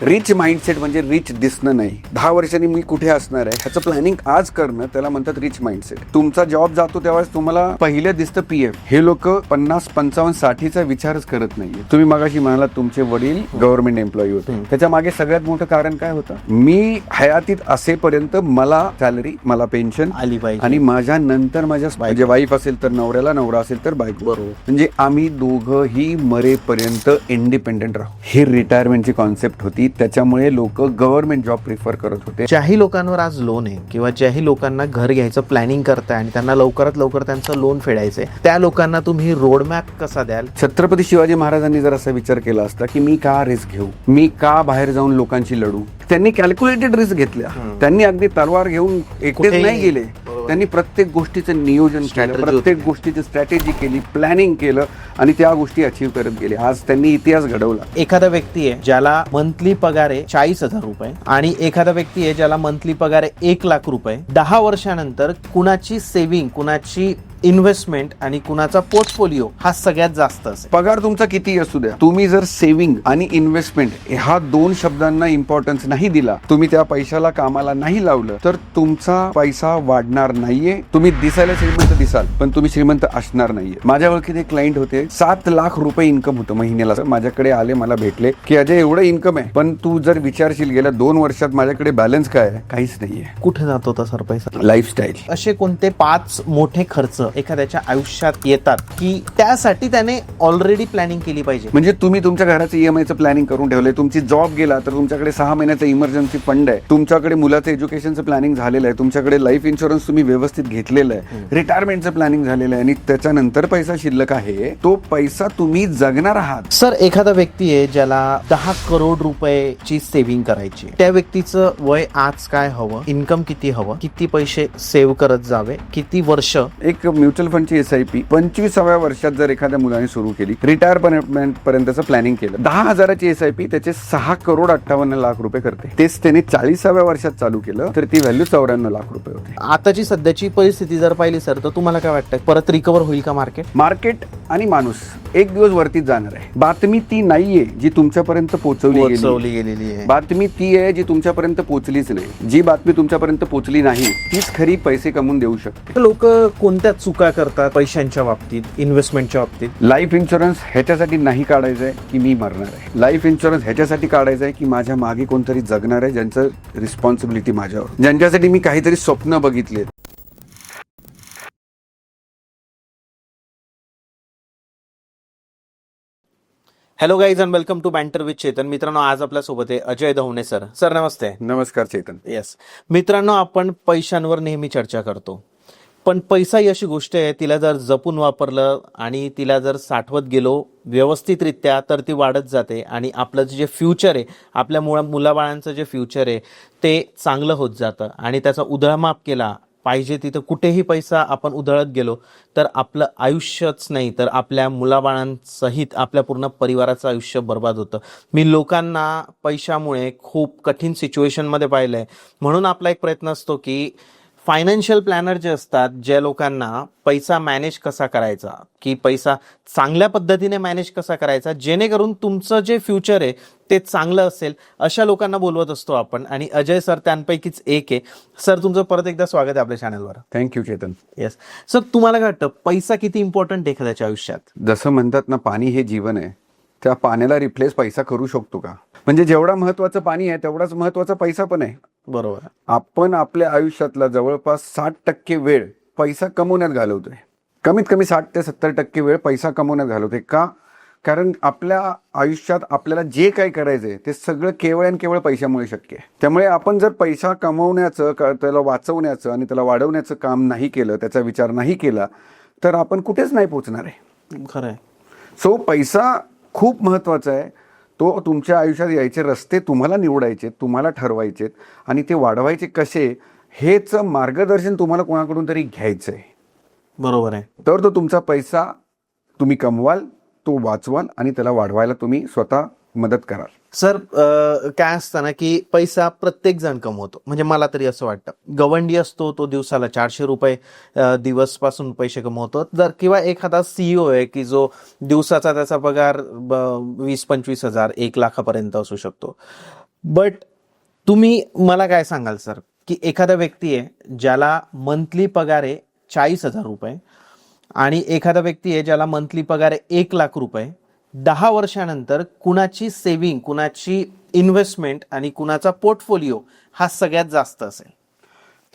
Rich mindset म्हणजे rich दिसणं नाही. 10 वर्षांनी मी कुठे असणार आहे ह्याचं प्लॅनिंग आज करणं, त्याला म्हणतात रिच माइंडसेट. तुमचा जॉब जातो त्यावेळेस तुम्हाला पहिलं दिसतं पीएफ. हे लोक 50, 55, 60चा विचारच करत नाहीये. तुम्ही मगाशी म्हणालात तुमचे वडील गव्हर्नमेंट एम्प्लॉई होते, त्याच्या मागे सगळ्यात मोठं कारण काय होतं? मी हयातीत असेपर्यंत मला सॅलरी, मला पेन्शन आली पाहिजे आणि माझ्या नंतर माझ्या म्हणजे वाईफ असेल तर नवऱ्याला, नवरा असेल तर बायको. बरोबर. म्हणजे आम्ही दोघंही मरेपर्यंत इंडिपेंडेंट राहू, ही रिटायरमेंटची कॉन्सेप्ट होती. त्याच्यामुळे लोक गव्हर्नमेंट जॉब प्रिफर करत होते. ज्याही लोकांवर आज लोन आहे किंवा ज्याही लोकांना घर घ्यायचं प्लॅनिंग करताय आणि त्यांना लवकरात लवकर त्यांचं लोन फेडायचंय, त्या लोकांना तुम्ही रोडमॅप कसा द्याल? छत्रपती शिवाजी महाराजांनी जर असा विचार केला असता की मी का रिस्क घेऊ, मी का बाहेर जाऊन लोकांची लढू, त्यांनी कॅल्क्युलेटेड रिस्क घेतल्या. त्यांनी अगदी तलवार घेऊन एकटेच नाही गेले. त्यांनी प्रत्येक गोष्टीचं नियोजन केलं, प्रत्येक गोष्टीची स्ट्रॅटेजी केली, प्लॅनिंग केलं आणि त्या गोष्टी अचीव्ह करत गेले. आज त्यांनी इतिहास घडवला. एखादा व्यक्ती आहे ज्याला मंथली पगार आहे 40,000 रुपये आणि एखादा व्यक्ती आहे ज्याला मंथली पगार आहे 1,00,000 रुपये. 10 वर्षानंतर कुणाची सेव्हिंग, कुणाची इन्व्हेस्टमेंट आणि कुणाचा पोर्टफोलिओ हा सगळ्यात जास्त असेल? पगार तुमचा किती असू द्या, तुम्ही जर सेव्हिंग आणि इन्व्हेस्टमेंट ह्या 2 शब्दांना इम्पॉर्टन्स नाही दिला, तुम्ही त्या पैशाला कामाला नाही लावलं, तर तुमचा पैसा वाढणार नाहीये. तुम्ही दिसायला श्रीमंत दिसाल पण तुम्ही श्रीमंत असणार नाहीये. माझ्या ओळखीत एक क्लायंट होते, 7 लाख रुपये इन्कम होतं महिन्याला. माझ्याकडे आले, मला भेटले की अजय एवढं इन्कम आहे, पण तू जर विचारशील गेल्या 2 वर्षात माझ्याकडे बॅलन्स काय आहे? काहीच नाहीये. कुठे जात होता सर पैसा? लाईफस्टाईल. असे कोणते 5 मोठे खर्च एखाद्याच्या आयुष्यात येतात की त्यासाठी त्याने ऑलरेडी प्लॅनिंग केली पाहिजे? म्हणजे तुम्ही तुमच्या घराचं ईएमआयचं प्लॅनिंग करून ठेवलंय, तुमची जॉब गेला तर तुमच्याकडे 6 महिन्याचा इमर्जन्सी फंड आहे, तुमच्याकडे मुलाचं एज्युकेशनचं प्लॅनिंग झालेलं आहे, तुमच्याकडे लाईफ इन्शुरन्स तुम्ही व्यवस्थित घेतलेलं आहे, रिटायरमेंटचं प्लॅनिंग झालेलं आहे आणि त्याच्यानंतर पैसा शिल्लक आहे, तो पैसा तुम्ही जगणार आहात. सर, एखादा व्यक्ती आहे ज्याला 10 करोड रुपयाची सेव्हिंग करायची, त्या व्यक्तीचं वय आज काय हवं, इन्कम किती हवं, किती पैसे सेव्ह करत जावे, किती वर्ष? एक म्युच्युअल फंडची एसआयपी 25व्या वर्षात जर एखाद्या मुलाने सुरू केली, रिटायरमेंट पर्यंतचं प्लॅनिंग केलं, 10,000ची एसआयपी त्याचे 6 करोड 58 लाख रुपये करते. तेच त्याने 40व्या वर्षात चालू केलं तर ती व्हॅल्यू 94 लाख रुपये होते. आताची सध्याची परिस्थिती जर पाहिली सर, तर तुम्हाला काय वाटतं, परत रिकवर होईल का मार्केट आणि माणूस एक दिवस वरतीच जाणार आहे. बातमी ती नाहीये जी तुमच्यापर्यंत पोहोचवली गेलेली आहे. बातमी ती आहे जी तुमच्यापर्यंत पोहोचलीच नाही. जी बातमी तुमच्यापर्यंत पोहोचली नाही तीच खरी पैसे कमवून देऊ शकते. लोक कोणत्या चुका करतात पैशांच्या बाबतीत, इन्व्हेस्टमेंटच्या बाबतीत? लाईफ इन्शुरन्स ह्याच्यासाठी नाही काढायचंय की मी मरणार आहे. लाईफ इन्शुरन्स ह्याच्यासाठी काढायचंय की माझ्या मागे कोणतरी जगणार आहे, ज्यांचं रिस्पॉन्सिबिलिटी माझ्यावर, ज्यांच्यासाठी मी काहीतरी स्वप्न बघितले. Hello guys and welcome to banter with Chetan. मित्रांनो, आज आपल्या सोबत आहे अजय दवणे सर. सर नमस्ते. नमस्कार चेतन. येस मित्रांनो, आपण पैशांवर नेहमी चर्चा करतो, पण पैसा ही अशी गोष्ट आहे, तिला जर जपून वापरलं आणि तिला जर साठवत गेलो व्यवस्थितरित्या तर ती वाढत जाते आणि आपलं जे फ्युचर आहे, आपल्या मुलाबाळांचं जे फ्युचर आहे ते चांगलं होत जातं. आणि त्याचा उधळमाप केला पाहिजे तिथं कुठेही पैसा आपण उधळत गेलो तर आपलं आयुष्यच नाही तर आपल्या मुलाबाळांसहित आपल्या पूर्ण परिवाराचं आयुष्य बर्बाद होतं. मी लोकांना पैशामुळे खूप कठीण सिच्युएशनमध्ये पाहिलं आहे. म्हणून आपला एक प्रयत्न असतो की फायनान्शियल प्लॅनर जे असतात, ज्या लोकांना पैसा मॅनेज कसा करायचा, की पैसा चांगल्या पद्धतीने मॅनेज कसा करायचा जेणेकरून तुमचं जे फ्युचर आहे ते चांगलं असेल, अशा लोकांना बोलवत असतो आपण. आणि अजय सर त्यांपैकीच एक आहे. सर, तुमचं परत एकदा स्वागत आहे आपल्या चॅनलवर. थँक्यू चेतन. येस सर, तुम्हाला काय वाटतं पैसा किती इम्पॉर्टंट आहे एखाद्याच्या आयुष्यात? जसं म्हणतात ना, पाणी हे जीवन आहे, त्या पाण्याला रिप्लेस पैसा करू शकतो का? म्हणजे जेवढा महत्वाचं पाणी आहे तेवढाच महत्वाचा पैसा पण आहे. बरोबर. आपण आपल्या आयुष्यातला जवळपास 60% वेळ पैसा कमवण्यात घालवतोय. कमीत कमी 60 ते 70% वेळ पैसा कमवण्यात घालवतोय. का? कारण आपल्या आयुष्यात आपल्याला जे काही करायचंय ते सगळं केवळ आणि केवळ पैशामुळे शक्य आहे. त्यामुळे आपण जर पैसा कमवण्याचं, त्याला वाचवण्याचं आणि त्याला वाढवण्याचं काम नाही केलं, त्याचा विचार नाही केला, तर आपण कुठेच नाही पोहोचणार आहे. खरं आहे. सो पैसा खूप महत्वाचा आहे. तो तुमच्या आयुष्यात यायचे रस्ते तुम्हाला निवडायचे, तुम्हाला ठरवायचे आणि ते वाढवायचे कसे हेच मार्गदर्शन तुम्हाला कोणाकडून तरी घ्यायचं आहे. बरोबर आहे. तर तो तुमचा पैसा तुम्ही कमवाल, तो वाचवाल आणि त्याला वाढवायला तुम्ही स्वतः मदत कराल. सर, काय असतं ना की पैसा प्रत्येक जण कमवतो. म्हणजे मला तरी असं वाटतं, गवंडी असतो तो दिवसाला 400 रुपये दिवसपासून पैसे कमवतो, जर किंवा एखादा CEO आहे की जो दिवसाचा त्याचा पगार 20-25 हजार 1 लाखापर्यंत असू शकतो. बट तुम्ही मला काय सांगाल सर, की एखादा व्यक्ती आहे ज्याला मंथली पगार आहे 40,000 रुपये आणि एखादा व्यक्ती आहे ज्याला मंथली पगार आहे 1,00,000 रुपये, 10 वर्षानंतर कुणाची सेव्हिंग, कुणाची इन्व्हेस्टमेंट आणि कुणाचा पोर्टफोलिओ हा सगळ्यात जास्त असेल?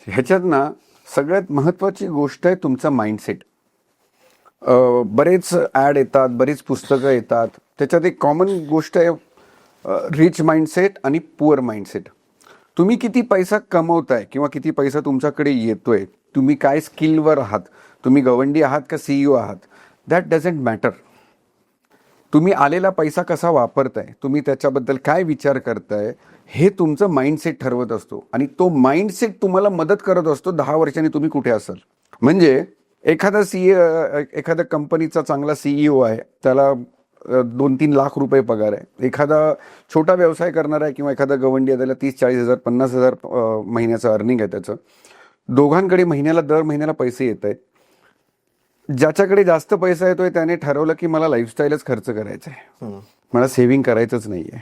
ह्याच्यात ना सगळ्यात महत्वाची गोष्ट आहे तुमचा माइंडसेट. बरेच ॲड येतात, बरीच पुस्तकं येतात, त्याच्यात एक कॉमन गोष्ट आहे रिच माइंडसेट आणि पुअर माइंडसेट. तुम्ही किती पैसा कमवताय किंवा किती पैसा तुमच्याकडे येतोय, तुम्ही काय स्किलवर आहात, तुम्ही गवंडी आहात का CEO आहात, दॅट डझंट मॅटर. तुम्ही आलेला पैसा कसा वापरताय, तुम्ही त्याच्याबद्दल काय विचार करताय, हे तुमचं माइंडसेट ठरवत असतो आणि तो माइंडसेट तुम्हाला मदत करत असतो 10 वर्षांनी तुम्ही कुठे असाल. म्हणजे एखाद्या कंपनीचा चांगला CEO आहे, त्याला 2-3 लाख रुपये पगार आहे. एखादा छोटा व्यवसाय करणार आहे किंवा एखादा गवंडी आहे, त्याला 30-40 हजार 50,000 महिन्याचं अर्निंग आहे त्याचं. दोघांकडे दर महिन्याला पैसे येत आहेत. ज्याच्याकडे जास्त पैसा येतोय त्याने ठरवलं की मला लाईफस्टाईलच खर्च करायचं आहे, मला सेव्हिंग करायचंच नाही आहे,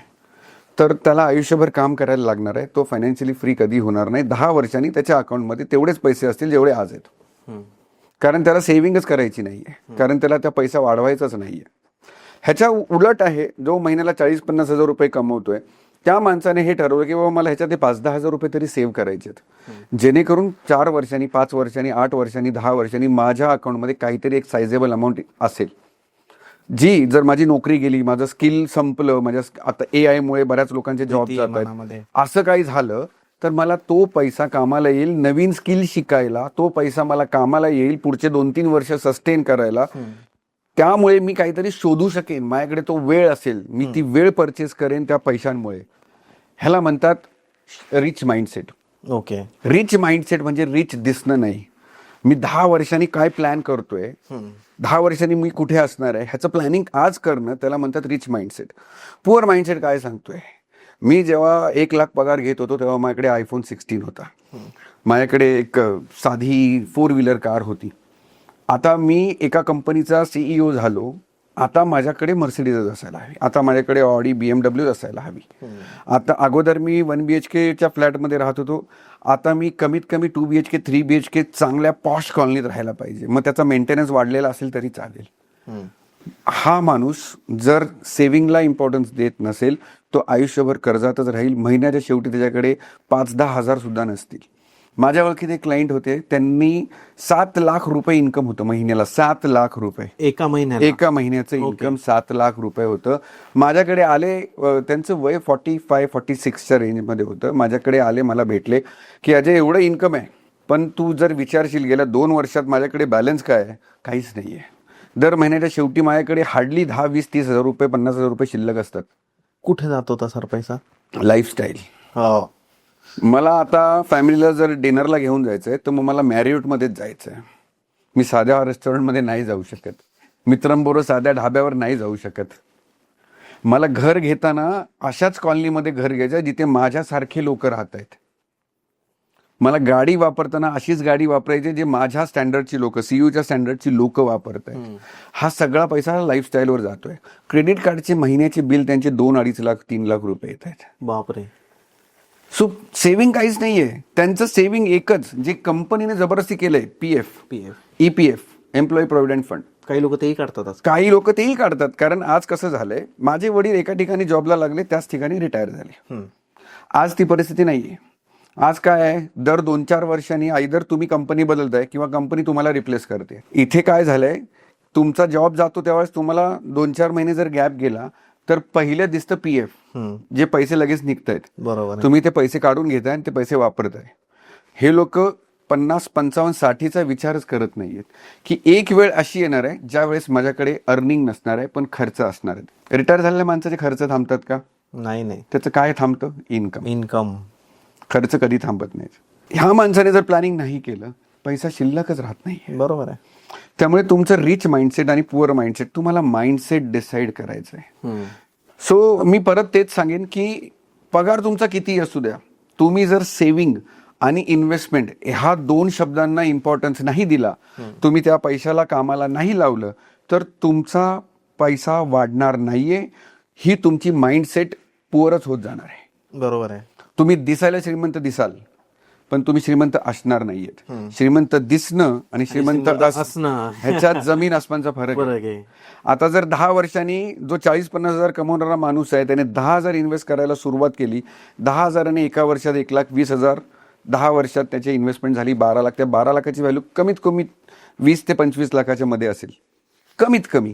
तर त्याला आयुष्यभर काम करायला लागणार आहे. तो फायनान्शियली फ्री कधी होणार नाही. 10 वर्षांनी त्याच्या अकाउंटमध्ये तेवढेच पैसे असतील जेवढे आज आहेत, कारण त्याला सेव्हिंगच करायची नाही आहे, कारण त्याला त्या पैसा वाढवायचाच नाही आहे. ह्याच्या उलट आहे, जो महिन्याला 40-50 हजार रुपये कमवतोय, त्या माणसाने हे ठरवलं की बाबा मला ह्याच्यात 5-10 हजार रुपये तरी सेव्ह करायचे आहेत, जेणेकरून 4 वर्षांनी, 5 वर्षांनी, 8 वर्षांनी, 10 वर्षांनी माझ्या अकाउंटमध्ये काहीतरी एक सायझेबल अमाऊंट असेल, जी जर माझी नोकरी गेली, माझं स्किल संपलं, आता AI मुळे बऱ्याच लोकांचे जॉब जात आहेत, असं काही झालं तर मला तो पैसा कामाला येईल. नवीन स्किल शिकायला तो पैसा मला कामाला येईल, पुढचे 2-3 वर्ष सस्टेन करायला. त्यामुळे मी काहीतरी शोधू शकेन, माझ्याकडे तो वेळ असेल, मी ती वेळ परचेस करेन त्या पैशांमुळे. ह्याला म्हणतात rich mindset. Okay. Rich mindset म्हणजे रिच दिसणं नाही. मी 10 वर्षांनी काय प्लॅन करतोय, 10 वर्षांनी मी कुठे असणार आहे, ह्याचं प्लॅनिंग आज करणं, त्याला म्हणतात रिच माइंडसेट. पुअर माइंडसेट काय सांगतोय, मी जेव्हा 1,00,000 पगार घेत होतो तेव्हा माझ्याकडे iPhone 16 होता, माझ्याकडे एक साधी 4 व्हीलर कार होती. आता मी एका कंपनीचा CEO झालो, आता माझ्याकडे मर्सिडीज असायला हवी, आता माझ्याकडे ऑडी BMW असायला हवी. आता अगोदर मी 1 BHKच्या फ्लॅटमध्ये राहत होतो, आता मी कमीत कमी 2 BHK 3 BHK चांगल्या पॉश कॉलनीत राहायला पाहिजे. मग त्याचा मेंटेनन्स वाढलेला असेल तरी चालेल. हा माणूस जर सेव्हिंगला इम्पॉर्टन्स देत नसेल, तो आयुष्यभर कर्जातच राहील. महिन्याच्या शेवटी त्याच्याकडे 5-10 हजार सुद्धा नसतील. माझ्या ओळखीत एक क्लायंट होते, त्यांनी 7 लाख रुपये इन्कम होतं महिन्याला. 7 लाख रुपये एका महिन्याचं इन्कम 7 लाख रुपये होतं. माझ्याकडे आले, त्यांचं वय 45-46च्या रेंजमध्ये होतं. माझ्याकडे आले, मला भेटले की अजय एवढं इन्कम आहे, पण तू जर विचारशील गेल्या 2 वर्षात माझ्याकडे बॅलन्स काय आहे, काहीच नाही आहे. दर महिन्याच्या शेवटी माझ्याकडे हार्डली 10-20-30 हजार रुपये, 50 हजार रुपये शिल्लक असतात. कुठे जातो होता सर पैसा? लाईफस्टाईल. हो. मला आता फॅमिलीला जर डिनरला घेऊन जायचंय तर मग मला मॅरिओटमध्येच जायचं आहे. मी साध्या रेस्टॉरंटमध्ये नाही जाऊ शकत, मित्रांबरोबर साध्या ढाब्यावर नाही जाऊ शकत. मला घर घेताना अशाच कॉलनीमध्ये घर घ्यायचं जिथे माझ्यासारखे लोक राहत आहेत. मला गाडी वापरताना अशीच गाडी वापरायची जे माझ्या स्टँडर्डची लोक, CEOच्या स्टँडर्डची लोक वापरत आहेत. हा सगळा पैसा लाईफस्टाईलवर जातोय. क्रेडिट कार्डचे महिन्याचे बिल त्यांचे 2-2.5 लाख 3 लाख रुपये येत आहेत. बापरे. सो सेव्हिंग काहीच नाहीये त्यांचं. सेव्हिंग एकच जे कंपनीने जबरदस्ती केलंय, PF, EPF, employee provident fund. काही लोक तेही काढतात, काही लोक तेही काढतात. कारण आज कसं झालंय, माझे वडील एका ठिकाणी जॉबला लागले, त्याच ठिकाणी रिटायर झाले. आज ती परिस्थिती नाहीये. आज काय आहे, दर 2-4 वर्षांनी आयदर तुम्ही कंपनी बदलताय किंवा कंपनी तुम्हाला रिप्लेस करते. इथे काय झालंय, तुमचा जॉब जातो त्यावेळेस तुम्हाला 2-4 महिने जर गॅप गेला तर पहिले दिसतं PF, जे पैसे लगेच निघतायत. बरोबर. तुम्ही ते पैसे काढून घेताय आणि ते पैसे वापरताय. हे लोक 50, 55, 60चा विचारच करत नाहीयेत की एक वेळ अशी येणार आहे ज्या वेळेस माझ्याकडे अर्निंग नसणार आहे पण खर्च असणार आहेत. रिटायर झालेल्या माणसाचे खर्च थांबतात का? नाही. त्याचं काय थांबतं? इन्कम. खर्च कधी थांबत नाहीत. ह्या माणसाने जर प्लॅनिंग नाही केलं, पैसा शिल्लकच राहत नाही. बरोबर आहे. त्यामुळे तुमचं रिच माइंडसेट आणि पुअर माइंडसेट, तुम्हाला माइंडसेट डिसाईड करायचं आहे. सो मी परत तेच सांगेन की पगार तुमचा किती असू द्या, तुम्ही जर सेव्हिंग आणि इन्व्हेस्टमेंट ह्या 2 शब्दांना इम्पॉर्टन्स नाही दिला, तुम्ही त्या पैशाला कामाला नाही लावलं, तर तुमचा पैसा वाढणार नाहीये. ही तुमची माइंडसेट पुअरच होत जाणार आहे. बरोबर आहे. तुम्ही दिसायला श्रीमंत दिसाल, पण तुम्ही श्रीमंत असणार नाहीयेत. श्रीमंत दिसणं आणि श्रीमंत असणं ह्याच्यात जमीन आसमानचा फरक आहे. बरं आहे. आता जर 10 वर्षांनी जो 40-50 हजार कमवणारा माणूस आहे त्याने 10,000 इन्व्हेस्ट करायला सुरुवात केली, 10,000ने एका वर्षात 1,20,000, 10 वर्षात त्याची इन्व्हेस्टमेंट झाली 12 लाख. त्या 12 लाखाची व्हॅल्यू कमीत कमी 20 ते 25 लाखाच्या मध्ये असेल कमीत कमी.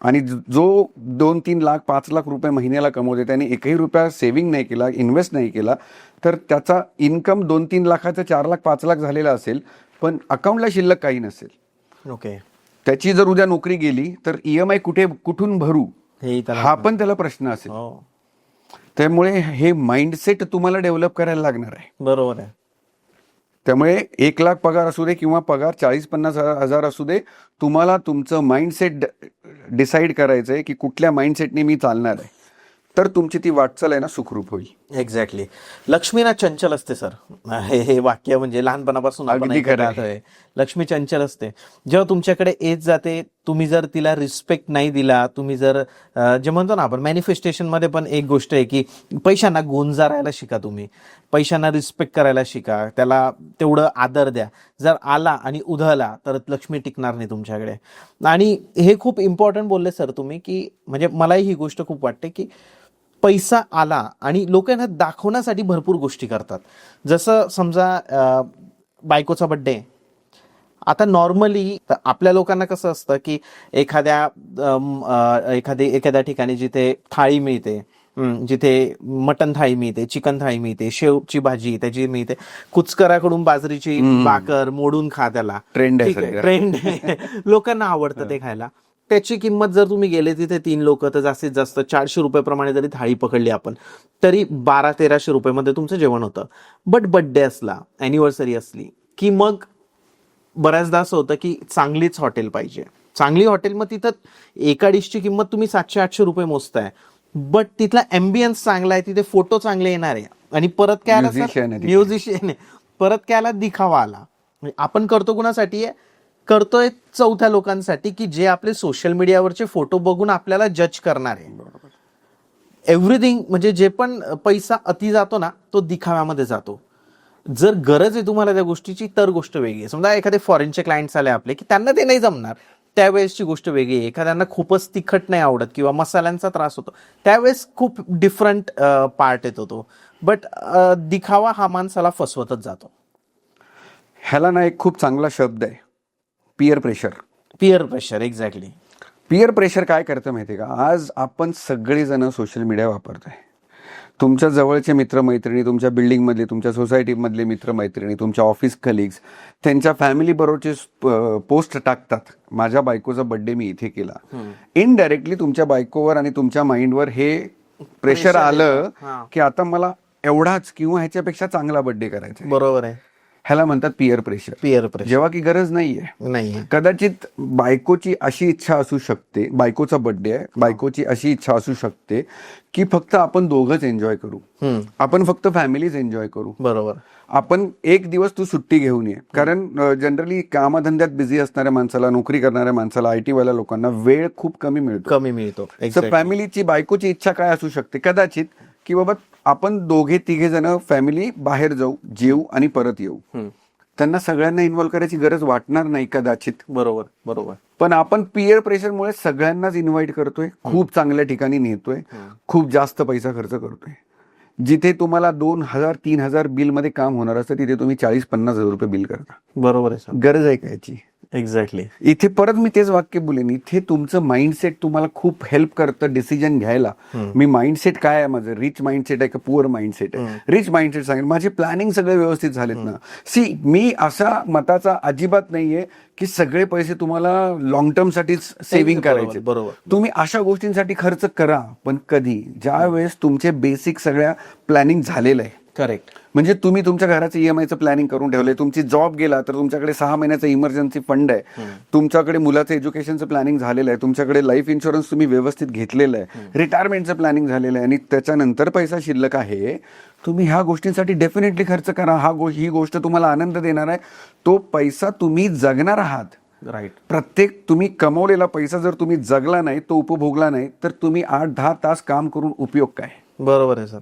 आणि जो 2-3 लाख 5 लाख रुपये महिन्याला कमवते त्याने एकही रुपया सेव्हिंग नाही केला, इन्व्हेस्ट नाही केला, तर त्याचा इन्कम 2-3 लाखाचं 4 लाख 5 लाख झालेला असेल, पण अकाउंटला शिल्लक काही नसेल. ओके. त्याची जर उद्या नोकरी गेली तर EMI कुठून भरू हे हा पण त्याला प्रश्न असेल. त्यामुळे हे माइंडसेट तुम्हाला डेव्हलप करायला लागणार आहे. बरोबर आहे. त्यामुळे 1 लाख पगार असू दे किंवा पगार 40-50 हजार असू दे, तुम्हाला तुमचं माइंडसेट डिसाईड करायचं आहे की कुठल्या माइंडसेटने मी चालणार आहे, तर तुमची ती वाटचाल आहे ना सुखरूप होईल. एक्झॅक्टली. लक्ष्मी ना चंचल असते सर. हे वाक्य म्हणजे लहानपणापासून आपण अगदी ऐकत खरं आहे. आलोय. लक्ष्मी चंचल असते. जेव्हा तुमच्याकडे येत जाते, तुम्ही जर तिला रिस्पेक्ट नाही दिला, तुम्ही जर जे म्हणतो ना आपण मॅनिफेस्टेशन मध्ये पण एक गोष्ट आहे की पैशांना गोंजारायला शिका. तुम्ही पैशांना रिस्पेक्ट करायला शिका, त्याला तेवढं आदर द्या. जर आला आणि उधळला तर लक्ष्मी टिकणार नाही तुमच्याकडे. आणि हे खूप इम्पॉर्टंट बोलले सर तुम्ही, की म्हणजे मलाही ही गोष्ट खूप वाटते की पैसा आला आणि लोकांना दाखवण्यासाठी भरपूर गोष्टी करतात. जसं समजा बायकोचा बर्थडे. आता नॉर्मली आपल्या लोकांना कसं असतं की एखाद्या ठिकाणी जिथे थाळी मिळते, जिथे मटन थाळी मिळते, चिकन थाळी मिळते, शेवची भाजी त्याची मिळते, कुचकराकडून बाजरीची भाकर मोडून खा, त्याला ट्रेंड आहे. ट्रेंड लोकांना आवडतं ते खायला. त्याची किंमत जर तुम्ही गेले तिथे 3 लोक तर जास्तीत जास्त 400 रुपये प्रमाणे जरी थाळी पकडली आपण, तरी 1200-1300 रुपये तुमचं जेवण होतं. बट बर्थडे असला, अॅनिव्हर्सरी असली की मग बऱ्याचदा असं होतं की चांगलीच हॉटेल पाहिजे. चांगली हॉटेल, मग तिथं एका डिशची किंमत तुम्ही 700-800 रुपये मोजताय, बट तिथला अँबियन्स चांगला आहे, तिथे फोटो चांगले येणार आहे, आणि परत काय आला, म्युझिशियन आहे, परत काय आला, दिखावा आला. आपण करतो कुणासाठी आहे? करतोय चौथ्या लोकांसाठी, की जे आपले सोशल मीडियावरचे फोटो बघून आपल्याला जज करणार आहे. एव्हरीथिंग म्हणजे जे पण पैसा अति जातो ना, तो दिखाव्यामध्ये जातो. जर गरज आहे तुम्हाला त्या गोष्टीची तर गोष्ट वेगळी आहे. समजा एखादे फॉरेनचे क्लायंट्स आले आपले, की त्यांना ते नाही जमणार, त्यावेळेसची गोष्ट वेगळी आहे. एखाद्यांना खूपच तिखट नाही आवडत किंवा मसाल्यांचा त्रास होतो, त्यावेळेस खूप डिफरंट पार्ट येतो तो. बट दिखावा हा माणसाला फसवतच जातो. ह्याला ना एक खूप चांगला शब्द आहे, peer pressure. Peer pressure. Exactly. Peer pressure काय करतं माहिती आहे का? आज आपण सगळेजण सोशल मीडिया वापरतोय. तुमच्या जवळचे मित्रमैत्रिणी, तुमच्या बिल्डिंगमधले, तुमच्या सोसायटीमधले मित्रमैत्रिणी, तुमच्या ऑफिस कलिग्स त्यांच्या फॅमिली बरोबरचे पोस्ट टाकतात, माझ्या बायकोचा बर्थडे मी इथे केला. इनडायरेक्टली तुमच्या बायकोवर आणि तुमच्या माइंडवर हे प्रेशर आलं की आता मला एवढाच किंवा ह्याच्यापेक्षा चांगला बर्थडे करायचा. बरोबर आहे. ह्याला म्हणतात पियर प्रेशर. Peer pressure. जेव्हा की गरज नाहीये. कदाचित बायकोची अशी इच्छा असू शकते, बायकोचा बर्थडे आहे, बायकोची अशी इच्छा असू शकते की फक्त आपण दोघंच एन्जॉय करू, आपण फक्त फॅमिलीज एन्जॉय करू. बरोबर. आपण एक दिवस तू सुट्टी घेऊन ये. कारण जनरली कामधंद्यात बिझी असणाऱ्या माणसाला, नोकरी करणाऱ्या माणसाला, IT वाल्या लोकांना वेळ खूप कमी मिळतो. तर फॅमिलीची, बायकोची इच्छा काय असू शकते कदाचित, की बाबा आपण दोघे तिघे जण फॅमिली बाहेर जाऊ, जेऊ आणि परत येऊ. त्यांना सगळ्यांना इन्व्हॉल्व करायची गरज वाटणार नाही कदाचित. बरोबर. पण आपण पियर प्रेशरमुळे सगळ्यांनाच इन्व्हाइट करतोय, खूप चांगल्या ठिकाणी नेतोय, खूप जास्त पैसा खर्च करतोय. जिथे तुम्हाला 2,000-3,000 बिल मध्ये काम होणार असतं, तिथे तुम्ही 40-50 हजार रुपये बिल करता. बरोबर आहे. गरज आहे का याची? एक्झॅक्टली. इथे परत मी तेच वाक्य बोलेन, इथे तुमचं माइंडसेट तुम्हाला खूप हेल्प करतं डिसिजन घ्यायला. मी माइंडसेट काय आहे माझं, रिच माइंडसेट आहे का पुअर माइंडसेट आहे? रिच माइंडसेट सांगेल, माझे प्लॅनिंग सगळे व्यवस्थित झालेत ना. मी असा मताचा अजिबात नाहीये की सगळे पैसे तुम्हाला लॉंग टर्म साठीच सेव्हिंग करायचे. बरोबर. तुम्ही अशा गोष्टींसाठी खर्च करा, पण कधी, ज्या वेळेस तुमचे बेसिक सगळ्या प्लॅनिंग झालेलं आहे. करेक्ट. म्हणजे तुम्ही तुमच्या घराचं EMIचं प्लॅनिंग करून ठेवलंय, तुमची जॉब गेला तर तुमच्याकडे 6 महिन्याचा इमर्जन्सी फंड आहे, तुमच्याकडे मुलाचं एज्युकेशनचं प्लॅनिंग झालेलं आहे, तुमच्याकडे लाईफ इन्शुरन्स तुम्ही व्यवस्थित घेतलेलं आहे, रिटायरमेंटचं प्लॅनिंग झालेलं आहे, आणि त्याच्यानंतर पैसा शिल्लक आहे, तुम्ही ह्या गोष्टींसाठी डेफिनेटली खर्च करा. ही गोष्ट तुम्हाला आनंद देणार आहे. तो पैसा तुम्ही जगणार आहात. राईट. प्रत्येक तुम्ही कमवलेला पैसा जर तुम्ही जगला नाही, तो उपभोगला नाही, तर तुम्ही 8-10 तास काम करून उपयोग काय? बरोबर आहे सर.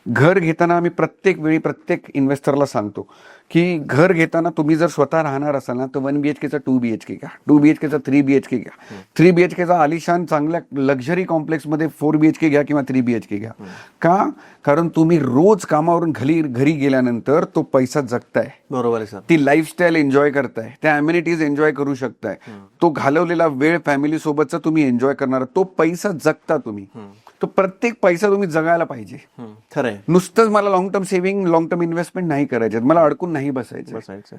घर घेताना आम्ही प्रत्येक वेळी प्रत्येक इन्व्हेस्टरला सांगतो की घर घेताना तुम्ही जर स्वतः राहणार असाल ना तर 1 BHKचा 2 BHK घ्या, 2 BHKचा 3 BHK घ्या, 3 BHKचा आलिशान चांगल्या लक्झरी कॉम्प्लेक्समध्ये 4 BHK घ्या किंवा 3 BHK घ्या. का? कारण तुम्ही रोज कामावरून घरी गेल्यानंतर तो पैसा जगताय, बरोबर आहे सर. ती लाईफस्टाईल एन्जॉय करताय, त्या अम्युनिटीज एन्जॉय करू शकताय, तो घालवलेला वेळ फॅमिली सोबतचा तुम्ही एन्जॉय करणार, तो पैसा जगता तुम्ही. तो प्रत्येक पैसा तुम्ही जगायला पाहिजे. खरंय. नुसतंच मला long term saving long term investment नाही करायचे, मला अडकून नाही बसायचं.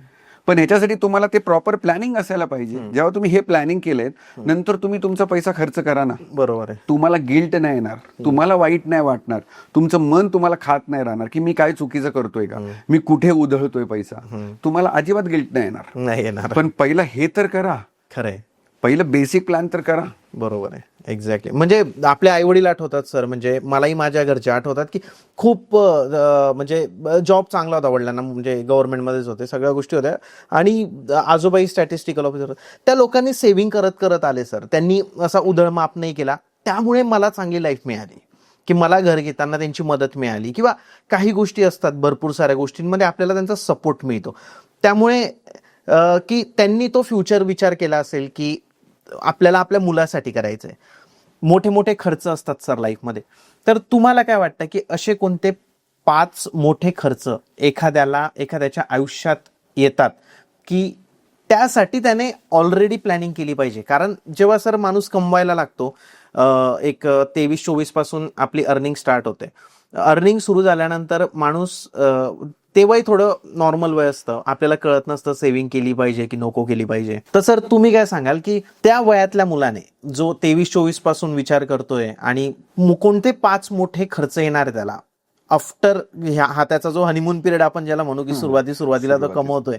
पण ह्याच्यासाठी तुम्हाला ते प्रॉपर प्लॅनिंग असायला पाहिजे. जेव्हा तुम्ही हे प्लॅनिंग केलेत नंतर तुम्ही तुमचा पैसा खर्च करा ना, बरोबर आहे. तुम्हाला गिल्ट नाही येणार, तुम्हाला वाईट नाही वाटणार, तुमचं मन तुम्हाला खात नाही राहणार की मी काय चुकीचं करतोय का, मी कुठे उधळतोय पैसा. तुम्हाला अजिबात गिल्ट नाही येणार. पण पहिलं हे तर करा, खरंय. पहिलं बेसिक प्लॅन तर करा. बरोबर आहे. एक्झॅक्टली. म्हणजे आपले आई वडील आठवतात सर, म्हणजे मलाही माझ्या घरचे आठवतात की खूप म्हणजे जॉब चांगला होता वडिलांना, म्हणजे गव्हर्नमेंटमध्येच होते, सगळ्या गोष्टी होत्या, आणि आजोबाई स्टॅटिस्टिकल ऑफिसर. त्या लोकांनी सेव्हिंग करत करत आले सर, त्यांनी असा उधळमाप नाही केला, त्यामुळे मला चांगली लाईफ मिळाली, की मला घर घेताना त्यांची मदत मिळाली, किंवा काही गोष्टी असतात, भरपूर साऱ्या गोष्टींमध्ये आपल्याला त्यांचा सपोर्ट मिळतो. त्यामुळे की त्यांनी तो फ्युचर विचार केला असेल की आपल्याला आपल्या मुलासाठी करायचंय. मोठे मोठे खर्च असतात सर लाईफमध्ये, तर तुम्हाला काय वाटतं की असे कोणते 5 मोठे खर्च एखाद्याच्या आयुष्यात येतात की त्यासाठी त्याने ऑलरेडी प्लॅनिंग केली पाहिजे? कारण जेव्हा सर माणूस कमवायला लागतो, एक 23-24 पासून आपली अर्निंग स्टार्ट होते, अर्निंग सुरू झाल्यानंतर माणूस तेव्हाही थोडं नॉर्मल वय असतं, आपल्याला कळत नसतं सेव्हिंग केली पाहिजे की नको केली पाहिजे. तर सर तुम्ही काय सांगाल की त्या वयातल्या मुलाने जो 23-24 पासून विचार करतोय आणि कोणते 5 मोठे खर्च येणार आहे त्याला आफ्टर हा त्याचा जो हनीमून पिरियड आपण ज्याला म्हणू की सुरुवातीला तो कमवतोय,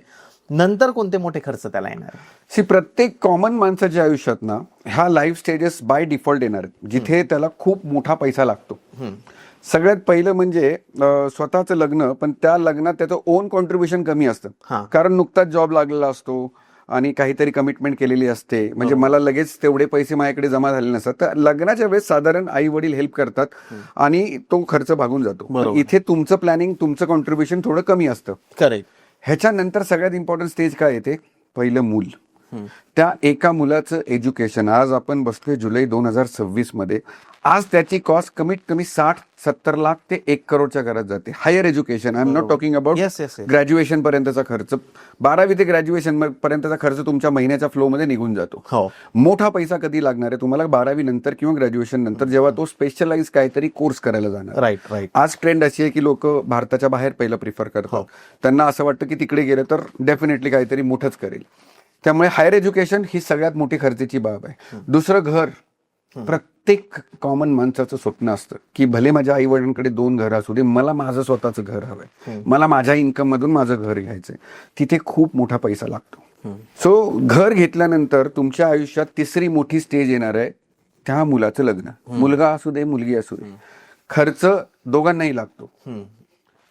नंतर कोणते मोठे खर्च त्याला येणार? प्रत्येक कॉमन माणसाच्या आयुष्यात ना ह्या लाईफ स्टेजेस बाय डिफॉल्ट येणार, जिथे त्याला खूप मोठा पैसा लागतो. सगळ्यात पहिलं म्हणजे स्वतःचं लग्न, पण त्या लग्नात त्याचं ओन कॉन्ट्रीब्युशन कमी असतं, कारण नुकताच जॉब लागलेला असतो आणि काहीतरी कमिटमेंट केलेली असते, म्हणजे मला लगेच तेवढे पैसे माझ्याकडे जमा झाले नसतात. तर लग्नाच्या वेळेस साधारण आई वडील हेल्प करतात आणि तो खर्च भागून जातो. इथे तुमचं प्लॅनिंग, तुमचं कॉन्ट्रीब्युशन थोडं कमी असतं. करेक्ट. ह्याच्यानंतर सगळ्यात इम्पॉर्टंट स्टेज काय येते? पहिलं मूल. त्या एका मुलाचं एज्युकेशन, आज आपण बसतोय जुलै 2026 मध्ये, आज त्याची कॉस्ट कमीत कमी 60-70 लाख ते 1 करोडच्या घरात जाते. Higher education, I am not talking about graduation पर्यंतचा खर्च, 12वी ते ग्रॅज्युएशन पर्यंतचा खर्च तुमच्या महिन्याच्या फ्लो मध्ये निघून जातो. मोठा पैसा कधी लागणार आहे तुम्हाला? 12वी नंतर किंवा ग्रॅज्युएशन नंतर, जेव्हा तो स्पेशलाइज काहीतरी कोर्स करायला जाणार. राईट. आज ट्रेंड अशी आहे की लोक भारताच्या बाहेर पहिलं प्रिफर करतात. त्यांना असं वाटतं की तिकडे गेलं तर डेफिनेटली काहीतरी मोठंच करेल. त्यामुळे हायर एज्युकेशन ही सगळ्यात मोठी खर्चाची बाब आहे. दुसरं घर. प्रत्येक कॉमन माणसाचं स्वप्न असतं की भले माझ्या आई वडिलांकडे 2 घरं असू दे, मला माझं स्वतःचं घर हवंय, मला माझ्या इन्कम मधून माझं घर घ्यायचंय. तिथे खूप मोठा पैसा लागतो. सो घर घेतल्यानंतर तुमच्या आयुष्यात तिसरी मोठी स्टेज येणार आहे, त्या मुलाचं लग्न. मुलगा असू दे, मुलगी असू दे, खर्च दोघांनाही लागतो.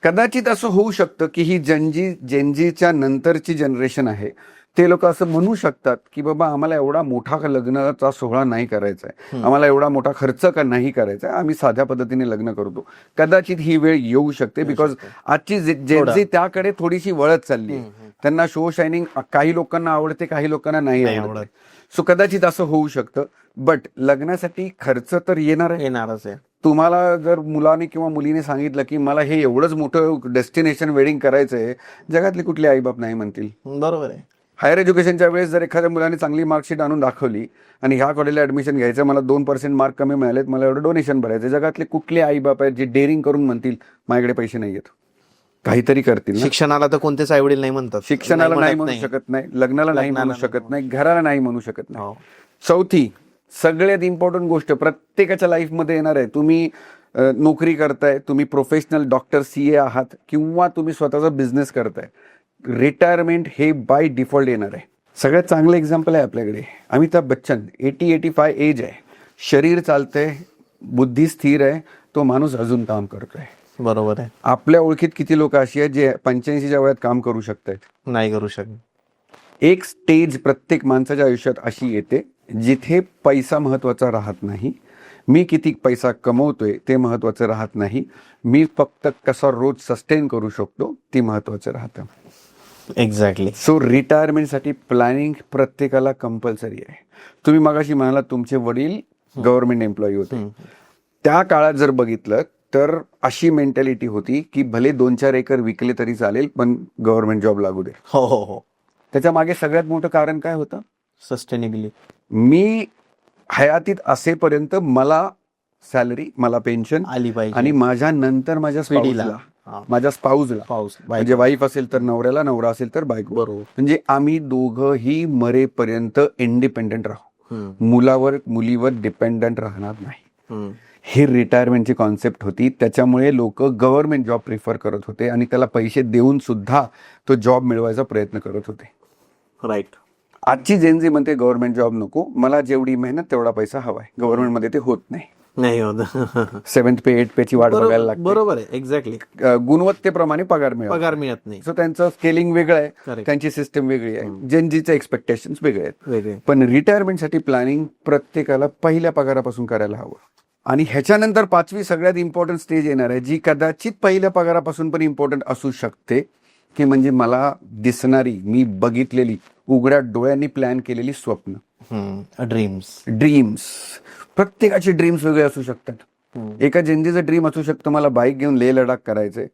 कदाचित असं होऊ शकतं की ही जेनजीच्या नंतरची जनरेशन आहे, ते लोक असं म्हणू शकतात की बाबा आम्हाला एवढा मोठा लग्नाचा सोहळा नाही करायचा आहे, आम्हाला एवढा मोठा खर्च नाही करायचा आहे, आम्ही साध्या पद्धतीने लग्न करतो. कदाचित ही वेळ येऊ शकते, बिकॉज आजची जेनजी त्याकडे थोडीशी वळत चालली आहे. त्यांना शो शायनिंग काही लोकांना आवडते, काही लोकांना नाही आवडत. सो कदाचित असं होऊ शकतं. बट लग्नासाठी खर्च तर येणारच आहे. तुम्हाला जर मुलाने किंवा मुलीने सांगितलं की मला हे एवढंच मोठं डेस्टिनेशन वेडिंग करायचंय, जगातले कुठले आईबाप नाही म्हणतील? बरोबर आहे. हायर एज्युकेशनच्या वेळेस जर एखाद्या मुलाने चांगली मार्कशीट आणून दाखवली आणि ह्या कॉलेजला ऍडमिशन घ्यायचं, मला 2% मार्क कमी मिळालेत, मला एवढं डोनेशन भरायचं, जगातले कुठले आई बाप आहेत जे डेअरिंग करून म्हणतील माझ्याकडे पैसे नाही आहेत? काहीतरी करतील. शिक्षणाला तर कोणतेच आई वडील नाही म्हणतात. शिक्षणाला नाही म्हणू शकत नाही, लग्नाला नाही म्हणू शकत नाही, घराला नाही म्हणू शकत नाही. चौथी सगळ्यात इम्पॉर्टंट गोष्ट प्रत्येकाच्या लाईफमध्ये येणार आहे. तुम्ही नोकरी करताय, तुम्ही प्रोफेशनल डॉक्टर, CA आहात, किंवा तुम्ही स्वतःचा बिझनेस करताय, रिटायरमेंट हे बाय डिफॉल्ट येणार आहे. सगळ्यात चांगलं एक्झाम्पल आहे आपल्याकडे अमिताभ बच्चन. 80-85 एज आहे, शरीर चालतंय, बुद्धी स्थिर आहे, तो माणूस अजून काम करतोय. बरोबर आहे. आपल्या ओळखीत किती लोक अशी आहेत जे 85च्या वयात काम करू शकतात? नाही करू शकत. एक स्टेज प्रत्येक माणसाच्या आयुष्यात अशी येते जिथे पैसा महत्वाचा राहत नाही, मी किती पैसा कमवतोय ते महत्वाचं राहत नाही, मी फक्त कसा रोज सस्टेन करू शकतो ते महत्वाचं राहतं. एक्झॅक्टली. सो रिटायरमेंटसाठी प्लॅनिंग प्रत्येकाला कंपल्सरी आहे. तुम्ही मगाशी म्हणाला तुमचे वडील गव्हर्नमेंट एम्प्लॉई होते, त्या काळात जर बघितलं तर अशी मेंटॅलिटी होती की भले 2-4 एकर विकले तरी चालेल पण गव्हर्नमेंट जॉब लागू दे. हो हो हो. त्याच्या मागे सगळ्यात मोठं कारण काय होतं? सस्टेनेबिलिटी. मी हयातीत असेपर्यंत मला सॅलरी, मला पेन्शन आली पाहिजे आणि माझ्या नंतर माझ्या पिढीला. स्पाऊसला, माझ्या स्पाऊसला, पाऊस म्हणजे वाईफ असेल तर नवऱ्याला, नवरा असेल तर बायको, बरोबर. म्हणजे आम्ही दोघंही मरेपर्यंत इंडिपेंडेंट राहू, मुलावर मुलीवर डिपेंडंट राहणार नाही. ही रिटायरमेंटची कॉन्सेप्ट होती. त्याच्यामुळे लोक गव्हर्नमेंट जॉब प्रिफर करत होते आणि त्याला पैसे देऊन सुद्धा तो जॉब मिळवायचा प्रयत्न करत होते. राईट. आजची जेनझी म्हणते गव्हर्नमेंट जॉब नको, मला जेवढी मेहनत तेवढा पैसा हवाय. गव्हर्नमेंटमध्ये ते होत नाही. नाही होत. 7th पे 8th पे ची वाट बघायला लागते. बरोबर आहे. एक्झॅक्टली. गुणवत्तेप्रमाणे पगार मिळतो. पगार मिळत नाही. सो त्यांचं स्केलिंग वेगळं आहे, Correct. त्यांची सिस्टम वेगळी आहे, जेनजीचे एक्सपेक्टेशन्स वेगळे आहेत. वेगळे. पण रिटायरमेंटसाठी प्लॅनिंग प्रत्येकाला पहिल्या पगारापासून करायला हवं. आणि ह्याच्यानंतर 5वी सगळ्यात इम्पॉर्टंट स्टेज येणार आहे, जी कदाचित पहिल्या पगारापासून पण इम्पॉर्टंट असू शकते, की म्हणजे मला दिसणारी, मी बघितलेली, उघड्या डोळ्यांनी प्लॅन केलेली स्वप्न, ड्रीम्स. प्रत्येकाचे ड्रीम्स वेगळे असू शकतात. एका जेनजीचं ड्रीम असू शकतं मला बाईक घेऊन लेह लडाख करायचंय.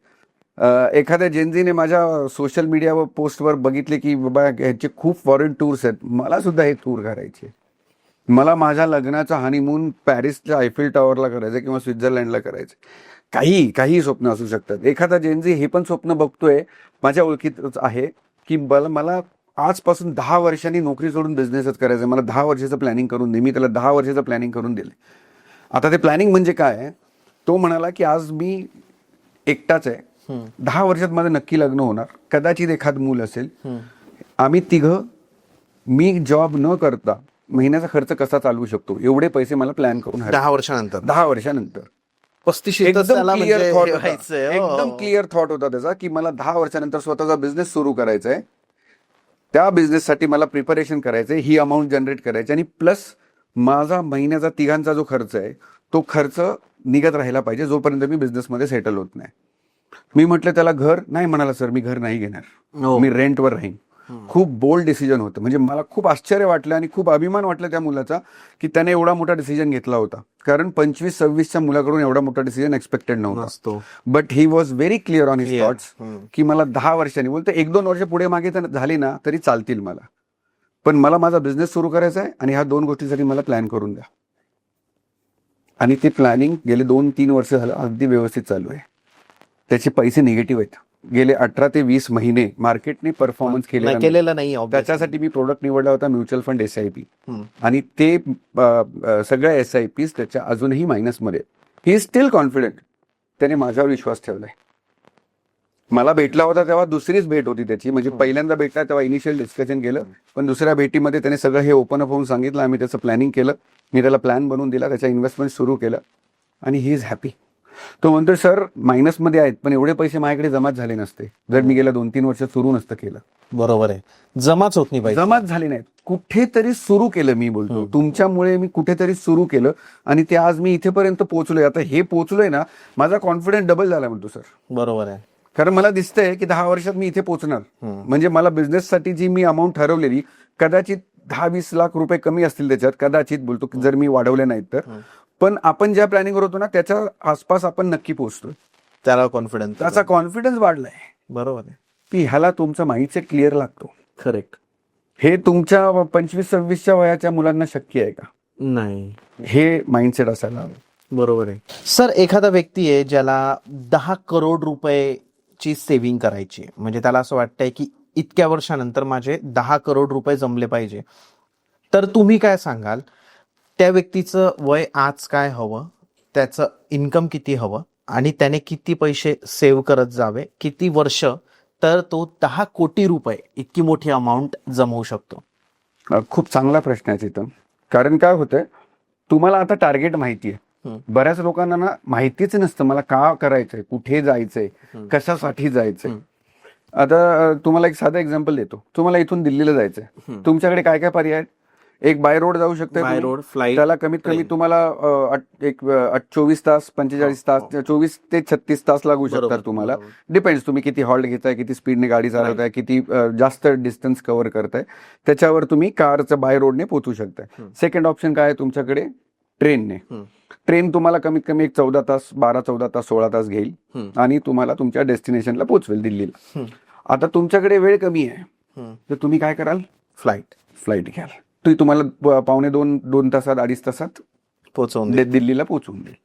एखाद्या जेनजीने माझ्या सोशल मीडियावर पोस्टवर बघितले की बाबा ह्याचे खूप फॉरेन टूर्स आहेत, मला सुद्धा हे टूर करायचे. मला माझ्या लग्नाचा हनीमून पॅरिसच्या आयफेल टॉवरला करायचं किंवा स्वित्झर्लंडला करायचं. काही स्वप्न असू शकतात. एखादा जेनजी हे पण स्वप्न बघतोय, माझ्या ओळखीतच आहे, की मला आजपासून 10 वर्षांनी नोकरी सोडून बिझनेसच करायचं. मला 10 वर्षाचं प्लॅनिंग करून दे. मी त्याला 10 वर्षाचं प्लॅनिंग करून दिले. आता ते प्लॅनिंग म्हणजे काय? तो म्हणाला की आज मी एकटाच आहे, 10 वर्षात माझं नक्की लग्न होणार, कदाचित एखाद मूल असेल, आम्ही तिघं, मी जॉब न करता महिन्याचा खर्च कसा चालवू शकतो एवढे पैसे मला प्लॅन करून 10 वर्षानंतर 35 एकदम क्लिअर थॉट होता त्याचा, की मला 10 वर्षानंतर स्वतःचा बिझनेस सुरू करायचा आहे. त्या बिझनेससाठी मला प्रिपरेशन करायचंय, ही अमाऊंट जनरेट करायची आणि प्लस माझा महिन्याचा तिघांचा जो खर्च आहे तो खर्च निघत राहिला पाहिजे जोपर्यंत मी बिझनेसमध्ये सेटल होत नाही. मी म्हटलं त्याला घर नाही, म्हणाला सर मी घर नाही घेणार, मी रेंटवर राहीन. खूप बोल्ड डिसिजन होतं. म्हणजे मला खूप आश्चर्य वाटलं आणि खूप अभिमान वाटला त्या मुलाचा, की त्याने एवढा मोठा डिसिजन घेतला होता. कारण 25-26च्या मुलाकडून एवढा मोठा डिसिजन एक्सपेक्टेड नव्हता. But he was very clear on his thoughts, की मला 10 वर्षांनी, बोलते 1-2 वर्ष पुढे मागे झाली ना तरी चालतील मला, पण मला माझा बिझनेस सुरू करायचा आहे आणि ह्या 2 गोष्टीसाठी मला प्लॅन करून द्या. आणि ते प्लॅनिंग गेले 2-3 वर्ष झालं अगदी व्यवस्थित चालू आहे. त्याचे पैसे निगेटिव्ह आहेत. गेले 18 ते 20 महिने मार्केटने परफॉर्मन्स केलेला नाही. त्याच्यासाठी मी प्रोडक्ट निवडला होता म्युच्युअल फंड SIP, आणि ते सगळ्या SIPs त्याच्या अजूनही मायनसमध्ये. He is still confident. त्याने माझ्यावर विश्वास ठेवलाय. मला भेटला होता तेव्हा दुसरीच भेट होती त्याची, म्हणजे पहिल्यांदा भेटला तेव्हा इनिशियल डिस्कशन केलं, पण दुसऱ्या भेटीमध्ये त्याने सगळं हे ओपन अप होऊन सांगितलं. आम्ही त्याचं प्लॅनिंग केलं, मी त्याला प्लॅन बनवून दिला, त्याच्या इन्व्हेस्टमेंट सुरू केलं आणि ही इज हॅपी. तो म्हणतो सर मायनसमध्ये आहेत पण एवढे पैसे माझ्याकडे जमाच झाले नसते जर मी गेल्या 2-3 वर्ष सुरू नसतं केलं. बरोबर आहे, जमाच होत नाही, जमाच झाले नाहीत. कुठेतरी सुरू केलं, मी बोलतो तुमच्यामुळे मी कुठेतरी सुरू केलं आणि ते आज मी इथेपर्यंत पोहोचलोय. आता हे पोहोचलोय ना, माझा कॉन्फिडन्स डबल झाला म्हणतो सर. बरोबर आहे, कारण मला दिसतंय की 10 वर्षात मी इथे पोहोचणार. म्हणजे मला बिझनेससाठी जी मी अमाऊंट ठरवलेली कदाचित 10-20 लाख रुपये कमी असतील त्याच्यात, कदाचित बोलतो जर मी वाढवले नाहीत तर, पण आपण ज्या प्लॅनिंगवर होतो ना त्याच्या आसपास आपण नक्की पोहोचतोय. त्याचा कॉन्फिडन्स वाढलाय. बरोबर आहे, की ह्याला तुमचा माइंडसेट क्लिअर लागतो. करेक्ट. हे तुमच्या 25-26च्या वयाच्या मुलांना शक्य आहे का? नाही. हे माइंडसेट असायला हवं. बरोबर आहे सर. एखादा व्यक्ती आहे ज्याला 10 करोड रुपयाची सेव्हिंग करायची, म्हणजे त्याला असं वाटतंय की इतक्या वर्षानंतर माझे 10 करोड रुपये जमले पाहिजे, तर तुम्ही काय सांगाल? त्या व्यक्तीचं वय आज काय हवं, त्याचं इन्कम किती हवं आणि त्याने किती पैसे सेव्ह करत जावे, किती वर्ष, तर तो 10 कोटी रुपये इतकी मोठी अमाऊंट जमवू शकतो? खूप चांगला प्रश्न आहे चितन. कारण काय होतंय, तुम्हाला आता टार्गेट माहिती आहे. बऱ्याच लोकांना ना माहितीच नसतं मला का करायचंय, कुठे जायचंय, कशासाठी जायचंय. आता तुम्हाला एक साधं एक्झाम्पल देतो. तुम्हाला इथून दिल्लीला जायचंय, तुमच्याकडे काय काय पर्याय आहेत? एक बाय रोड जाऊ शकता बाय तुम्ही. रोड, फ्लाईट, त्याला कमीत कमी तुम्हाला 24 तास 45 तास 24 ते 36 तास लागू शकतात तुम्हाला. डिपेंड्स तुम्ही किती हॉल्ट घेताय, किती स्पीडने गाडी चालवताय, किती जास्त डिस्टन्स कव्हर करताय, त्याच्यावर तुम्ही कारचं बाय रोडने पोहोचू शकताय. सेकंड ऑप्शन काय आहे तुमच्याकडे? ट्रेनने. ट्रेन तुम्हाला कमीत कमी एक 14 तास 12-14 तास 16 तास घेईल आणि तुम्हाला तुमच्या डेस्टिनेशनला पोहोचवेल दिल्लीला. आता तुमच्याकडे वेळ कमी आहे तर तुम्ही काय कराल? फ्लाईट घ्याल. ती तुम्हाला पावणे 2 तासात 2.5 तासात पोहोचवून दिल्लीला पोहोचवून देईल.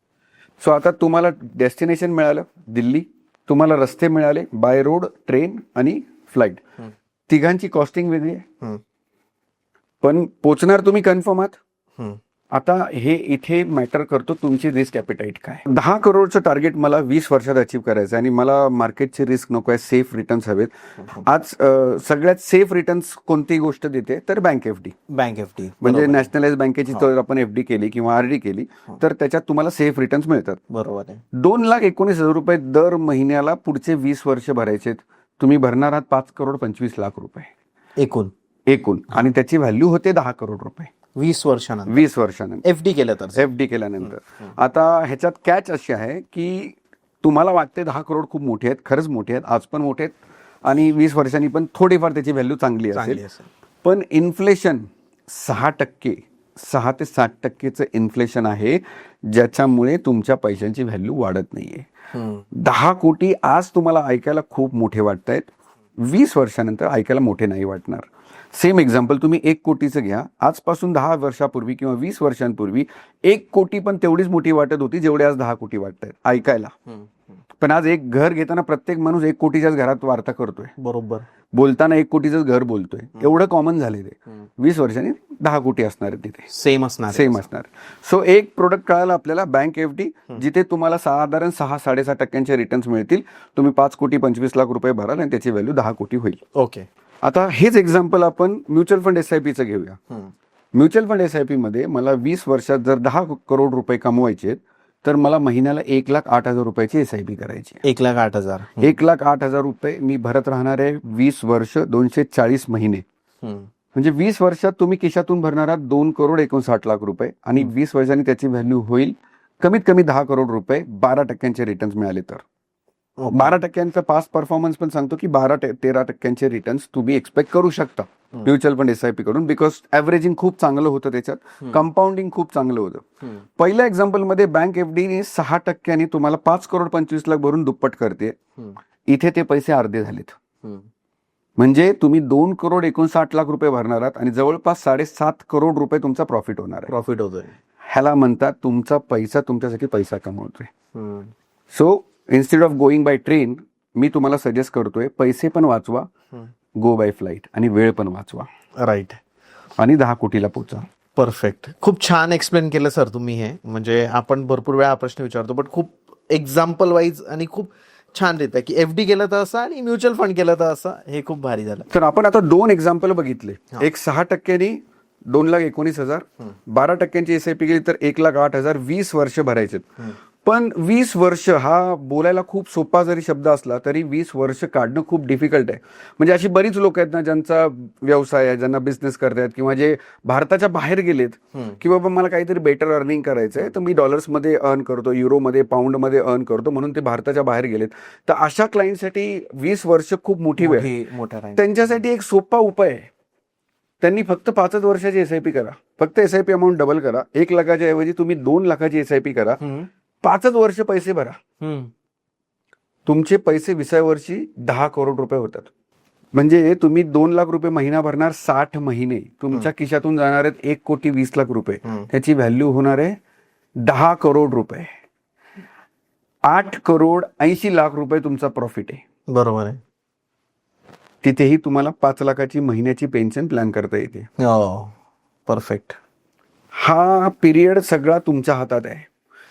सो आता तुम्हाला डेस्टिनेशन मिळालं दिल्ली, तुम्हाला रस्ते मिळाले बाय रोड, ट्रेन आणि फ्लाईट. तिघांची कॉस्टिंग वेगळी आहे पण पोचणार तुम्ही कन्फर्म आहात. आता हे इथे मॅटर करतो तुमची रिस्क ॲपेटाईट काय. 10 करोडचं टार्गेट मला 20 वर्षात अचीव्ह करायचं आणि मला मार्केटची रिस्क नको आहे, सेफ रिटर्न्स हवेत. आज सगळ्यात सेफ रिटर्न्स कोणती गोष्ट देते तर बँक एफडी. म्हणजे नॅशनलाइज बँकेची जर आपण एफडी केली किंवा आरडी केली तर त्याच्यात तुम्हाला सेफ रिटर्न्स मिळतात. बरोबर आहे. 2,19,000 रुपये दर महिन्याला पुढचे 20 वर्ष भरायचे. तुम्ही भरणार आहात 5,25,00,000 रुपये एकूण आणि त्याची व्हॅल्यू होते 10 करोड रुपये 20 वर्षानंतर. 20 वर्षानंतर एफडी केल्यानंतर. आता ह्याच्यात कॅच अशी आहे की तुम्हाला वाटते 10 करोड खूप मोठे आहेत, खरंच मोठे आहेत, आज पण मोठे आहेत आणि 20 वर्षांनी पण थोडीफार त्याची व्हॅल्यू चांगली असेल. पण इन्फ्लेशन 6% 6 ते 7%चं इन्फ्लेशन आहे ज्याच्यामुळे तुमच्या पैशांची व्हॅल्यू वाढत नाहीये. 10 कोटी आज तुम्हाला ऐकायला खूप मोठे वाटतायत, 20 वर्षानंतर ऐकायला मोठे नाही वाटणार. सेम एक्झाम्पल तुम्ही 1 कोटीचं घ्या. आजपासून 10 वर्षापूर्वी किंवा 20 वर्षांपूर्वी 1 कोटी पण तेवढीच मोठी वाटत होती जेवढे आज 10 कोटी वाटत आहेत ऐकायला. पण आज एक घर घेताना प्रत्येक माणूस 1 कोटीच्याच घरात वार्ता करतोय. बरोबर. बोलताना 1 कोटीचंच घर बोलतोय. एवढं कॉमन झाले ते. 20 वर्षांनी 10 कोटी असणार आहेत तिथे. सेम असणार. सो एक प्रोडक्ट कळालं आपल्याला, बँक एफडी, जिथे तुम्हाला साधारण 6-6.5% रिटर्न्स मिळतील. तुम्ही 5,25,00,000 रुपये भराल आणि त्याची व्हॅल्यू 10 कोटी होईल. ओके. आता हेच एक्झाम्पल आपण म्युच्युअल फंड SIPचं घेऊया. म्युच्युअल फंड SIP मध्ये मला 20 वर्षात जर 10 करोड रुपये कमवायचे तर मला महिन्याला 1,08,000 रुपयाची SIP करायची. 1,08,000. 1,08,000 रुपये मी भरत राहणार आहे 20 वर्ष 240 महिने. म्हणजे 20 वर्षात तुम्ही खिशातून भरणार आहात 2,59,00,000 रुपये आणि 20 वर्षांनी त्याची व्हॅल्यू होईल कमीत कमी 10 करोड रुपये. 12% रिटर्न्स मिळाले तर 12%चा पास्ट परफॉर्मन्स पण सांगतो की 12-13% रिटर्न्स तुम्ही एक्सपेक्ट करू शकता म्युच्युअल फंड SIP कडून. बिकॉज ॲव्हरेजिंग खूप चांगलं होतं, त्याच्यात कंपाऊंडिंग खूप चांगलं होतं. पहिल्या एक्झाम्पल मध्ये बँक एफडी 6% तुम्हाला 5,25,00,000 भरून दुप्पट करते. इथे ते पैसे अर्धे झालेत. म्हणजे तुम्ही 2,59,00,000 रुपये भरणार आहात आणि जवळपास 7.5 करोड रुपये तुमचा प्रॉफिट होणार आहे. प्रॉफिट होतोय. ह्याला म्हणतात तुमचा पैसा तुमच्यासाठी पैसा कमवतोय. So instead of going by train मी तुम्हाला सजेस्ट करतोय पैसे पण वाचवा, गो बाय फ्लाईट आणि वेळ पण वाचवा. राईट. आणि 10 कोटीला पोचा. परफेक्ट. खूप छान एक्सप्लेन केलं सर तुम्ही हे. म्हणजे आपण भरपूर वेळा हा प्रश्न विचारतो पण खूप एक्झाम्पल वाईज आणि खूप छान रित्या की एफडी केलं तर असं आणि म्युच्युअल फंड केलं तर असं. हे खूप भारी झालं. तर आपण आता 2 एक्झाम्पल बघितले. एक 6%नी 2,19,000, 12%ची SIP केली तर 1,08,000, 20 वर्ष भरायचे. पण 20 वर्ष हा बोलायला खूप सोपा जरी शब्द असला तरी 20 वर्ष काढणं खूप डिफिकल्ट आहे. म्हणजे अशी बरीच लोक आहेत ना ज्यांचा व्यवसाय आहे, ज्यांना बिझनेस करतायत किंवा जे भारताच्या बाहेर गेलेत की बाबा मला काहीतरी बेटर अर्निंग करायचंय तर मी डॉलर्समध्ये अर्न करतो, युरोमध्ये, पाऊंडमध्ये अर्न करतो म्हणून ते भारताच्या बाहेर गेलेत. तर अशा क्लायंटसाठी 20 वर्ष खूप मोठी वेळ आहे. त्यांच्यासाठी एक सोपा उपाय आहे. त्यांनी फक्त 5 वर्षाची SIP करा. फक्त SIP अमाऊंट डबल करा. 1 लाखाच्या ऐवजी तुम्ही 2 लाखाची SIP करा. 5 वर्ष पैसे भरा. तुमचे पैसे 20व्या वर्षी 10 करोड रुपये होतात. म्हणजे तुम्ही 2 लाख रुपये महिना भरणार, 60 महिने तुमच्या खिशातून जाणार आहेत 1,20,00,000 रुपये. त्याची व्हॅल्यू होणार आहे 10 करोड रुपये. 8,80,00,000 रुपये तुमचा प्रॉफिट आहे. बरोबर आहे. तिथेही तुम्हाला 5 लाखाची महिन्याची पेन्शन प्लॅन करता येते. परफेक्ट. हा पिरियड सगळा तुमच्या हातात आहे.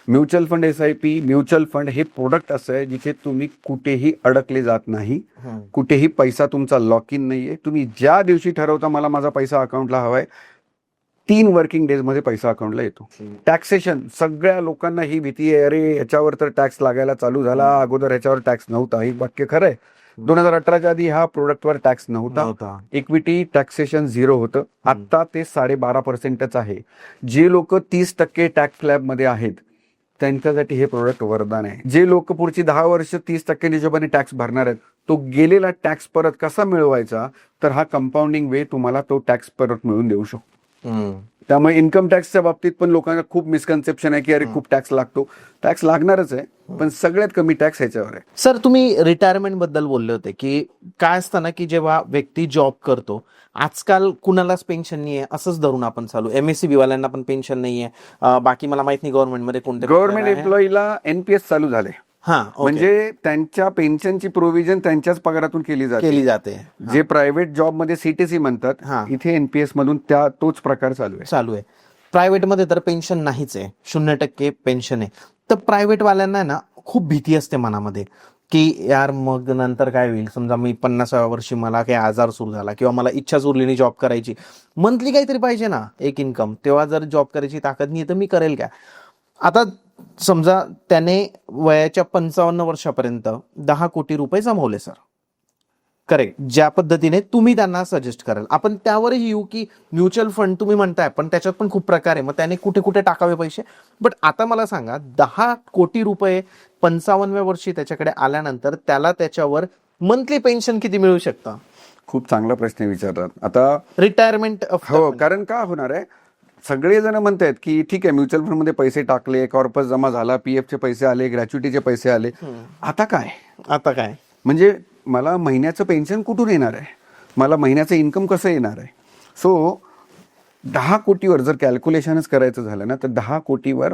Mutual fund SIP, mutual fund हे प्रोडक्ट असं आहे जिथे तुम्ही कुठेही अडकले जात नाही. कुठेही पैसा तुमचा लॉक इन नाहीये. तुम्ही ज्या दिवशी ठरवता मला माझा पैसा अकाउंटला हवाय 3 वर्किंग डेज मध्ये पैसा अकाउंटला येतो. टॅक्सेशन सगळ्या लोकांना ही भीती आहे, अरे ह्याच्यावर तर टॅक्स लागायला चालू झाला, अगोदर ह्याच्यावर टॅक्स नव्हता. हे वाक्य खरं आहे. 2018च्या आधी ह्या प्रोडक्टवर टॅक्स नव्हता. इक्विटी टॅक्सेशन 0 होतं. आता ते 12.5% आहे. जे लोक 30% टॅक्स स्लॅब मध्ये आहेत त्यांच्यासाठी हे प्रोडक्ट वरदान आहे. जे लोक पुढची 10 वर्ष 30% हिशोबाने टॅक्स भरणार आहेत, तो गेलेला टॅक्स परत कसा मिळवायचा, तर हा कंपाऊंडिंग वे तुम्हाला तो टॅक्स परत मिळवून देऊ शकतो. त्यामुळे इन्कम टॅक्सच्या बाबतीत पण लोकांना खूप मिसकन्सेप्शन आहे की अरे खूप टॅक्स लागतो. टॅक्स लागणारच आहे, पण सगळ्यात कमी टॅक्स ह्याच्यावर आहे. सर, तुम्ही रिटायरमेंट बद्दल बोलले होते की काय असतं ना की जेव्हा व्यक्ती जॉब करतो, आजकाल कुणालाच पेन्शन नाहीये असंच धरून आपण चालू. MSCB वाल्यांना पण पेन्शन नाहीये. बाकी मला माहित नाही गव्हर्नमेंटमध्ये कोणते गव्हर्नमेंट एम्प्लॉईला NPS चालू झाले. म्हणजे त्यांच्या पेन्शनची प्रोव्हिजन त्यांच्याच पगारातून केली जाते. जे प्रायव्हेट जॉब मध्ये CTC म्हणतात, इथे NPS मधून तोच प्रकार चालू आहे. प्रायव्हेटमध्ये तर पेन्शन नाहीच आहे, 0% पेन्शन आहे. तर प्रायव्हेट वाल्यांना ना खूप भीती असते मनामध्ये की यार मग नंतर काय होईल, समजा मी 50व्या वर्षी मला काही आजार सुरू झाला किंवा मला इच्छाच उरली नाही जॉब करायची, मंथली काहीतरी पाहिजे ना एक इन्कम, तेव्हा जर जॉब करायची ताकद नाही तर मी करेल काय. आता समजा त्याने वयाच्या 55 वर्षापर्यंत 10 कोटी रुपये जमवले सर, करेक्ट, ज्या पद्धतीने तुम्ही त्यांना सजेस्ट कराल. आपण त्यावरही येऊ की म्युच्युअल फंड तुम्ही म्हणताय, पण त्याच्यात पण खूप प्रकार आहे, मग त्याने कुठे कुठे टाकावे पैसे. बट आता मला सांगा, 10 कोटी रुपये 55व्या वर्षी त्याच्याकडे आल्यानंतर त्याला त्याच्यावर मंथली पेन्शन किती मिळू शकतं? खूप चांगला प्रश्न विचारतात. आता रिटायरमेंट हो, कारण का होणार आहे, सगळेजण म्हणतात की ठीक आहे म्युच्युअल फंड मध्ये पैसे टाकले, कॉर्पस जमा झाला, PF चे पैसे आले, ग्रॅच्युटीचे पैसे आले, आता काय म्हणजे मला महिन्याचं पेन्शन कुठून येणार आहे, मला महिन्याचं इन्कम कसं येणार आहे. सो 10 कोटीवर जर कॅल्क्युलेशनच करायचं झालं ना, तर 10 कोटीवर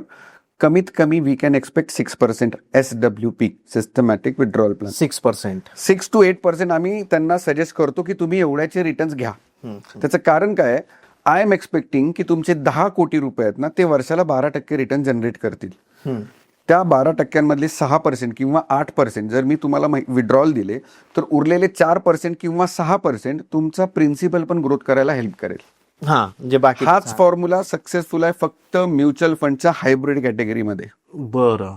कमीत कमी we can expect 6% SWP systematic withdrawal plan. 6 to 8% आम्ही त्यांना सजेस्ट करतो की तुम्ही एवढ्याचे रिटर्न्स घ्या. त्याचं कारण काय आहे, आय एम एक्सपेक्टिंग की तुमचे 10 कोटी रुपये आहेत ना, ते वर्षाला 12% रिटर्न जनरेट करतील. त्या 12% 6% किंवा 8% जर मी तुम्हाला विड्रॉल दिले, तर उरलेले 4% किंवा 6% तुमचा प्रिन्सिपल पण ग्रोथ करायला हेल्प करेल. हाच फॉर्म्युला सक्सेसफुल आहे फक्त म्युच्युअल फंडच्या हायब्रिड कॅटेगरीमध्ये. बरं,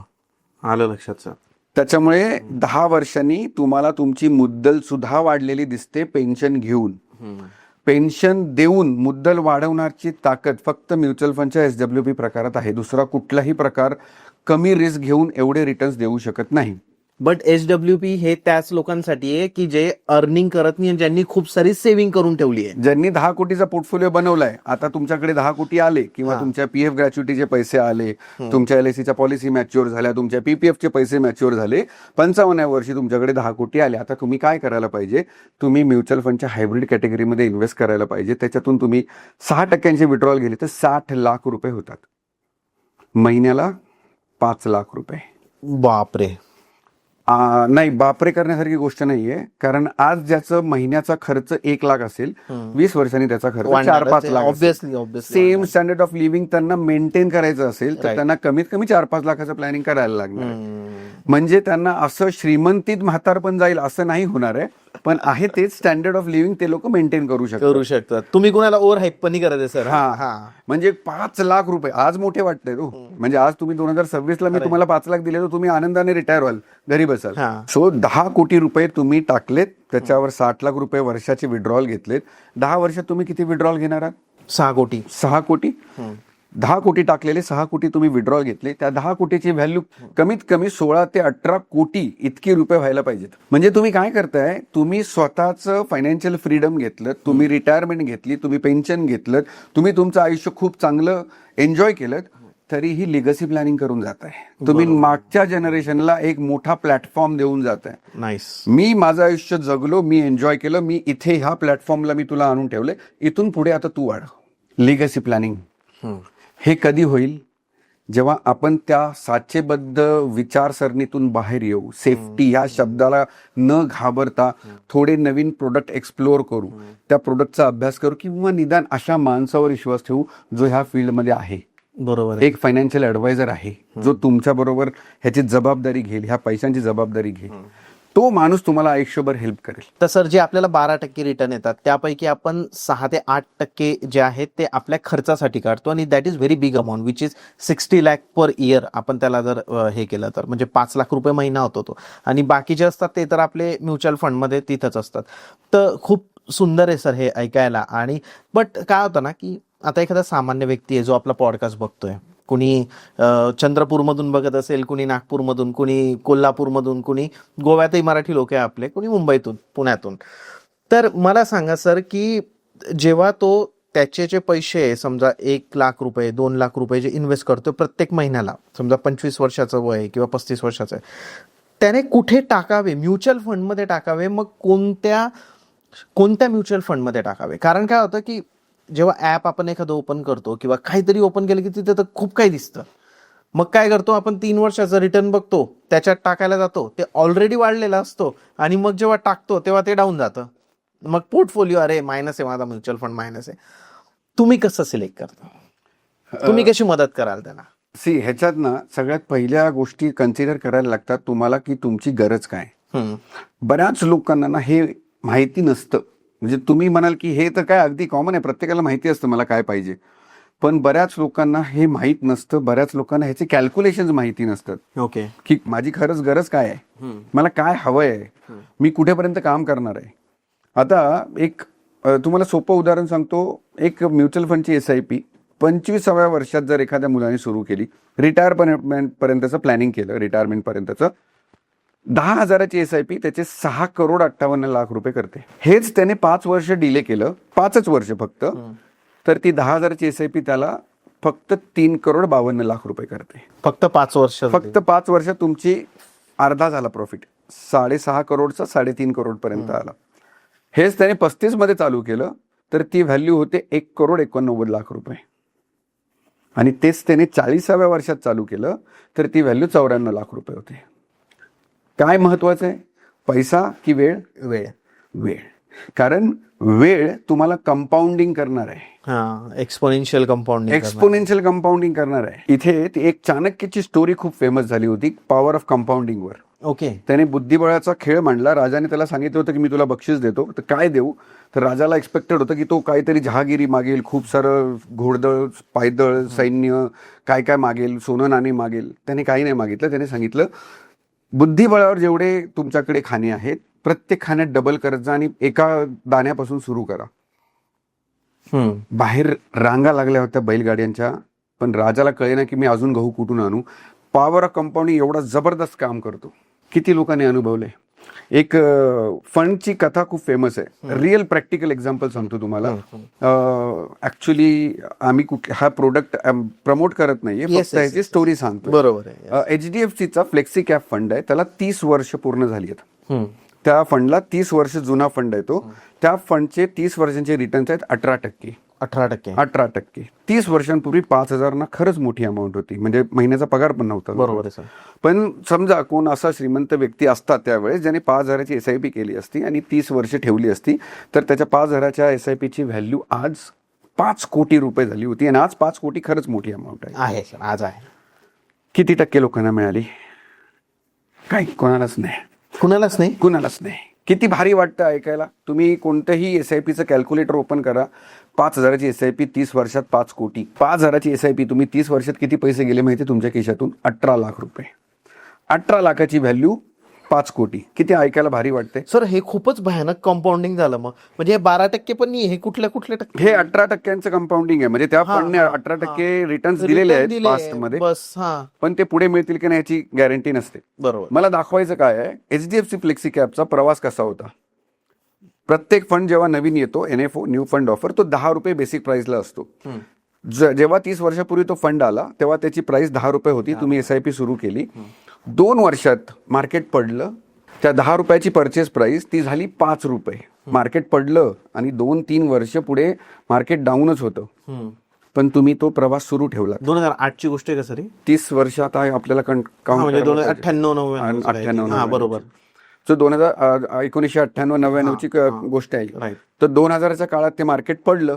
आलं लक्षात. त्याच्यामुळे 10 वर्षांनी तुम्हाला तुमची मुद्दल सुद्धा वाढलेली दिसते. पेन्शन घेऊन, पेन्शन देऊन मुद्दल वाढवण्याची ताकद फक्त म्युच्युअल फंडच्या SWP प्रकारात आहे. दुसरा कुठलाही प्रकार कमी रिस्क घेऊन एवढे रिटर्न्स देऊ शकत नाही. बट SWP हे त्याच लोकांसाठी आहे की जे अर्निंग करत नाही, ज्यांनी खूप सारी सेव्हिंग करून ठेवली आहे, ज्यांनी 10 कोटीचा पोर्टफोलिओ बनवलाय. आता तुमच्याकडे 10 कोटी आले किंवा तुमच्या PF ग्रॅच्युटीचे पैसे आले, तुमच्या LICच्या पॉलिसी मॅच्युअर झाल्या, तुमच्या PPF चे पैसे मॅच्युअर झाले, 55व्या वर्षी तुमच्याकडे 10 कोटी आले. आता तुम्ही काय करायला पाहिजे, तुम्ही म्युच्युअल फंडच्या हायब्रिड कॅटेगरीमध्ये इन्व्हेस्ट करायला पाहिजे. त्याच्यातून तुम्ही 6% विड्रॉल गेले तर 60 लाख रुपये होतात. महिन्याला 5 लाख रुपये. बापरे. नाही, बापरे करण्यासारखी गोष्ट नाहीये. कारण आज ज्याचं महिन्याचा खर्च 1 लाख असेल, 20 वर्षांनी त्याचा खर्च 4-5 lakh. Obviously same standard of living त्यांना मेंटेन करायचं असेल तर त्यांना कमीत कमी 4-5 लाखाचं प्लॅनिंग करायला लागणार. म्हणजे त्यांना असं श्रीमंतीत म्हातारपण जाईल असं नाही होणार आहे, पण आहे तेच स्टँडर्ड ऑफ लिव्हिंग ते लोक मेंटेन करू शकतात. तुम्ही कोणाला ओव्हर हाईप पण करत आहे सर. म्हणजे 5 लाख रुपये आज मोठे वाटतंय. म्हणजे आज तुम्ही 2026ला मी तुम्हाला 5 लाख दिले तर तुम्ही आनंदाने रिटायर व्हाल, घरी बसाल. सो 10 कोटी रुपये तुम्ही टाकलेत, त्याच्यावर 60 लाख रुपये वर्षाचे विड्रॉल घेतलेत. 10 वर्षात तुम्ही किती विड्रॉल घेणार आहात? 6 कोटी. 6 कोटी. 10 कोटी टाकलेले, 6 कोटी तुम्ही विड्रॉल घेतले, त्या 10 कोटीची व्हॅल्यू कमीत कमी 16 ते 18 कोटी इतकी रुपये व्हायला पाहिजेत. म्हणजे तुम्ही काय करताय, तुम्ही स्वतःचं फायनान्शियल फ्रीडम घेतलं, तुम्ही रिटायरमेंट घेतली, तुम्ही पेन्शन घेतलं, तुम्ही तुमचं आयुष्य खूप चांगलं एन्जॉय केलं, तरीही लिगसी प्लॅनिंग करून जात आहे. तुम्ही मागच्या जनरेशनला एक मोठा प्लॅटफॉर्म देऊन जात आहे. नाईस. मी माझं आयुष्य जगलो, मी एन्जॉय केलं, मी इथे ह्या प्लॅटफॉर्मला मी तुला आणून ठेवलंय, इथून पुढे आता तू वाढ. लिगसी प्लॅनिंग हे कधी होईल, जेव्हा आपण त्या साचेबद्ध विचारसरणीतून बाहेर येऊ, सेफ्टी या शब्दाला न घाबरता थोडे नवीन प्रोडक्ट एक्सप्लोअर करू, त्या प्रोडक्टचा अभ्यास करू, किंवा निदान अशा माणसावर विश्वास ठेवू जो ह्या फील्डमध्ये आहे. बरोबर. एक फायनान्शियल ऍडवायझर आहे जो तुमच्या बरोबर ह्याची जबाबदारी घेईल, ह्या पैशांची जबाबदारी घेईल. तो माणूस तुम्हाला आयुष्यभर हेल्प करेल. तर सर जे आपल्याला 12% रिटर्न येतात त्यापैकी आपण 6 ते 8% जे आहेत ते आपल्या खर्चासाठी काढतो आणि that is very big amount which is 60 lakh per year. आपण त्याला जर हे केलं तर म्हणजे 5 लाख रुपये महिना होतो तो. आणि बाकी जे असतात ते तर आपले म्युच्युअल फंडमध्ये तिथंच असतात. तर खूप सुंदर आहे सर हे ऐकायला. आणि बट काय होतं ना की आता एखादा सामान्य व्यक्ती आहे जो आपला पॉडकास्ट बघतोय, कुणी चंद्रपूरमधून बघत असेल, कुणी नागपूरमधून, कुणी कोल्हापूरमधून, कुणी गोव्यातही मराठी लोक आहे आपले, कुणी मुंबईतून, पुण्यातून. तर मला सांगा सर की जेव्हा तो त्याचे जे पैसे समजा 1 लाख रुपये 2 लाख रुपये जे इन्व्हेस्ट करतो प्रत्येक महिन्याला, समजा 25 वर्षाचं वय आहे किंवा 35 वर्षाचं आहे, त्याने कुठे टाकावे? म्युच्युअल फंडमध्ये टाकावे? मग कोणत्या म्युच्युअल फंडमध्ये टाकावे? कारण काय होतं की जेव्हा ॲप आपण एखादं ओपन करतो किंवा काहीतरी ओपन केलं की तिथे तर खूप काही दिसतं. मग काय करतो आपण, 3 वर्षाचा रिटर्न बघतो, त्याच्यात टाकायला जातो, ते ऑलरेडी वाढलेला असतो आणि मग जेव्हा टाकतो तेव्हा ते डाऊन जातं. मग पोर्टफोलिओ अरे मायनस आहे, माझा म्युच्युअल फंड मायनस आहे. तुम्ही कसं सिलेक्ट करता? तुम्ही कशी मदत कराल त्यांना? ह्याच्यात ना सगळ्यात पहिल्या गोष्टी कन्सिडर करायला लागतात तुम्हाला की तुमची गरज काय. बऱ्याच लोकांना ना हे माहिती नसतं. म्हणजे तुम्ही म्हणाल की हे तर काय अगदी कॉमन आहे, प्रत्येकाला माहिती असतं मला काय पाहिजे, पण बऱ्याच लोकांना हे माहीत नसतं. बऱ्याच लोकांना ह्याचे कॅल्क्युलेशन्स माहिती नसतात. ओके. की माझी खरंच गरज काय आहे, मला काय हवंय आहे, मी कुठेपर्यंत काम करणार आहे. आता एक तुम्हाला सोपं उदाहरण सांगतो. एक म्युच्युअल फंडची SIP 25व्या वर्षात जर एखाद्या मुलाने सुरू केली, रिटायरमेंट पर्यंतचं प्लॅनिंग केलं, रिटायरमेंटपर्यंतचं 10,000ची SIP त्याचे 6,58,00,000 करते. हेच त्याने 5 वर्ष डिले केलं, 5च वर्ष फक्त, तर ती 10,000ची SIP त्याला फक्त 3,52,00,000 करते. फक्त 5 वर्ष. फक्त 5 वर्षात तुमची अर्धा झाला प्रॉफिट. 6.5 करोडचा 3.5 करोड पर्यंत आला. हेच त्याने 35 मध्ये चालू केलं तर ती व्हॅल्यू होते 1,89,00,000 आणि तेच त्याने 40व्या वर्षात चालू केलं तर ती व्हॅल्यू 94,00,000 होते. काय महत्वाचं आहे, पैसा की वेळ? वेळ. वेळ. कारण वेळ तुम्हाला कंपाऊंडिंग करणार आहे. एक्सपोनेन्शियल कंपाऊंडिंग करणार आहे. इथे ती एक चाणक्यची स्टोरी खूप फेमस झाली होती पॉवर ऑफ कंपाऊंडिंगवर. ओके. त्याने बुद्धिबळाचा खेळ मांडला. राजाने त्याला सांगितलं होतं की मी तुला बक्षीस देतो, तर काय देऊ? तर राजाला एक्सपेक्टेड होतं की तो काहीतरी जहागिरी मागेल, खूप सारं घोडदळ, पायदळ, सैन्य, काय काय मागेल, सोनं नाणे मागेल. त्याने काही नाही मागितलं. त्याने सांगितलं बुद्धिबळावर जेवढे तुमच्याकडे खाणे आहेत प्रत्येक खाण्यात डबल करत जा आणि एका दाण्यापासून सुरू करा. बाहेर रांगा लागल्या होत्या बैलगाड्यांच्या, पण राजाला कळेना की मी अजून गहू कुठून आणू. पॉवर ऑफ कंपाऊंडिंग एवढा जबरदस्त काम करतो. किती लोकांनी अनुभवलंय. एक फंडची कथा खूप फेमस आहे. रिअल प्रॅक्टिकल एक्झाम्पल सांगतो तुम्हाला. ऍक्च्युली आम्ही हा प्रोडक्ट प्रमोट करत नाहीये, फक्त ह्याची स्टोरी सांगतो. बरोबर आहे. HDFCचा फ्लेक्सी कॅप फंड आहे, त्याला 30 वर्ष पूर्ण झाली आहेत. त्या फंडला 30 वर्ष जुना फंड आहे तो. त्या फंडचे 30 वर्षांचे रिटर्न्स आहेत 18%. 18%. 30 वर्षांपूर्वी 5,000 ना खरंच मोठी अमाऊंट होती, म्हणजे महिन्याचा पगार पण नव्हता. बरोबर आहे सर. पण समजा कोण असा श्रीमंत व्यक्ती असतात त्यावेळेस ज्याने 5,000ची SIP केली असती आणि 30 वर्ष ठेवली असती, तर त्याच्या 5,000च्या SIPची व्हॅल्यू आज 5 कोटी रुपये झाली होती. आणि आज 5 कोटी खरंच मोठी अमाऊंट आहे सर. आज आहे. किती टक्के लोकांना मिळाली? काही, कोणालाच नाही. किती भारी वाटतं ऐकायला. तुम्ही कोणतंही SIPचं कॅल्क्युलेटर ओपन करा. 5,000ची SIP 30 वर्षात 5 कोटी. 5,000ची SIP तुम्ही 30 वर्षात किती पैसे गेले माहिती तुमच्या खिशातून? 18 लाख रुपये. 18 लाखाची व्हॅल्यू 5 कोटी. किती ऐकायला भारी वाटते सर. हे खूपच भयानक कंपाऊंडिंग झालं. मग म्हणजे हे 12% पण नाही, हे कुठल्या टक्के? हे 18% कंपाऊंडिंग आहे. म्हणजे त्या फंडने 18% रिटर्न्स दिलेले आहेत पास्ट मध्ये. पण ते पुढे मिळतील की नाही याची गॅरंटी नसते. बरोबर. मला दाखवायचं काय आहे, HDFC फ्लेक्सी कॅपचा प्रवास कसा होता. प्रत्येक फंड जेव्हा नवीन येतो, NFO न्यू फंड ऑफर, तो 10 रुपये बेसिक प्राइसला असतो. जेव्हा 30 वर्षापूर्वी तो फंड आला तेव्हा त्याची प्राइस 10 रुपये होती. तुम्ही SIP सुरू केली, 2 वर्षात मार्केट पडलं, त्या 10 रुपयाची परचेस प्राइस ती झाली 5 रुपये. मार्केट पडलं आणि 2-3 वर्ष पुढे मार्केट डाऊनच होतं, पण तुम्ही तो प्रवास सुरू ठेवला. 2008ची गोष्ट आहे का सर? 30 वर्षात आहे आपल्याला काउंट. 1998. बरोबर. 1998-99ची गोष्ट आहे. तर 2000च्या काळात ते मार्केट पडलं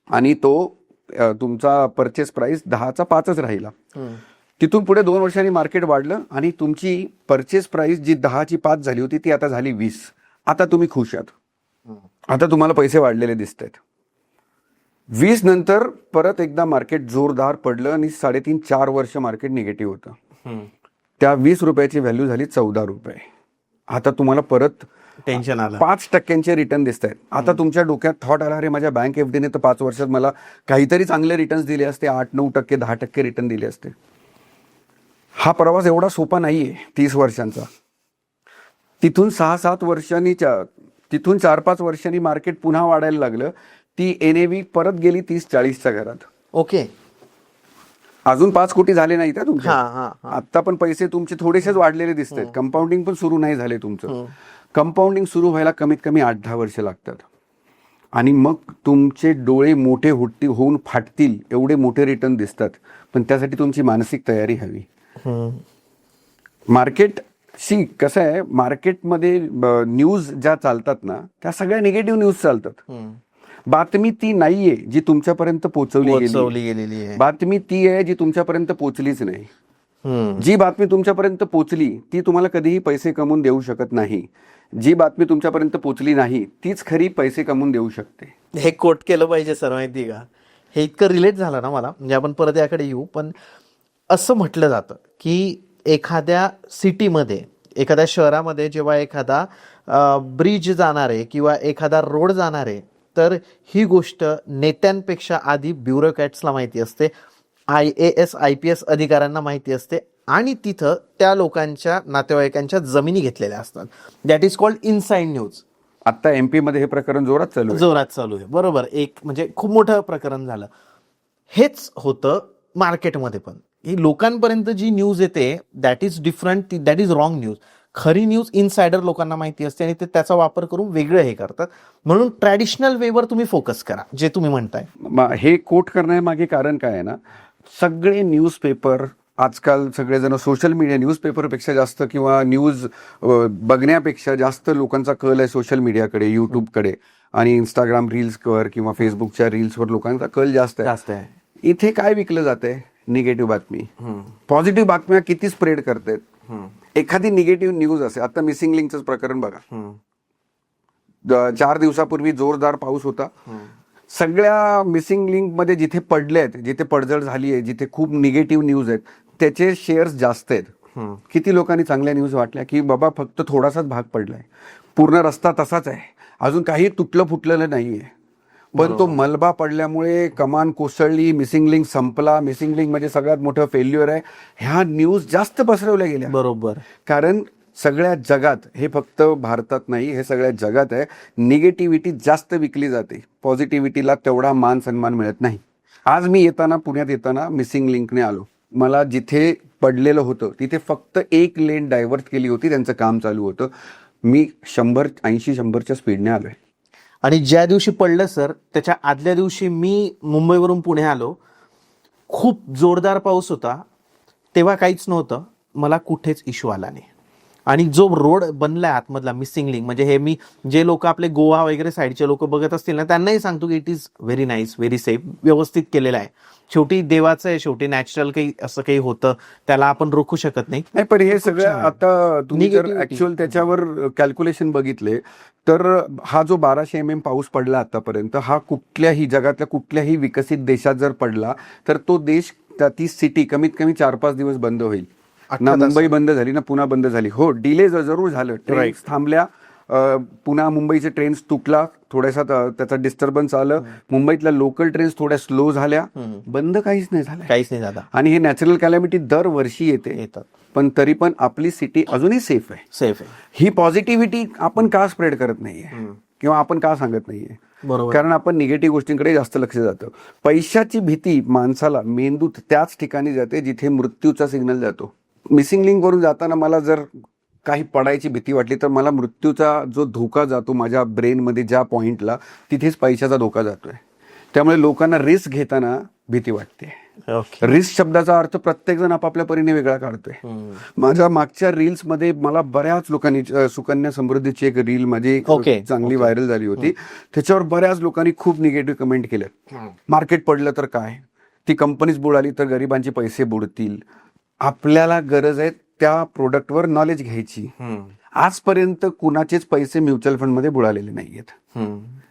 आणि तो तुमचा परचेस प्राइस 10चा 5च राहिला. तिथून पुढे 2 वर्षांनी मार्केट वाढलं आणि तुमची परचेस प्राइस जी 10ची 5 झाली होती ती आता झाली 20. आता तुम्ही खुश आहात, आता तुम्हाला पैसे वाढलेले दिसत आहेत. 20 नंतर परत एकदा मार्केट जोरदार पडलं आणि 3.5-4 वर्ष मार्केट निगेटिव्ह होतं. त्या 20 रुपयाची व्हॅल्यू झाली 14 रुपये. आता तुम्हाला परत टेन्शन आलं. 5% रिटर्न दिसत आहेत. आता तुमच्या डोक्यात थॉट आला, अरे माझ्या बँक एफडीने तर 5 वर्षात मला काहीतरी चांगले रिटर्न्स दिले असते, 8-9%, 10% रिटर्न दिले असते. हा प्रवास एवढा सोपा नाहीये 30 वर्षांचा. तिथून 6-7 वर्षांनी, तिथून 4-5 वर्षांनी मार्केट पुन्हा वाढायला लागलं. ती NAV परत गेली 30-40च्या घरात. ओके. अजून 5 कोटी झाले नाही त्या तुमचे. हा हा. आता पण पैसे तुमचे थोडेसेच वाढलेले दिसत आहेत. कंपाऊंडिंग पण सुरू नाही झाले तुमचं. कंपाऊंडिंग सुरू व्हायला कमीत कमी 8-10 वर्ष लागतात. आणि मग तुमचे डोळे मोठे होऊन फाटतील एवढे मोठे रिटर्न दिसतात. पण त्यासाठी तुमची मानसिक तयारी हवी. मार्केट कसं आहे, मार्केटमध्ये न्यूज ज्या चालतात ना त्या सगळ्या निगेटिव्ह न्यूज चालतात. बातमी ती नाहीये जी तुमच्यापर्यंत पोहोचवली गेलेली आहे. बातमी ती आहे जी तुमच्यापर्यंत पोहोचलीच नाही. जी बातमी तुमच्यापर्यंत पोहोचली ती तुम्हाला कधीही पैसे कमवून देऊ शकत नाही. जी बातमी तुमच्यापर्यंत पोहोचली नाही तीच खरी पैसे कमवून देऊ शकते. हे कोट केलं पाहिजे सर, माहिती का. हे इतकं रिलेट झालं ना मला, म्हणजे आपण परत याकडे येऊ. पण असं म्हटलं जातं की एखाद्या सिटीमध्ये, एखाद्या शहरामध्ये जेव्हा एखादा ब्रिज जाणार आहे किंवा एखादा रोड जाणार आहे, तर ही गोष्ट नेत्यांपेक्षा आधी ब्युरोक्रॅट्सला माहिती असते, IAS IPS अधिकाऱ्यांना माहिती असते, आणि तिथं त्या लोकांच्या नातेवाईकांच्या जमिनी घेतलेल्या असतात. That is called inside news. आता MP मध्ये हे प्रकरण जोरात चालू आहे. बरोबर. एक म्हणजे खूप मोठं प्रकरण झालं. हेच होतं मार्केटमध्ये पण. ही लोकांपर्यंत जी न्यूज येते that is different, that is wrong news. खरी न्यूज इनसायडर लोकांना माहिती असते आणि ते त्याचा वापर करून वेगळं हे करतात. म्हणून ट्रॅडिशनल वेवर तुम्ही फोकस करा, जे तुम्ही म्हणताय. हे कोट करण्यामागे कारण काय आहे ना, सगळे न्यूजपेपर आजकाल सगळेजण सोशल मीडिया, न्यूजपेपरपेक्षा जास्त किंवा न्यूज बघण्यापेक्षा जास्त लोकांचा कल आहे सोशल मीडियाकडे, यूट्यूबकडे आणि इंस्टाग्राम रील्सवर किंवा फेसबुकच्या रील्सवर लोकांचा कल जास्त आहे. इथे काय विकलं जातंय? निगेटिव्ह बातमी. पॉझिटिव्ह बातम्या किती स्प्रेड करतायत. एखादी निगेटिव्ह न्यूज असेल, आता मिसिंग लिंकचं प्रकरण बघा. 4 दिवसापूर्वी जोरदार पाऊस होता. सगळ्या मिसिंग लिंक मध्ये जिथे पडले आहेत, जिथे पडझड झाली आहे, जिथे खूप निगेटिव्ह न्यूज आहेत, त्याचे शेअर्स जास्त आहेत. किती लोकांनी चांगल्या न्यूज वाटल्या की बाबा फक्त थोडासाच भाग पडलाय, पूर्ण रस्ता तसाच आहे, अजून काही तुटलं फुटलेलं नाहीये. पण तो मलबा पडल्यामुळे कमान कोसळली, मिसिंग लिंक संपला, मिसिंग लिंक म्हणजे सगळ्यात मोठं फेल्युअर आहे, ह्या न्यूज जास्त पसरवल्या गेल्या. बरोबर. कारण सगळ्या जगात, हे फक्त भारतात नाही, हे सगळ्या जगात आहे, निगेटिव्हिटी जास्त विकली जाते, पॉझिटिव्हिटीला तेवढा मान सन्मान मिळत नाही. आज मी पुण्यात येताना मिसिंग लिंकने आलो. मला जिथे पडलेलं होतं तिथे फक्त एक लेन डायव्हर्ट केली होती, त्यांचं काम चालू होतं. मी 80-100च्या स्पीडने आलोय. आणि ज्या दिवशी पडलं सर, त्याच्या आदल्या दिवशी मी मुंबईवरून पुणे आलो. खूप जोरदार पाऊस होता. तेव्हा काहीच नव्हतं, मला कुठेच इश्यू आला नाही. आणि जो रोड बनलाय आतमधला मिसिंग लिंक, म्हणजे हे मी जे लोक आपले गोवा वगैरे साईडचे लोक बघत असतील ना, त्यांनाही सांगतो की it is very nice, very safe, व्यवस्थित केलेलं आहे. शेवटी देवाचं आहे, शेवटी नॅचरल काही असं काही होतं त्याला आपण रोखू शकत नाही. पण हे सगळं आता तुम्ही जर ऍक्च्युअल त्याच्यावर कॅल्क्युलेशन बघितले तर हा जो 1200 mm पाऊस पडला आतापर्यंत, हा कुठल्याही जगातल्या कुठल्याही विकसित देशात जर पडला तर तो देश, ती सिटी कमीत कमी 4-5 दिवस बंद होईल. ना मुंबई बंद झाली ना पुन्हा बंद झाली. हो, डिले जरूर झालं, ट्रेन्स थांबल्या, पुन्हा मुंबईचे ट्रेन्स तुटला, थोडासा त्याचा डिस्टर्बन्स आलं, मुंबईतल्या लोकल ट्रेन्स थोड्या स्लो झाल्या, बंद काहीच नाही झालं. आणि हे नॅचरल कॅलॅमिटी दरवर्षी येतात, पण तरी पण आपली सिटी अजूनही सेफ आहे. ही पॉझिटिव्हिटी आपण का स्प्रेड करत नाहीये किंवा आपण का सांगत नाहीये? कारण आपण निगेटिव्ह गोष्टींकडे जास्त लक्ष जातं. पैशाची भीती माणसाला मेंदूत त्याच ठिकाणी जाते जिथे मृत्यूचा सिग्नल जातो. मिसिंग लिंक वरून जाताना मला जर काही पडायची भीती वाटली तर मला मृत्यूचा जो धोका जातो माझ्या ब्रेनमध्ये ज्या पॉइंटला, तिथेच पैशाचा धोका जातोय. त्यामुळे लोकांना रिस्क घेताना भीती वाटते. रिस्क शब्दाचा अर्थ प्रत्येक जण आपापल्या परीने वेगळा काढतोय. माझ्या मागच्या रील्स मध्ये मला बऱ्याच लोकांनी, सुकन्या समृद्धीची एक रील माझी चांगली व्हायरल झाली होती, त्याच्यावर बऱ्याच लोकांनी खूप निगेटिव्ह कमेंट केल्या. मार्केट पडलं तर काय, ती कंपनीच बुडाली तर गरिबांचे पैसे बुडतील, आपल्याला गरज आहे त्या प्रोडक्टवर नॉलेज घ्यायची. आजपर्यंत कुणाचेच पैसे म्युच्युअल फंडमध्ये बुडालेले नाहीयेत,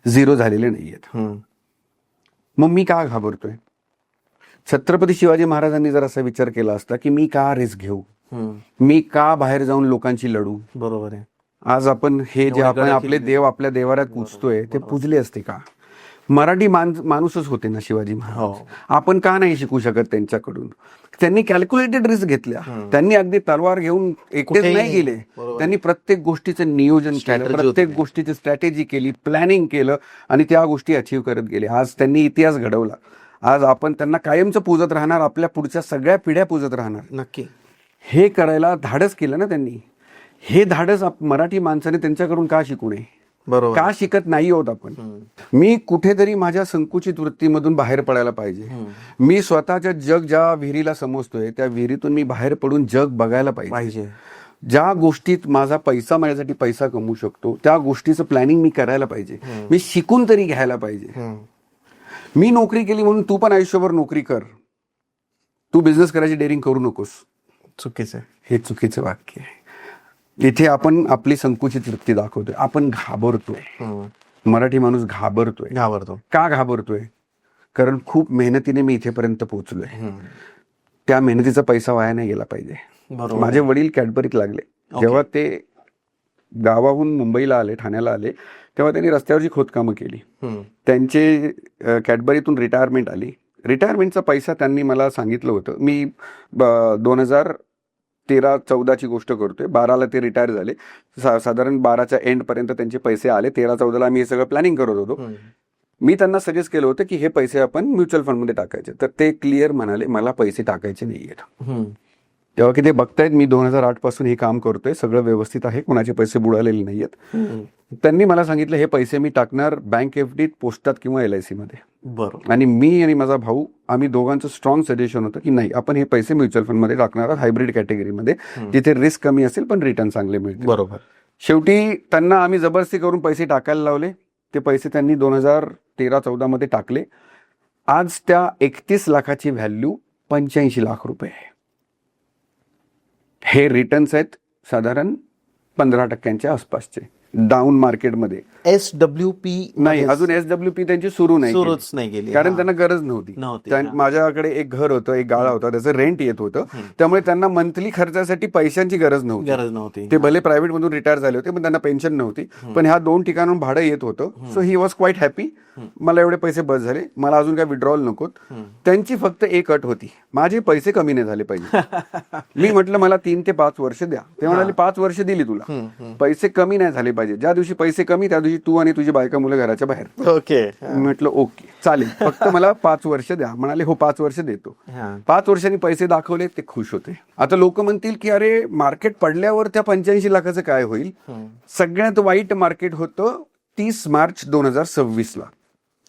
झिरो झालेले नाहीयेत. मग मी का घाबरतोय? छत्रपती शिवाजी महाराजांनी जर असा विचार केला असता की मी का रिस्क घेऊ, मी का बाहेर जाऊन लोकांची लढू, बरोबर आहे. आज आपण हे जे आपण आपले देव आपल्या देवाऱ्यात पूजतोय ते पूजले असते का? मराठी माणूसच होते ना शिवाजी महाराज. आपण का नाही शिकू शकत त्यांच्याकडून? त्यांनी कॅल्क्युलेटेड रिस्क घेतल्या. त्यांनी अगदी तलवार घेऊन एकटेच नाही गेले. त्यांनी प्रत्येक गोष्टीचं नियोजन केलं, प्रत्येक गोष्टीची स्ट्रॅटेजी केली, प्लॅनिंग केलं आणि त्या गोष्टी अचीव्ह करत गेले. आज त्यांनी इतिहास घडवला. आज आपण त्यांना कायमचं पूजत राहणार, आपल्या पुढच्या सगळ्या पिढ्या पूजत राहणार. नक्की हे करायला धाडस केलं ना त्यांनी. हे धाडस मराठी माणसाने त्यांच्याकडून का शिकू नये? बरोबर. का शिकत नाही आहोत आपण? मी कुठेतरी माझ्या संकुचित वृत्तीमधून बाहेर पडायला पाहिजे. मी स्वतःच्या जग ज्या विहिरीला समजतोय त्या विहिरीतून मी बाहेर पडून जग बघायला पाहिजे. ज्या गोष्टीत माझ्यासाठी पैसा कमवू शकतो त्या गोष्टीचं प्लॅनिंग मी करायला पाहिजे. मी शिकून तरी घ्यायला पाहिजे. मी नोकरी केली म्हणून तू पण आयुष्यभर नोकरी कर, तू बिझनेस करायची डेअरिंग करू नकोस. चुकीचं आहे. हे चुकीचं वाक्य आहे. इथे आपण आपली संकुचित वृत्ती दाखवतोय. आपण घाबरतोय. मराठी माणूस घाबरतोय. का घाबरतोय? कारण खूप मेहनतीने मी इथेपर्यंत पोहोचलोय. त्या मेहनतीचा पैसा वाया नाही गेला पाहिजे. माझे वडील कॅडबरीत लागले. जेव्हा ते गावाहून मुंबईला आले, ठाण्याला आले, तेव्हा त्यांनी रस्त्यावरची खोदकामं केली. त्यांचे कॅडबरीतून रिटायरमेंट आली. रिटायरमेंटचा पैसा त्यांनी मला सांगितलं होतं. मी 2013-14ची गोष्ट करतोय. 12ला ते रिटायर झाले. साधारण 12च्या एंड पर्यंत त्यांचे पैसे आले. 13-14ला आम्ही हे सगळं प्लॅनिंग करत होतो. मी त्यांना सजेस्ट केलं होतं की हे पैसे आपण म्युच्युअल फंडमध्ये टाकायचे. तर ते क्लिअर म्हणाले मला पैसे टाकायचे नाहीयेत. तेव्हा की ते बघतायत मी 2008 पासून हे काम करतोय, सगळं व्यवस्थित आहे, कोणाचे पैसे बुडालेले नाहीयेत. त्यांनी मला सांगितलं हे पैसे मी टाकणार बँक एफडीत, पोस्टात किंवा LIC मध्ये. बरोबर. आणि मी आणि माझा भाऊ आम्ही दोघांचं स्ट्रॉंग सजेशन होतं की नाही आपण हे पैसे म्युच्युअल फंडमध्ये टाकणार आहोत, हायब्रिड कॅटेगरीमध्ये, जिथे रिस्क कमी असेल पण रिटर्न चांगले मिळतील. बरोबर. शेवटी त्यांना आम्ही जबरदस्ती करून पैसे टाकायला लावले. ते पैसे त्यांनी 2013-14 मध्ये टाकले. आज त्या 31 लाखाची व्हॅल्यू 85 लाख रुपये आहे. हे रिटर्न्स आहेत साधारण 15% आसपासचे डाऊन मार्केटमध्ये. SWP नाही, अजून SWP त्यांची सुरूच नाही गेली, कारण त्यांना गरज नव्हती. माझ्याकडे एक घर होतं, एक गाळा होता, त्याचं रेंट येत होतं. त्यामुळे त्यांना मंथली खर्चासाठी पैशांची गरज नव्हती. ते भले प्रायव्हेट मधून रिटायर झाले होते पण त्यांना पेन्शन नव्हती. पण ह्या 2 ठिकाणाहून भाडं येत होतं. So he was quite happy. मला एवढे पैसे बस झाले, मला अजून काय विड्रॉल नकोत. त्यांची फक्त एक अट होती, माझे पैसे कमी नाही झाले पाहिजे. मी म्हटलं मला 3 ते 5 वर्ष द्या. ते म्हणाले 5 वर्ष दिली तुला, पैसे कमी नाही झाले पाहिजे. ज्या दिवशी पैसे कमी त्या दिवशी तू आणि तुझी बायका मुलं घराच्या बाहेर. ओके. म्हटलं ओके चालेल, फक्त मला 5 वर्ष द्या. म्हणाले हो 5 वर्ष देतो. 5 वर्षांनी पैसे दाखवले, ते खुश होते. आता लोक म्हणतील की अरे मार्केट पडल्यावर त्या 85 लाखाचं काय होईल? सगळ्यात वाईट मार्केट होतं 30 मार्च 2026ला.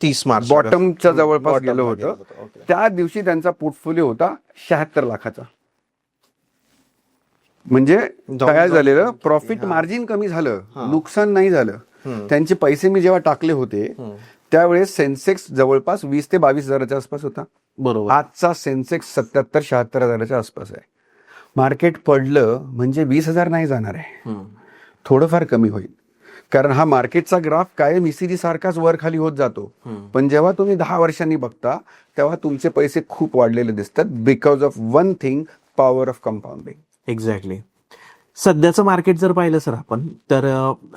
30 मार्च बॉटमच्या जवळपास गेलं होतं. त्या दिवशी त्यांचा पोर्टफोलिओ होता 76 लाखाचा. म्हणजे काय झालेलं, प्रॉफिट मार्जिन कमी झालं, नुकसान नाही झालं. त्यांचे पैसे मी जेव्हा टाकले होते त्यावेळेस सेन्सेक्स जवळपास 20 ते 22 हजाराच्या आसपास होता. बरोबर. आजचा सेन्सेक्स 77-76 हजाराच्या आसपास आहे. मार्केट पडलं म्हणजे 20,000 नाही जाणार आहे, थोडंफार कमी होईल. कारण हा मार्केटचा ग्राफ कायम ECG सारखाच वर खाली होत जातो. पण जेव्हा तुम्ही 10 वर्षांनी बघता तेव्हा तुमचे पैसे खूप वाढलेले दिसतात. Because of one thing, power of compounding. Exactly. सध्याचं मार्केट जर पाहिलं सर आपण तर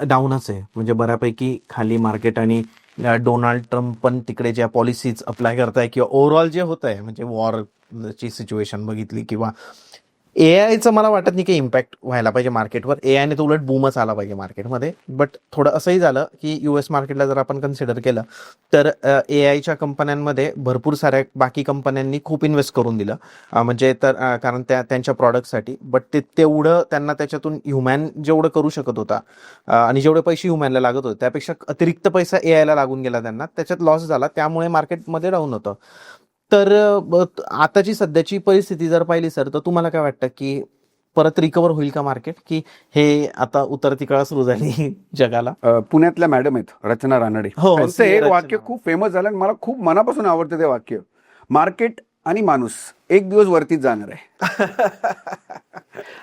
डाऊनच आहे. म्हणजे बऱ्यापैकी खाली मार्केट. आणि डोनाल्ड ट्रम्प पण तिकडे ज्या पॉलिसीज अप्लाय करताय किंवा ओव्हरऑल जे होत आहे, म्हणजे वॉरची सिच्युएशन बघितली किंवा AIचं मला वाटत नाही की इम्पॅक्ट व्हायला पाहिजे मार्केटवर. AIने तर उलट बूमच आला पाहिजे मार्केटमध्ये. बट थोडं असंही झालं की US मार्केटला जर आपण कन्सिडर केलं तर AIच्या कंपन्यांमध्ये भरपूर साऱ्या बाकी कंपन्यांनी खूप इन्व्हेस्ट करून दिलं. म्हणजे तर कारण त्यांच्या प्रॉडक्टसाठी. बट ते तेवढं त्यांना त्याच्यातून ह्युमॅन जेवढं करू शकत होता आणि जेवढे पैसे ह्युमॅनला लागत होते त्यापेक्षा अतिरिक्त पैसा AIला लागून गेला त्यांना. त्याच्यात लॉस झाला, त्यामुळे मार्केटमध्ये डाऊन होतं. तर आताची सध्याची परिस्थिती जर पाहिली सर तर तुम्हाला काय वाटतं की परत रिकवर होईल का मार्केट, की हे आता उतरती काळ सुरू झाली जगाला? पुण्यातल्या मॅडम आहेत रचना रानडे, त्यांचं एक वाक्य खूप फेमस झालं आणि मला खूप मनापासून आवडतं ते वाक्य. मार्केट आणि माणूस एक दिवस वरतीच जाणार आहे.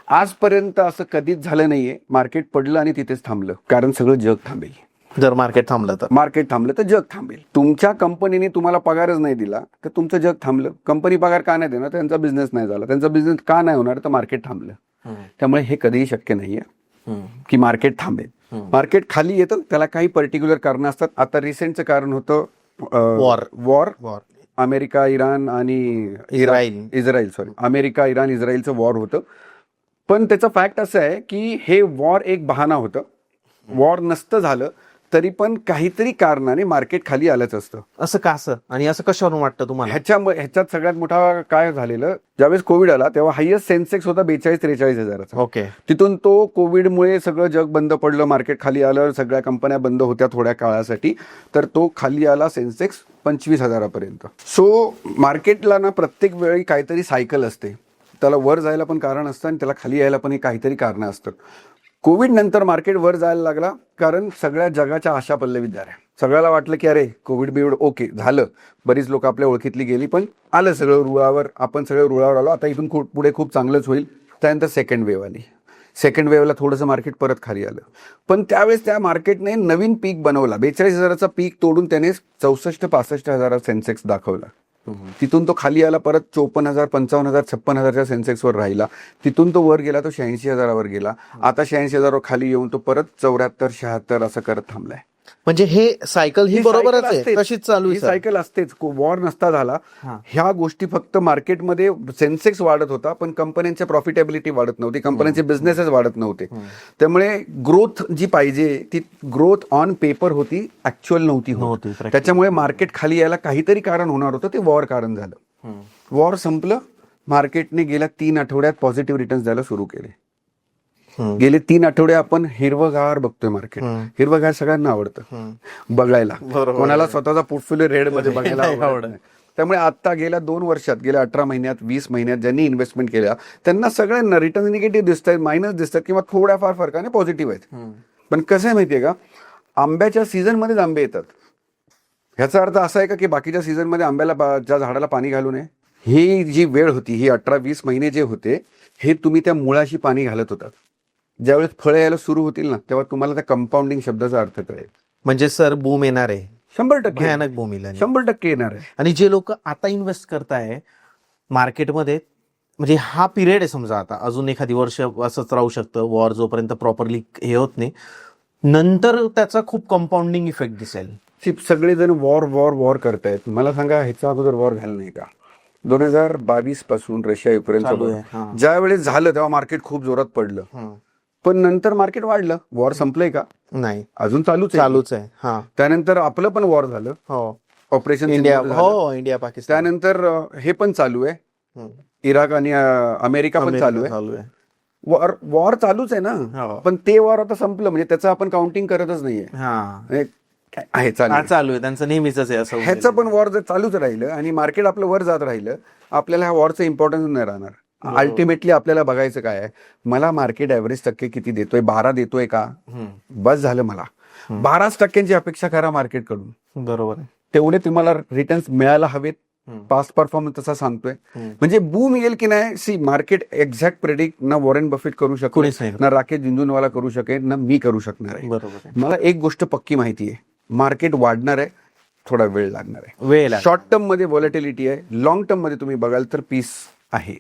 आजपर्यंत असं कधीच झालं नाहीये मार्केट पडलं आणि तिथेच थांबलं, कारण सगळं जग थांबेल. जर मार्केट थांबलं तर मार्केट थांबलं तर जग थांबेल. तुमच्या कंपनीने तुम्हाला पगारच नाही दिला तर तुमचं जग थांबलं. कंपनी पगार का नाही देणार? त्यांचा बिझनेस नाही झाला. त्यांचा बिझनेस का नाही होणार? तर मार्केट थांबलं. त्यामुळे हे कधीही शक्य नाहीये की मार्केट थांबेल. मार्केट खाली येतं, त्याला काही पर्टिक्युलर कारण असतात. आता रिसेंटचं कारण होतं वॉर. अमेरिका इराण आणि इस्रायल अमेरिका इराण इस्रायलचं वॉर होतं. पण त्याचं फॅक्ट असं आहे की हे वॉर एक बहाणा होतं. वॉर नसतं झालं तरी पण काहीतरी कारणाने मार्केट खाली आलंच असतं. असं का असं? आणि असं कशावरून वाटतं तुम्हाला? ह्याच्यात सगळ्यात मोठा काय झालेलं, ज्यावेळेस कोविड आला तेव्हा हायएस्ट सेन्सेक्स होता 42-43 हजाराचा. ओके. तिथून तो कोविडमुळे सगळं जग बंद पडलं, मार्केट खाली आलं, सगळ्या कंपन्या बंद होत्या थोड्या काळासाठी, तर तो खाली आला सेन्सेक्स 25,000 सो मार्केटला ना प्रत्येक वेळी काहीतरी सायकल असते. त्याला वर जायला पण कारण असतं आणि त्याला खाली यायला पण काहीतरी कारण असतं. कोविड नंतर मार्केट वर जायला लागला कारण सगळ्या जगाच्या आशा पल्लवीत झाल्या. सगळ्याला वाटलं की अरे कोविड बिविड ओके झालं, बरीच लोक आपल्या ओळखीतली गेली, पण आलं सगळं रुळावर, आपण सगळं रुळावर आलो, आता इथून पुढे खूप चांगलंच होईल. त्यानंतर सेकंड वेव्ह आली. सेकंड वेव्हला थोडंसं मार्केट परत खाली आलं, पण त्यावेळेस त्या मार्केटने नवीन पीक बनवला. 42,000चा पीक तोडून त्याने 64-65 हजार सेन्सेक्स दाखवला. तिथून तो खाली आला, परत 54,000, 55,000, 56,000च्या सेन्सेक्सवर राहिला. तिथून तो वर गेला, तो 86,000वर गेला. आता 86,000वर खाली येऊन तो परत 74-76 असं करत थांबलाय. म्हणजे हे सायकल ही बरोबरच आहे, तशीच चालू आहे. सायकल असतेच. वॉर नसता झाला ह्या गोष्टी फक्त मार्केटमध्ये सेन्सेक्स वाढत होता, पण कंपन्यांच्या प्रॉफिटेबिलिटी वाढत नव्हती, कंपन्यांचे बिझनेसेस वाढत नव्हते. त्यामुळे ग्रोथ जी पाहिजे ती ग्रोथ ऑन पेपर होती, ऍक्च्युअल नव्हती होत. त्याच्यामुळे मार्केट खाली यायला काहीतरी कारण होणार होतं, ते वॉर कारण झालं. वॉर संपलं, मार्केटने गेल्या 3 आठवड्यात पॉझिटिव्ह रिटर्न्स द्यायला सुरू केले. गेले 3 आठवडे आपण हिरवगार बघतोय मार्केट. हिरवगार सगळ्यांना आवडतं बघायला, कोणाला स्वतःचा पोर्टफोलिओ रेड मध्ये बघायला आवडत. त्यामुळे आता गेल्या 2 वर्षात, गेल्या 18 महिन्यात, 20 महिन्यात ज्यांनी इन्व्हेस्टमेंट केल्या त्यांना सगळ्यांना रिटर्न निगेटिव्ह दिसत आहेत, मायनस दिसतात किंवा थोड्याफार फरकाने पॉझिटिव्ह आहेत. पण कसं आहे माहितीये का, आंब्याच्या सीझन मध्येच आंबे येतात. ह्याचा अर्थ असा आहे का की बाकीच्या सीझन मध्ये आंब्याला, ज्या झाडाला पाणी घालू नये? ही जी वेळ होती, ही 18-20 महिने जे होते, हे तुम्ही त्या मुळाशी पाणी घालत होतात. ज्यावेळेस फळं यायला सुरू होतील ना, तेव्हा तुम्हाला त्या कंपाऊंडिंग शब्दाचा अर्थ कळेल. म्हणजे सर बूम येणार आहे, 100% भयानक बूम येईल, 100% येणार आहे. आणि जे लोक आता इन्व्हेस्ट करताय मार्केटमध्ये, म्हणजे हा पिरियड आहे समजा, आता अजून एखादी वर्ष असंच राहू शकतं, वॉर जोपर्यंत प्रॉपरली हे होत नाही, नंतर त्याचा खूप कंपाऊंडिंग इफेक्ट दिसेल. सगळेजण वॉर वॉर वॉर करतायत. मला सांगा, ह्याच्या अगोदर वॉर झालं नाही का? 2022 पासून रशिया युक्रेनचं ज्या वेळेस झालं तेव्हा मार्केट खूप जोरात पडलं, पण नंतर मार्केट वाढलं. वॉर संपलंय का? नाही, अजून चालूच आहे. त्यानंतर आपलं पण वॉर झालं, ऑपरेशन इंडिया पाकिस्तान. त्यानंतर हे पण चालू आहे, इराक आणि अमेरिका पण चालू आहे. वॉर चालूच आहे ना, पण ते वॉर आता संपलं म्हणजे त्याचं आपण काउंटिंग करतच नाहीये. आहे चालू आहे, त्यांचं नेहमीच आहे असं. ह्याचं पण वॉर जर चालूच राहिलं आणि मार्केट आपलं वर जात राहिलं, आपल्याला ह्या वॉरचं इम्पॉर्टन्स नाही राहणार. अल्टिमेटली आपल्याला बघायचं काय आहे, मला मार्केट ऍव्हरेज टक्के किती देतोय? 12 देतोय का? बस झालं. मला 12% अपेक्षा करा मार्केट कडून. बरोबर आहे. तेवढे तुम्हाला रिटर्न्स मिळायला हवेत. पास्ट परफॉर्मन्स तसा सांगतोय. म्हणजे बूम येईल की नाही, सी मार्केट एक्झॅक्ट प्रेडिक्ट ना वॉरेन बफेट करू शकतो, ना राकेश झुनझुनवाला करू शकेल, ना मी करू शकणार आहे. बरोबर. मला एक गोष्ट पक्की माहिती आहे, मार्केट वाढणार आहे, थोडा वेळ लागणार आहे. शॉर्ट टर्म मध्ये व्हॉलॅटिलिटी आहे, लॉंग टर्म मध्ये तुम्ही बघाल तर पीस आहे.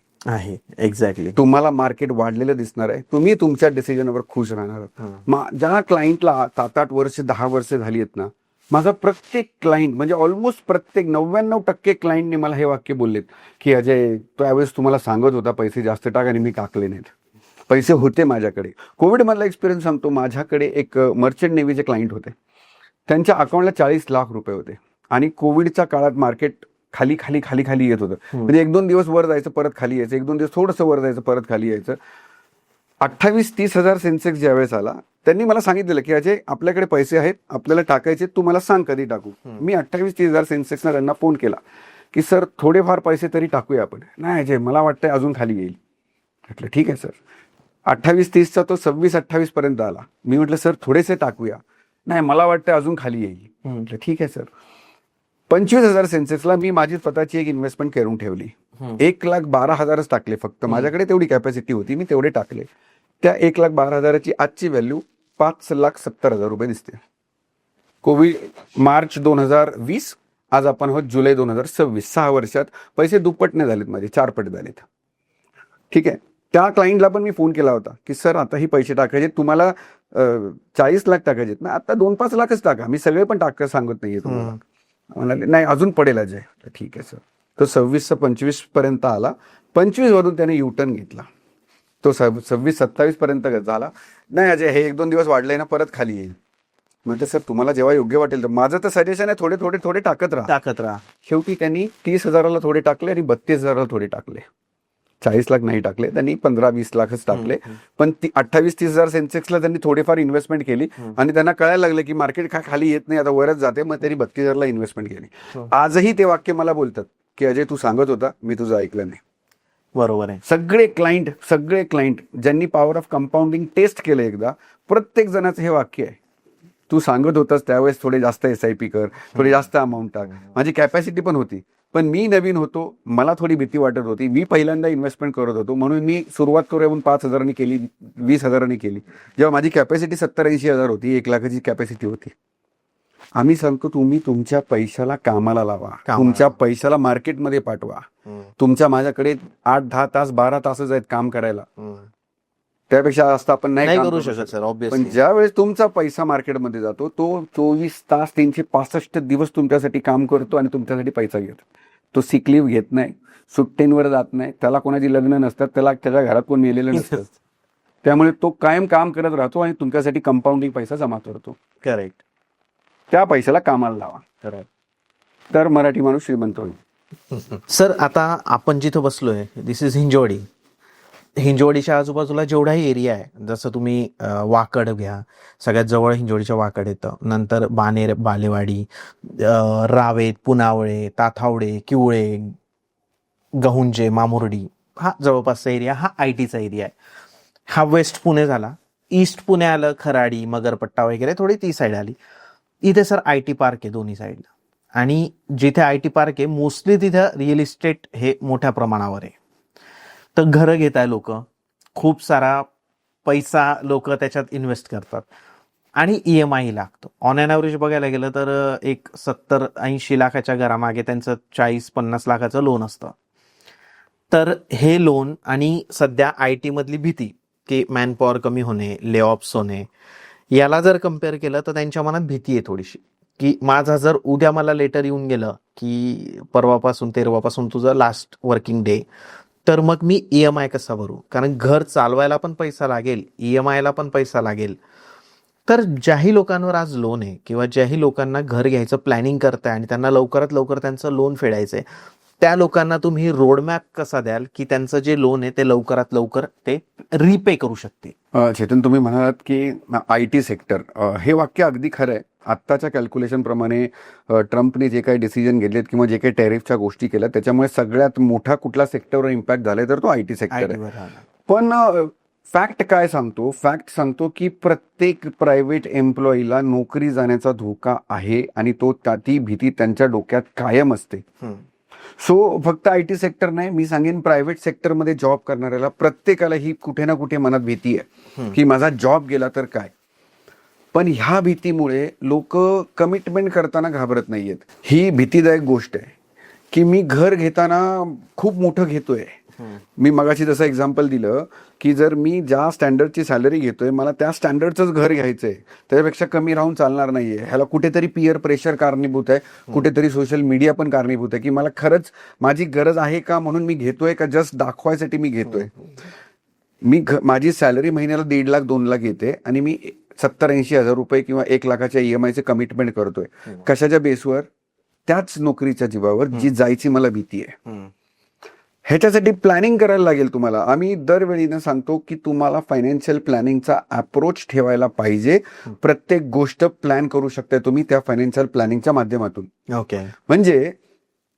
एक्झॅक्टली. तुम्हाला मार्केट वाढलेलं दिसणार आहे, तुम्ही तुमच्या डिसिजनवर खुश राहणार आहात. ज्या क्लायंटला 7-8 वर्ष 10 वर्ष झाली आहेत ना, माझा प्रत्येक क्लायंट म्हणजे ऑलमोस्ट प्रत्येक 99% क्लायंटने मला हे वाक्य बोललेत की अजय, त्यावेळेस तुम्हाला सांगत होता पैसे जास्त टाक आणि मी टाकले नाहीत. पैसे होते माझ्याकडे. कोविड मधला एक्सपिरियन्स सांगतो. माझ्याकडे एक मर्चंट नेव्हीचे क्लायंट होते, त्यांच्या अकाउंटला 40 लाख रुपये होते आणि कोविडच्या काळात मार्केट खाली खाली खाली खाली येत होतं. म्हणजे 1-2 दिवस वर जायचं, परत खाली यायचं, 1-2 दिवस थोडंसं वर जायचं, परत खाली यायचं. 28-30 हजार सेन्सेक्स ज्यावेळेस आला, त्यांनी मला सांगितलेलं की अजय, आपल्याकडे पैसे आहेत, आपल्याला टाकायचे, तू मला सांग कधी टाकू. मी 28-30 हजार सेन्सेक्सना त्यांना फोन केला की सर थोडेफार पैसे तरी टाकूया आपण. नाही अजय, मला वाटतंय अजून खाली येईल. म्हटलं ठीक आहे सर. 28-30चा तो 26-28 पर्यंत आला. मी म्हटलं सर थोडेसे टाकूया. नाही, मला वाटतं अजून खाली येईल. म्हटलं ठीक आहे सर. 25,000 सेन्सेक्सला मी माझी स्वतःची एक इन्व्हेस्टमेंट करून ठेवली. 1,12,000 टाकले फक्त. माझ्याकडे तेवढी कॅपॅसिटी होती, मी तेवढे टाकले. त्या 1,12,000ची आजची व्हॅल्यू 5,70,000 रुपये दिसते. कोविड मार्च 2020, आज आपण आहोत जुलै 2026. 6 वर्षात पैसे दुप्पट नाही झालेत माझे, 4 पट झालेत. ठीक आहे. त्या क्लायंटला पण मी फोन केला होता की सर आता ही पैसे टाकायचे, तुम्हाला 40 लाख टाकायचे ना, आता 2-5 लाखच टाका, मी सगळे पण सांगत नाहीये तुम्हाला. म्हणाले नाही अजून पडेल अजय. ठीक आहे सर. तो 26 25 पर्यंत आला. 25 वरून त्याने युटर्न घेतला. तो 26-27 पर्यंत झाला. नाही अजय हे 1-2 दिवस वाढलंय ना, परत खाली येईल. म्हणजे सर तुम्हाला जेव्हा योग्य वाटेल तर. माझं तर सजेशन आहे थोडे टाकत राहा. शेवटी त्यांनी 30,000ला थोडे टाकले आणि 32,000ला थोडे टाकले. 40 लाख नाही टाकले त्यांनी, 15-20 लाखच टाकले. पण 28-30,000 सेन्सेक्सला त्यांनी थोडेफार इन्व्हेस्टमेंट केली आणि त्यांना कळायला लागलं की मार्केट खाली येत नाही, आता वरच जाते. मग त्यांनी 32,000ला इन्व्हेस्टमेंट केली. आजही ते वाक्य मला बोलतात की अजय तू सांगत होता, मी तुझं ऐकलं नाही. बरोबर आहे. सगळे क्लायंट ज्यांनी पॉवर ऑफ कंपाऊंडिंग टेस्ट केलं एकदा, प्रत्येक जणाचं हे वाक्य आहे. तू सांगत होतास त्यावेळेस थोडे जास्त SIP कर, थोडी जास्त अमाऊंट टाक. माझी कॅपॅसिटी पण होती, पण मी नवीन होतो, मला थोडी भीती वाटत होती. मी पहिल्यांदा इन्व्हेस्टमेंट करत होतो, म्हणून मी सुरुवात करून 5,000नी केली, 20,000नी केली. जेव्हा माझी कॅपॅसिटी 70-80,000 होती, 1 लाखाची कॅपॅसिटी होती. आम्ही सांगतो तुम्ही तुमच्या पैशाला कामाला लावा, तुमच्या पैशाला मार्केटमध्ये पाठवा. तुमच्या माझ्याकडे 8-10 तास 12 तासच आहेत काम करायला, त्यापेक्षा जास्त आपण नाही करू शकत सर. पण ज्या वेळेस तुमचा पैसा मार्केटमध्ये जातो, तो 24 तास 365 दिवस तुमच्यासाठी काम करतो आणि तुमच्यासाठी पैसा घेतो. तो सिक लीव्ह घेत नाही, सुट्टींवर जात नाही, त्याला कोणाची लग्न नसतात, त्याला त्याच्या घरात कोण मेलेलं नसतं. त्यामुळे तो कायम काम करत राहतो आणि तुमच्यासाठी कंपाऊंडिंग पैसा जमा करतो. करेक्ट. त्या पैशाला कामाला लावा, तर मराठी माणूस श्रीमंत होईल. सर आता आपण जिथं बसलोय, दिस इज हिंजवडी. हिंजवडीच्या आजूबाजूला जेवढाही एरिया आहे, जसं तुम्ही वाकड घ्या, सगळ्यात जवळ हिंजवडीच्या वाकड येतं. नंतर बानेर, बालेवाडी, रावेत, पुनावळे, ताथावडे, किवळे, गहुंजे, मामुर्डी, हा जवळपासचा एरिया हा IT चा एरिया आहे. हा वेस्ट पुणे झाला. ईस्ट पुणे आलं, खराडी, मगरपट्टा वगैरे थोडी ती साईड आली. इथे सर IT पार्क आहे दोन्ही साईडला, आणि जिथे IT पार्क आहे मोस्टली तिथं रिअल इस्टेट हे मोठ्या प्रमाणावर आहे. तर घरं घेत आहे लोक, खूप सारा पैसा लोक त्याच्यात इन्व्हेस्ट करतात आणि EMI लागतो. ऑन अन ॲव्हरेज बघायला गेलं तर एक 70-80 लाखाच्या घरामागे त्यांचं 40-50 लाखाचं लोन असतं. तर हे लोन आणि सध्या IT मधली भीती की मॅनपॉवर कमी होणे, ले ऑफ्स होणे, याला जर कम्पेअर केलं तर त्यांच्या मनात भीती आहे थोडीशी की माझा जर उद्या मला लेटर येऊन गेलं की परवापासून 13वापासून तुझं लास्ट वर्किंग डे, तर मग मी EMI कसा भरू? कारण घर चालवायला पण पैसा लागेल, EMIला पण पैसा लागेल. तर ज्याही लोकांवर आज लोन आहे किंवा ज्याही लोकांना घर घ्यायचं प्लॅनिंग करताय आणि त्यांना लवकरात लवकर त्यांचं लोन फेडायचंय, त्या लोकांना तुम्ही रोडमॅप कसा द्याल की त्यांचं जे लोन आहे ते लवकरात लवकर ते रिपे करू शकते? चेतन, तुम्ही म्हणालात की IT सेक्टर, हे वाक्य अगदी खरं आहे. आत्ताच्या कॅल्क्युलेशन प्रमाणे ट्रम्पने जे काही डिसिजन घेतलेत किंवा जे काही टॅरिफच्या गोष्टी केल्या, त्याच्यामुळे सगळ्यात मोठा कुठला सेक्टरवर इम्पॅक्ट झालाय तर तो IT सेक्टर आहे. पण फॅक्ट काय सांगतो? फॅक्ट सांगतो की प्रत्येक प्रायव्हेट एम्प्लॉईला नोकरी जाण्याचा धोका आहे आणि ती भीती त्यांच्या डोक्यात कायम असते. सो फक्त IT सेक्टर नाही, मी सांगेन प्रायव्हेट सेक्टरमध्ये जॉब करणाऱ्याला प्रत्येकाला ही कुठे ना कुठे मनात भीती आहे की माझा जॉब गेला तर काय. पण ह्या भीतीमुळे लोक कमिटमेंट करताना घाबरत नाहीयेत. ही भीतीदायक गोष्ट आहे की मी घर घेताना खूप मोठं घेतोय. मी मगाशी जसं एक्झाम्पल दिलं की जर मी ज्या स्टँडर्डची सॅलरी घेतोय, मला त्या स्टँडर्डचंच घर घ्यायचंय, त्याच्यापेक्षा कमी राहून चालणार नाहीये. ह्याला कुठेतरी पियर प्रेशर कारणीभूत आहे, कुठेतरी सोशल मीडिया पण कारणीभूत आहे की मला खरंच माझी गरज आहे का म्हणून मी घेतोय, का जस्ट दाखवायसाठी मी घेतोय. माझी सॅलरी महिन्याला 1.5 लाख 2 लाख येते आणि मी 70-80 हजार रुपये किंवा 1 लाखाच्या EMIचे कमिटमेंट करतोय. कशाच्या बेसवर? त्याच नोकरीच्या जीवावर जी जायची मला भीती आहे. ह्याच्यासाठी प्लॅनिंग करायला लागेल तुम्हाला. आम्ही दरवेळीनं सांगतो की तुम्हाला फायनान्शियल प्लॅनिंगचा अप्रोच ठेवायला पाहिजे. प्रत्येक गोष्ट प्लॅन करू शकताय तुम्ही त्या फायनान्शियल प्लॅनिंगच्या माध्यमातून. ओके. म्हणजे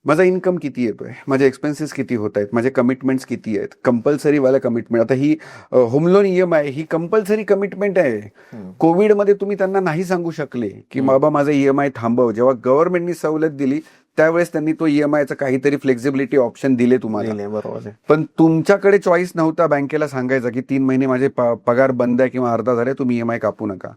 माझा इन्कम किती येतोय, माझे एक्सपेन्सेस किती होत आहेत, माझे कमिटमेंट्स किती आहेत, कंपल्सरी वाला कमिटमेंट. आता ही होम लोन EMI ही कंपल्सरी कमिटमेंट आहे. कोविडमध्ये तुम्ही त्यांना नाही सांगू शकले की बाबा माझा EMI थांबव. जेव्हा गव्हर्नमेंटनी सवलत दिली त्यावेळेस त्यांनी तो ईएमआयचं काहीतरी फ्लेक्झिबिलिटी ऑप्शन दिले तुम्हाला. दिले, बरोबर आहे. पण तुमच्याकडे चॉईस नव्हता बँकेला सांगायचा की 3 महिने माझे पगार बंद आहे किंवा अर्धा झाले, तुम्ही ईएमआय कापू नका.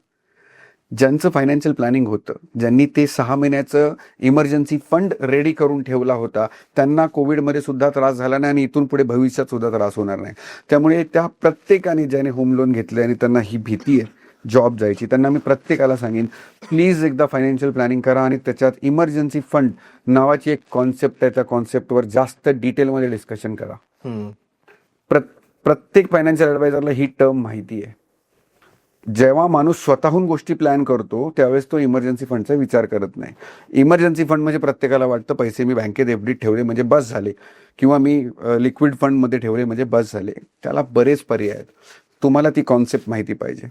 ज्यांचं फायनान्शियल प्लॅनिंग होतं, ज्यांनी ते 6 महिन्याचं इमर्जन्सी फंड रेडी करून ठेवला होता, त्यांना कोविडमध्ये सुद्धा त्रास झाला नाही आणि इथून पुढे भविष्यात सुद्धा त्रास होणार नाही. त्यामुळे त्या प्रत्येकाने ज्याने होम लोन घेतले आणि त्यांना ही भीती आहे जॉब जायची, त्यांना मी प्रत्येकाला सांगेन, प्लीज एकदा फायनान्शियल प्लॅनिंग करा आणि त्याच्यात इमर्जन्सी फंड नावाची एक कॉन्सेप्ट आहे, त्या कॉन्सेप्टवर जास्त डिटेलमध्ये डिस्कशन करा. प्रत्येक फायनान्शियल ॲडवायझरला ही टर्म माहिती आहे. जेव्हा माणूस स्वतःहून गोष्टी प्लॅन करतो त्यावेळेस तो इमर्जन्सी फंडचा विचार करत नाही. इमर्जन्सी फंड म्हणजे प्रत्येकाला वाटतं पैसे मी बँकेत एफडीत ठेवले म्हणजे बस झाले, किंवा मी लिक्विड फंडमध्ये ठेवले म्हणजे बस झाले. त्याला बरेच पर्याय आहेत. तुम्हाला ती कॉन्सेप्ट माहिती पाहिजे.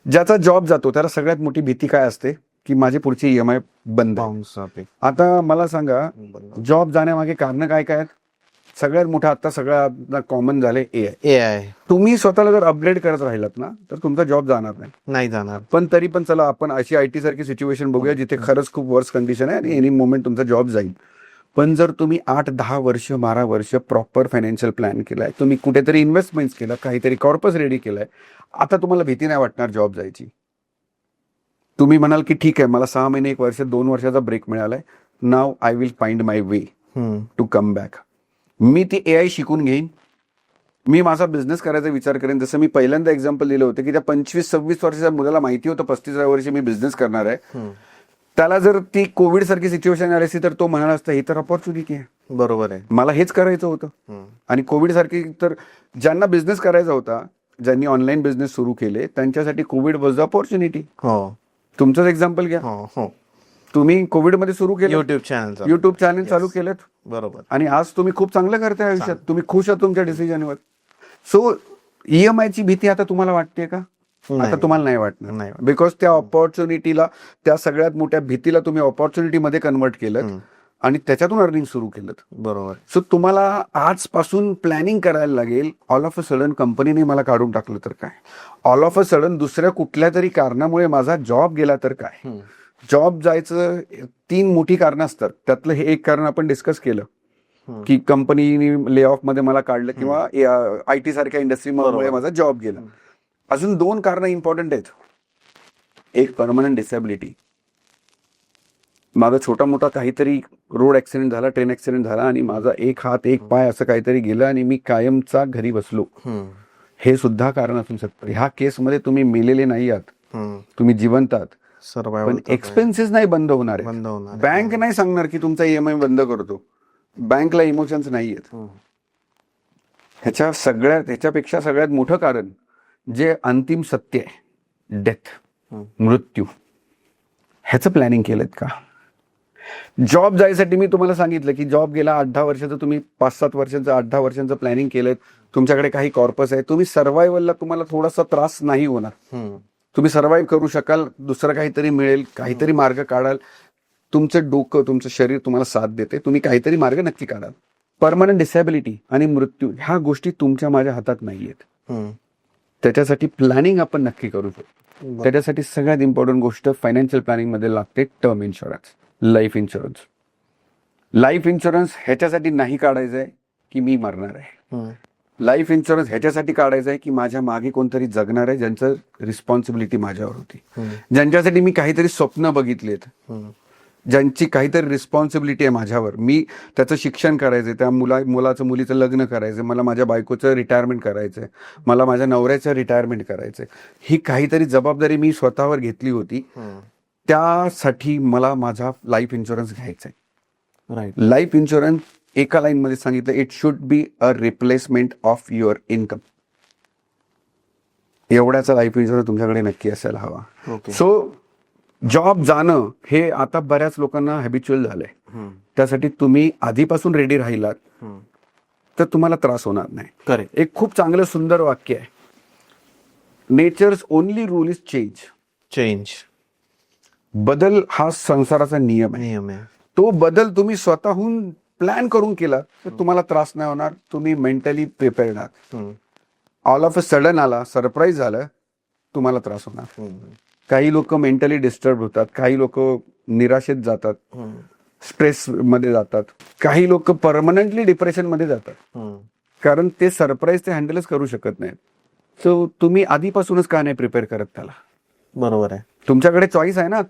ज्याचा जॉब जातो त्याला सगळ्यात मोठी भीती काय असते की माझी पुढची ईएमआय बंद आहे. आता मला सांगा, जॉब जाण्यामागे कारण काय काय आहेत? सगळ्यात मोठं आता सगळ्यात कॉमन झाले एआय. तुम्ही स्वतःला जर अपग्रेड करत राहिलात ना तर तुमचा जॉब जाणार नाही जाणार. पण तरी पण चला आपण अशी आयटी सारखी सिच्युएशन बघूया जिथे खरंच खूप वर्स कंडिशन आहे आणि एनी मोमेंट तुमचा जॉब जाईल. पण जर तुम्ही 8-10 वर्ष 12 वर्ष प्रॉपर फायनान्शियल प्लॅन केलाय, तुम्ही कुठेतरी इन्व्हेस्टमेंट्स केला, काहीतरी कॉर्पस रेडी केलाय, आता तुम्हाला भीती नाही वाटणार जॉब जायची. तुम्ही म्हणाल की ठीक आहे, मला 6 महिने 1 वर्ष 2 वर्षाचा ब्रेक मिळालाय, now I will find my way to come back. मी ती एआय शिकून घेईन, मी माझा बिझनेस करायचा विचार करेन. जसं मी पहिल्यांदा एक्झाम्पल दिलं होतं की त्या 25-26 वर्षाच्या मुलाला माहिती होतं 35व्या वर्षी मी बिझनेस करणार आहे, त्याला जर ती कोविड सारखी सिच्युएशन आली असती तर तो म्हणाला असता ही तर अपॉर्च्युनिटी आहे, बरोबर आहे, मला हेच करायचं होतं. आणि कोविड सारखी तर ज्यांना बिझनेस करायचा होता, ज्यांनी ऑनलाईन बिझनेस सुरू केले, त्यांच्यासाठी कोविड वॉज द अपॉर्च्युनिटी. तुमचंच एक्झाम्पल घ्या, तुम्ही कोविडमध्ये सुरू केलं युट्यूब चॅनल चालू केलं, बरोबर, आणि आणि आज तुम्ही खूप चांगलं करताय आयुष्यात, तुम्ही खुश आहात तुमच्या डिसिजनवर. सो ईएमआयची भीती आता तुम्हाला वाटते का? आता तुम्हाला नाही वाटणार, बिकॉज त्या ऑपॉर्च्युनिटीला, त्या सगळ्यात मोठ्या भीतीला तुम्ही ऑपॉर्च्युनिटीमध्ये कन्वर्ट केलं आणि त्याच्यातून अर्निंग सुरू केलं. बरोबर. सो तुम्हाला आजपासून प्लॅनिंग करायला लागेल. ऑल ऑफ अ सडन कंपनीने मला काढून टाकलं तर काय, ऑल ऑफ अ सडन दुसऱ्या कुठल्या तरी कारणामुळे माझा जॉब गेला तर काय. जॉब जायचं 3 मोठी कारणं असतात, त्यातलं हे एक कारण आपण डिस्कस केलं की कंपनीने ले ऑफ मध्ये मला काढलं किंवा आयटी सारख्या इंडस्ट्रीमुळे माझा जॉब गेला. अजून 2 कारणं इम्पॉर्टंट आहेत. एक परमनंट डिसेबिलिटी, माझा छोटा मोठा काहीतरी रोड ऍक्सिडेंट झाला, ट्रेन ऍक्सिडेंट झाला आणि माझा एक हात एक पाय असं काहीतरी गेलं आणि मी कायमचा घरी बसलो, हे सुद्धा कारण असू शकतं. ह्या केसमध्ये तुम्ही मेलेले नाही आहात, तुम्ही जिवंत आहात, पण एक्सपेन्सेस नाही बंद होणार आहे. बँक नाही सांगणार की तुमचा ईएमआय बंद करतो, बँकला इमोशन्स नाही आहेत. ह्याच्यापेक्षा सगळ्यात मोठं कारण जे अंतिम सत्य आहे, डेथ, मृत्यू, ह्याचं प्लॅनिंग केलं का? जॉब जायसाठी मी तुम्हाला सांगितलं की जॉब गेला 8-10 वर्षाचं, तुम्ही 5-7 वर्षांचं 8-10 वर्षांचं प्लॅनिंग केलं, तुमच्याकडे काही कॉर्पस आहे, तुम्ही सर्व्हायवलला तुम्हाला थोडासा त्रास नाही होणार, तुम्ही सर्व्हाइव्ह करू शकाल, दुसरं काहीतरी मिळेल, काहीतरी मार्ग काढाल, तुमचं डोकं तुमचं शरीर तुम्हाला साथ देते, तुम्ही काहीतरी मार्ग नक्की काढाल. परमनंट डिसेबिलिटी आणि मृत्यू ह्या गोष्टी तुमच्या माझ्या हातात नाहीयेत. त्याच्यासाठी प्लॅनिंग आपण नक्की करू शकतो. त्याच्यासाठी सगळ्यात इम्पॉर्टंट गोष्ट फायनान्शियल प्लॅनिंग मध्ये लागते term insurance, life insurance. Life insurance ह्याच्यासाठी नाही काढायचंय की मी मरणार आहे, लाईफ इन्शुरन्स ह्याच्यासाठी काढायचं आहे की माझ्या मागे कोणतरी जगणार आहे, ज्यांचं रिस्पॉन्सिबिलिटी माझ्यावर होती, ज्यांच्यासाठी मी काहीतरी स्वप्न बघितलेत, ज्यांची काहीतरी रिस्पॉन्सिबिलिटी आहे माझ्यावर. मी त्याचं शिक्षण करायचंय, त्या मुलाचं मुलीचं लग्न करायचंय, मला माझ्या बायकोचं रिटायरमेंट करायचंय, मला माझ्या नवऱ्याचं रिटायरमेंट करायचंय. ही काहीतरी जबाबदारी मी स्वतःवर घेतली होती, त्यासाठी मला माझा लाईफ इन्शुरन्स घ्यायचा आहे. राईट. लाईफ इन्शुरन्स एका लाईन मध्ये सांगितलं, it should be a replacement of your income. एवढ्याचा लाईफ इन्शुरन्स तुमच्याकडे नक्की असायला हवा. सो जॉब जाणं हे आता बऱ्याच लोकांना हॅबिच्युअल झालंय, त्यासाठी तुम्ही आधीपासून रेडी राहिलात तर तुम्हाला त्रास होणार नाही. करेक्ट. एक खूप चांगलं सुंदर वाक्य आहे, nature's only rule is change. बदल हा संसाराचा नियम आहे. तो बदल तुम्ही स्वतःहून प्लॅन करून केला तर तुम्हाला त्रास नाही होणार, तुम्ही मेंटली प्रिपेअर्ड आहात. ऑल ऑफ अ सडन आला, सरप्राईज झालं, तुम्हाला त्रास होणार. काही लोक मेंटली डिस्टर्ब होतात, काही लोक निराशेत जातात. स्ट्रेस मध्ये जातात, काही लोक परमनंटली डिप्रेशन मध्ये जातात, कारण ते सरप्राईज ते हँडलच करू शकत नाहीत. सो तुम्ही आधीपासूनच का नाही प्रिपेअर करत त्याला? बरोबर आहे. तुमच्याकडे चॉईस आहे ना.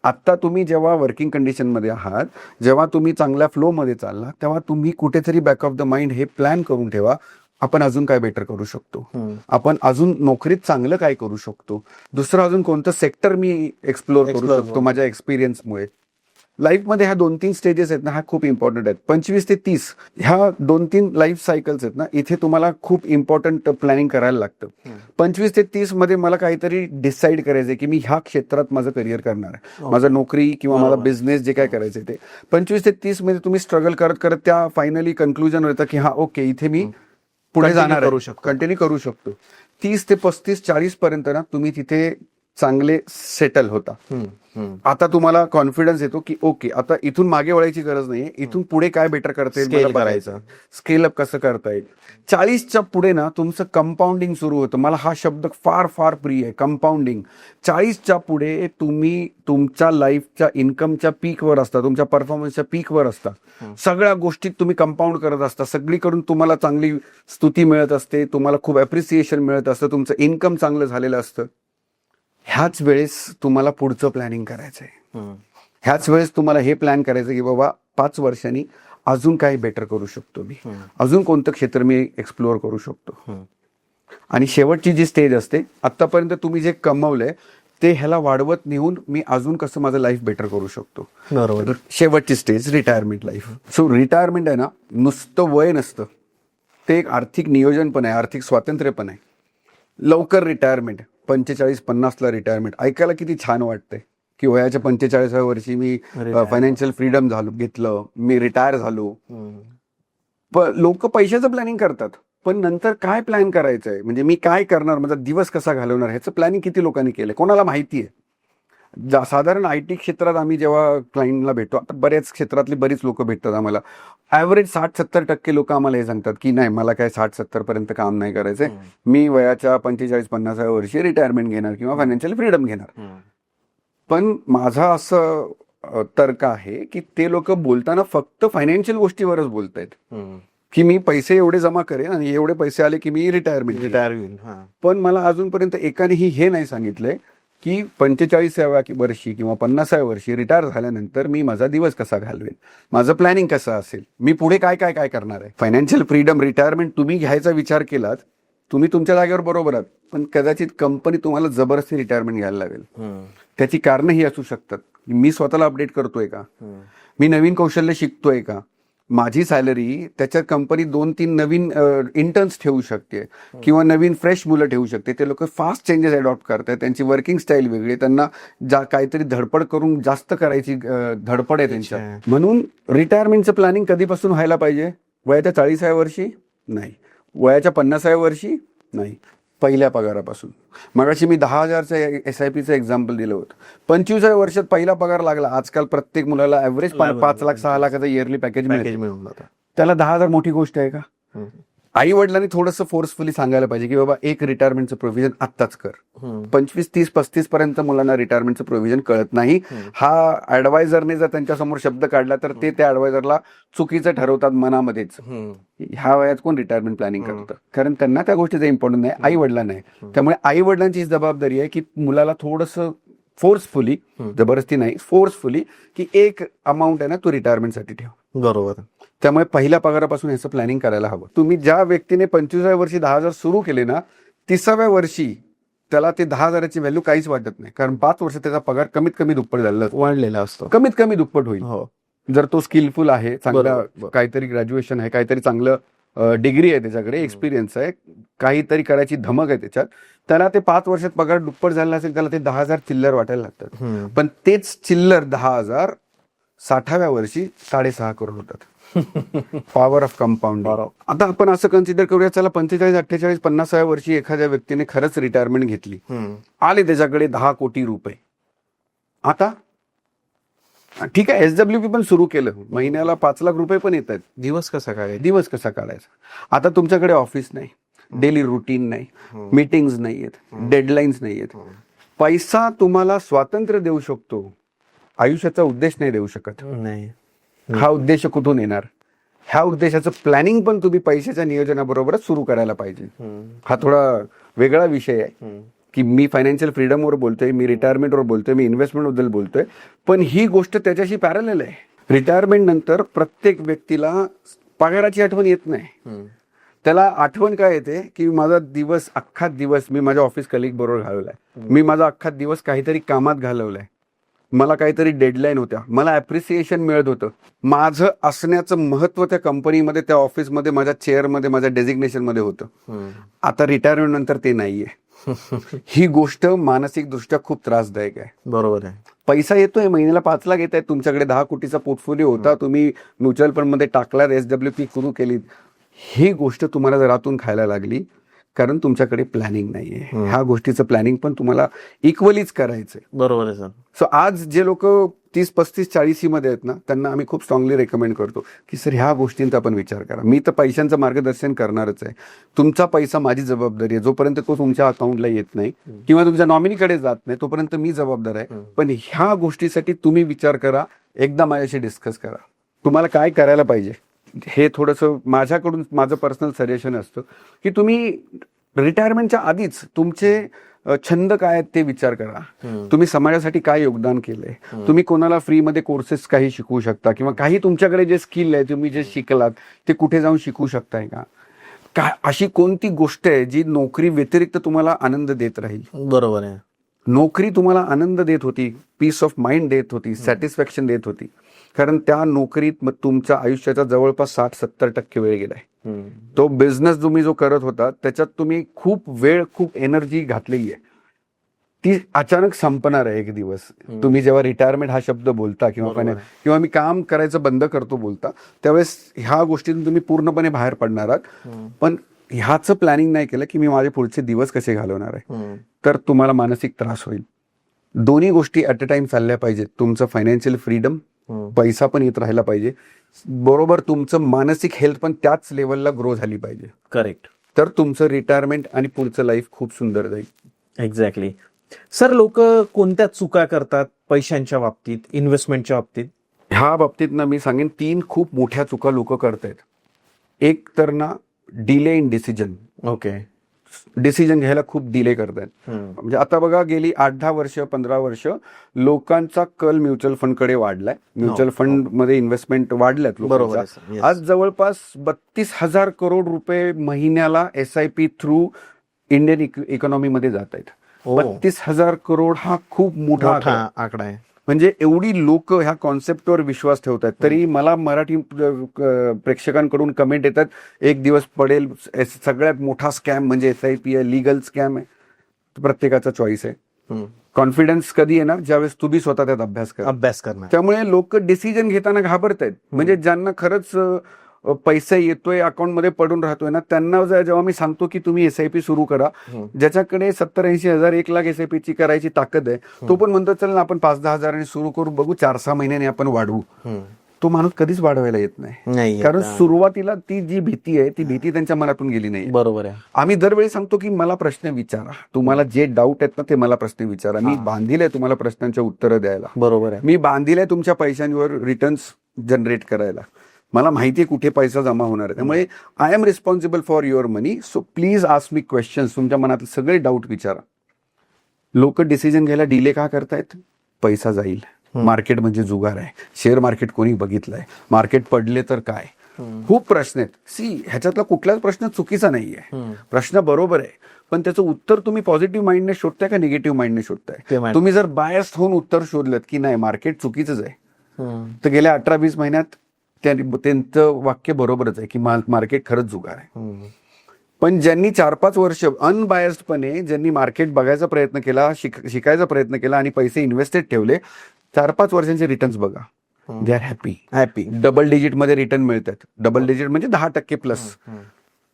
आत्ता तुम्ही जेव्हा वर्किंग कंडिशनमध्ये आहात, जेव्हा तुम्ही चांगल्या फ्लोमध्ये चालला, तेव्हा तुम्ही कुठेतरी बॅक ऑफ द माइंड हे प्लॅन करून ठेवा, आपण अजून काय बेटर करू शकतो, आपण अजून नोकरीत चांगलं काय करू शकतो, दुसरं अजून कोणतं सेक्टर मी एक्सप्लोर करू शकतो माझ्या एक्सपिरियन्समुळे. लाईफमध्ये ह्या 2-3 स्टेजेस आहेत ना, ह्या खूप इम्पॉर्टंट आहेत. 25 ते 30 ह्या 2-3 लाईफ सायकल्स आहेत ना, इथे तुम्हाला खूप इम्पॉर्टंट प्लॅनिंग करायला लागतं. 25 ते 30 मध्ये मला काहीतरी डिसाईड करायचंय की मी ह्या क्षेत्रात माझं करिअर करणार आहे, माझं नोकरी किंवा माझा बिझनेस जे काय करायचंय ते. 25 ते 30 मध्ये तुम्ही स्ट्रगल करत करत त्या फायनली कन्क्लुजन येतं की हा ओके, इथे मी पुढे जाणार करू शकतो, कंटिन्यू करू शकतो. 30 ते 35-40 पर्यंत ना तुम्ही तिथे चांगले सेटल होता. आता तुम्हाला कॉन्फिडन्स येतो की ओके, आता इथून मागे वळायची गरज नाहीये, इथून पुढे काय बेटर करता येईल, करायचं स्केल अप कसं करता येईल. 40च्या पुढे ना तुमचं कंपाऊंडिंग सुरू होतं. मला हा शब्द फार फार प्रिय आहे, कंपाऊंडिंग. 40च्या पुढे तुम्ही तुमच्या लाईफच्या इन्कमच्या पीकवर असता, तुमच्या परफॉर्मन्सच्या पीकवर असता, सगळ्या गोष्टीत तुम्ही कंपाऊंड करत असता, सगळीकडून तुम्हाला चांगली स्तुती मिळत असते, तुम्हाला खूप अप्रिसिएशन मिळत असतं, तुमचं इन्कम चांगलं झालेलं असतं. ह्याच वेळेस तुम्हाला पुढचं प्लॅनिंग करायचंय. ह्याच वेळेस तुम्हाला हे प्लॅन करायचं की बाबा 5 वर्षांनी अजून काय बेटर करू शकतो मी, अजून कोणतं क्षेत्र मी एक्सप्लोअर करू शकतो. आणि शेवटची जी स्टेज असते, आतापर्यंत तुम्ही जे कमवलंय ते ह्याला वाढवत नेऊन मी अजून कसं माझं लाईफ बेटर करू शकतो. बरोबर. शेवटची stage retirement life. So retirement आहे ना, नुसतं वय नसतं, ते एक आर्थिक नियोजन पण आहे, आर्थिक स्वातंत्र्य पण आहे. लवकर रिटायरमेंट, 45-50ला रिटायरमेंट ऐकायला किती छान वाटतंय की वयाच्या 45व्या वर्षी मी फायनान्शियल फ्रीडम घेतलं, मी रिटायर झालो. लोक पैशाचं प्लॅनिंग करतात, पण नंतर काय प्लॅन करायचंय, म्हणजे मी काय करणार, माझा दिवस कसा घालवणार, ह्याचं प्लॅनिंग किती लोकांनी केलंय, कोणाला माहिती आहे? साधारण IT क्षेत्रात आम्ही जेव्हा क्लायंटला भेटतो, आता बऱ्याच क्षेत्रातली बरीच लोक भेटतात आम्हाला, ॲव्हरेज 60-70% लोक आम्हाला हे सांगतात की नाही, मला काय 60-70 पर्यंत काम नाही करायचंय, मी वयाच्या 45-50व्या वर्षी रिटायरमेंट घेणार किंवा फायनान्शियल फ्रीडम घेणार. पण माझा असं तर्क आहे की ते लोक बोलताना फक्त फायनान्शियल गोष्टीवरच बोलतायत की मी पैसे एवढे जमा करेन आणि एवढे पैसे आले की मी रिटायर होईल. पण मला अजूनपर्यंत एकानेही हे नाही सांगितलंय की 45व्या वर्षी किंवा 50व्या वर्षी रिटायर झाल्यानंतर मी माझा दिवस कसा घालवेन, माझं प्लॅनिंग कसं असेल, मी पुढे काय काय काय करणार आहे. फायनान्शियल फ्रीडम, रिटायरमेंट तुम्ही घ्यायचा विचार केलात, तुम्ही तुमच्या जागेवर बरोबर आहात, पण कदाचित कंपनी तुम्हाला जबरदस्ती रिटायरमेंट घ्यायला लागेल. त्याची कारणं ही असू शकतात. मी स्वतःला अपडेट करतोय का, मी नवीन कौशल्य शिकतोय का, माझी सॅलरी त्याच्यात कंपनी 2-3 नवीन इंटर्न्स ठेवू शकते किंवा नवीन फ्रेश मुलं ठेवू शकते. ते लोक फास्ट चेंजेस अडॉप्ट करतात, त्यांची वर्किंग स्टाईल वेगळी, त्यांना काहीतरी धडपड करून जास्त करायची धडपड आहे त्यांच्या. म्हणून रिटायरमेंटचं प्लॅनिंग कधीपासून व्हायला पाहिजे? वयाच्या 40व्या वर्षी नाही, वयाच्या 50व्या वर्षी नाही, पहिल्या पगारापासून. मगाशी मी 10,000चं SIPचं एक्झाम्पल दिलं होतं. 25व्या वर्षात पहिला पगार लागला. आजकाल प्रत्येक मुलाला ॲव्हरेज 5 लाख 6 लाखाचं इयरली पॅकेज मिळून जातं. त्याला 10,000 मोठी गोष्ट आहे का? आई वडिलांनी थोडंसं फोर्सफुली सांगायला पाहिजे की बाबा एक रिटायरमेंटचं प्रोव्हिजन आत्ताच कर. 25, 30, 35 पर्यंत मुलांना रिटायरमेंटचं प्रोव्हिजन कळत नाही. हा ऍडवायझरने जर त्यांच्यासमोर शब्द काढला तर ते त्या ऍडवायझरला चुकीचं ठरवतात मनामध्येच. ह्या वयात कोण रिटायरमेंट प्लॅनिंग करतं? कारण त्यांना त्या गोष्टीचं इम्पॉर्टंट नाही, आई वडिलांना आहे. त्यामुळे आई वडिलांची जबाबदारी आहे की मुलाला थोडंसं फोर्सफुली, जबरदस्ती नाही, फोर्सफुली की एक अमाऊंट आहे ना तू रिटायरमेंटसाठी ठेव. बरोबर. त्यामुळे पहिल्या पगारापासून ह्याचं प्लॅनिंग करायला हवं. तुम्ही ज्या व्यक्तीने 25व्या वर्षी 10,000 सुरू केले ना, 30व्या वर्षी त्याला ते 10,000ची व्हॅल्यू काहीच वाटत नाही, कारण 5 वर्ष त्याचा पगार कमीत कमी दुप्पट झालेला वाढलेला असतो, कमीत कमी दुप्पट होईल. जर तो स्किलफुल आहे, चांगलं काहीतरी ग्रॅज्युएशन आहे, काहीतरी चांगलं डिग्री आहे, त्याच्याकडे एक्सपिरियन्स आहे, काहीतरी करायची धमक आहे त्याच्यात, त्याला ते 5 वर्षात पगार दुप्पट झालेला असेल, त्याला ते 10,000 चिल्लर वाटायला लागतात. पण तेच चिल्लर 10,000 60व्या वर्षी 6.5 करोड होतात. Power of compound. आता आपण असं कन्सिडर करूया, चला 45, 48, 50व्या वर्षी एखाद्या व्यक्तीने खरंच रिटायरमेंट घेतली, आले त्याच्याकडे 10 कोटी रुपये. आता ठीक आहे, SWP पण सुरू केलं, महिन्याला 5 लाख रुपये पण येत आहेत. दिवस कसा काढायचा? आता तुमच्याकडे ऑफिस नाही, डेली रुटीन नाही, मीटिंग्स नाहीयेत, डेडलाईन्स नाहीयेत. पैसा तुम्हाला स्वातंत्र्य देऊ शकतो, आयुष्याचा उद्देश नाही देऊ शकत. नाही. हा उद्देश कुठून येणार? ह्या उद्देशाचं प्लॅनिंग पण तुम्ही पैशाच्या नियोजनाबरोबरच सुरू करायला पाहिजे. हा थोडा वेगळा विषय आहे की मी फायनान्शियल फ्रीडमवर बोलतोय, मी रिटायरमेंटवर बोलतोय, मी इन्व्हेस्टमेंट बद्दल बोलतोय, पण ही गोष्ट त्याच्याशी पॅरलल आहे. रिटायरमेंट नंतर प्रत्येक व्यक्तीला पगाराची आठवण येत नाही. त्याला आठवण काय येते की माझा दिवस, अख्खा दिवस मी माझ्या ऑफिस कलिग बरोबर घालवलाय, मी माझा अख्खा दिवस काहीतरी कामात घालवलाय, मला काहीतरी डेडलाईन होत्या, मला ॲप्रिसिएशन मिळत होतं, माझं असण्याचं महत्व त्या कंपनीमध्ये, त्या ऑफिसमध्ये, माझ्या चेअरमध्ये, माझ्या डेझिग्नेशनमध्ये होतं. आता रिटायरमेंट नंतर ते नाहीये. ही गोष्ट मानसिकदृष्ट्या खूप त्रासदायक आहे. बरोबर आहे. पैसा येतोय, महिन्याला 5 लाख येत आहेत, तुमच्याकडे 10 कोटीचा पोर्टफोलिओ होता, तुम्ही म्युच्युअल फंडमध्ये टाकला, SWP सुरू केली, ही गोष्ट तुम्हाला जर आतून खायला लागली कारण तुमच्याकडे प्लॅनिंग नाहीये. ह्या गोष्टीचं प्लॅनिंग पण तुम्हाला इक्वलीच करायचंय. बरोबर आहे सर. सो आज जे लोक 30, 35, 40 मध्ये आहेत ना, त्यांना आम्ही खूप स्ट्रॉंगली रेकमेंड करतो की सर ह्या गोष्टींचा पण विचार करा. मी तर पैशांचं मार्गदर्शन करणारच आहे. तुमचा पैसा माझी जबाबदारी आहे. जोपर्यंत तो तुमच्या अकाउंटला येत नाही किंवा तुमच्या नॉमिनीकडे जात नाही तोपर्यंत मी जबाबदार आहे. पण ह्या गोष्टीसाठी तुम्ही विचार करा, एकदा माझ्याशी डिस्कस करा, तुम्हाला काय करायला पाहिजे. हे थोडंसं माझ्याकडून माझं पर्सनल सजेशन असतं की तुम्ही रिटायरमेंटच्या आधीच तुमचे छंद काय आहेत ते विचार करा. तुम्ही समाजासाठी काय योगदान केलंय, तुम्ही कोणाला फ्रीमध्ये कोर्सेस काही शिकवू शकता किंवा काही तुमच्याकडे जे स्किल आहे तुम्ही जे शिकलात ते कुठे जाऊन शिकू शकताय का? काय अशी कोणती गोष्ट आहे जी नोकरी व्यतिरिक्त तुम्हाला आनंद देत राहील? बरोबर आहे. नोकरी तुम्हाला आनंद देत होती, पीस ऑफ माइंड देत होती, सॅटिस्फॅक्शन देत होती, कारण त्या नोकरीत तुमच्या आयुष्याचा जवळपास 60-70% वेळ गेलाय. तो बिझनेस तुम्ही जो करत होता त्याच्यात तुम्ही खूप वेळ, खूप एनर्जी घातलेली आहे, ती अचानक संपणार आहे एक दिवस. तुम्ही जेव्हा रिटायरमेंट हा शब्द बोलता किंवा मी काम करायचं बंद करतो बोलता, त्यावेळेस ह्या गोष्टीतून तुम्ही पूर्णपणे बाहेर पडणार आहात. पण ह्याचं प्लॅनिंग नाही केलं की मी माझे पुढचे दिवस कसे घालवणार आहे, तर तुम्हाला मानसिक त्रास होईल. दोन्ही गोष्टी ॲट अ टाइम चालल्या पाहिजेत. तुमचं फायनान्शियल फ्रीडम, पैसा पण येत राहिला पाहिजे, बरोबर तुमचं मानसिक हेल्थ पण त्याच लेवलला ग्रो झाली पाहिजे. करेक्ट. तर तुमचं रिटायरमेंट आणि पुढचं लाईफ खूप सुंदर जाईल. एक्झॅक्टली. सर, लोक कोणत्या चुका करतात पैशांच्या बाबतीत, इन्व्हेस्टमेंटच्या बाबतीत? ह्या बाबतीत ना मी सांगेन 3 खूप मोठ्या चुका लोक करतायत. एक तर ना delay in decision. Okay. Decision घ्यायला खूप डिले करतायत. म्हणजे आता बघा गेली 8-10 वर्ष, 15 वर्ष लोकांचा कल म्युच्युअल फंड कडे वाढलाय. म्युच्युअल फंड मध्ये इन्व्हेस्टमेंट वाढल्यात लोकांच्या. आज जवळपास 32,000 करोड रुपये महिन्याला SIP थ्रू इंडियन इकॉनॉमीमध्ये जात आहेत. 32,000 करोड हा खूप मोठा आकडा आहे. म्हणजे एवढी लोक ह्या कॉन्सेप्टवर विश्वास ठेवतात. तरी मला मराठी प्रेक्षकांकडून कमेंट येतात, एक दिवस पडेल, सगळ्यात मोठा स्कॅम म्हणजे SIP आहे, लिगल स्कॅम आहे. प्रत्येकाचा चॉईस आहे. कॉन्फिडन्स कधी येणार? ज्यावेळेस तुम्ही स्वतः त्यात अभ्यास करणार. त्यामुळे लोक डिसिजन घेताना घाबरतायत. म्हणजे ज्यांना खरंच पैसा येतोय अकाउंटमध्ये पडून राहतोय ना, त्यांना जेव्हा मी सांगतो की तुम्ही SIP सुरू करा, ज्याच्याकडे 70-80 हजार 1 लाख SIP ची करायची ताकद आहे, तो पण म्हणतो चल ना आपण 5-10 हजारांनी सुरू करू, बघू 4-6 महिन्याने आपण वाढवू. तो माणूस कधीच वाढवायला येत नाही, कारण सुरुवातीला ती जी भीती आहे ती भीती त्यांच्या मनातून गेली नाही. बरोबर आहे. आम्ही दरवेळी सांगतो की मला प्रश्न विचारा, तुम्हाला जे डाऊट आहेत ना ते मला प्रश्न विचारा. मी बांधील आहे तुम्हाला प्रश्नांच्या उत्तरं द्यायला. बरोबर आहे. मी बांधील आहे तुमच्या पैशांवर रिटर्न्स जनरेट करायला. मला माहिती आहे कुठे पैसा जमा होणार आहे. त्यामुळे I am responsible for your money. So please ask me questions. तुमच्या मनातले सगळे डाऊट विचारा. लोक डिसिजन घ्यायला डिले का करतायत? पैसा जाईल, मार्केट म्हणजे जुगार आहे, शेअर मार्केट कोणी बघितलंय, मार्केट पडले तर काय, खूप प्रश्न आहेत. ह्याच्यातला कुठलाच प्रश्न चुकीचा नाहीये, प्रश्न बरोबर आहे, पण त्याचं उत्तर तुम्ही पॉझिटिव्ह माइंडने शोधताय का निगेटिव्ह माइंडने शोधताय? तुम्ही जर बायस्ड होऊन उत्तर शोधलं की नाही मार्केट चुकीचंच आहे, तर गेल्या 18-20 महिन्यात त्यांचं वाक्य बरोबरच आहे की मार्केट खरंच जुगार आहे. पण ज्यांनी 4-5 वर्ष अनबायस्डपणे ज्यांनी मार्केट बघायचा प्रयत्न केला, शिकायचा प्रयत्न केला आणि पैसे इन्व्हेस्टेड ठेवले, 4-5 वर्षांचे रिटर्न्स बघा, they are happy. Double digit मध्ये रिटर्न मिळतात. डबल डिजिट म्हणजे 10% प्लस.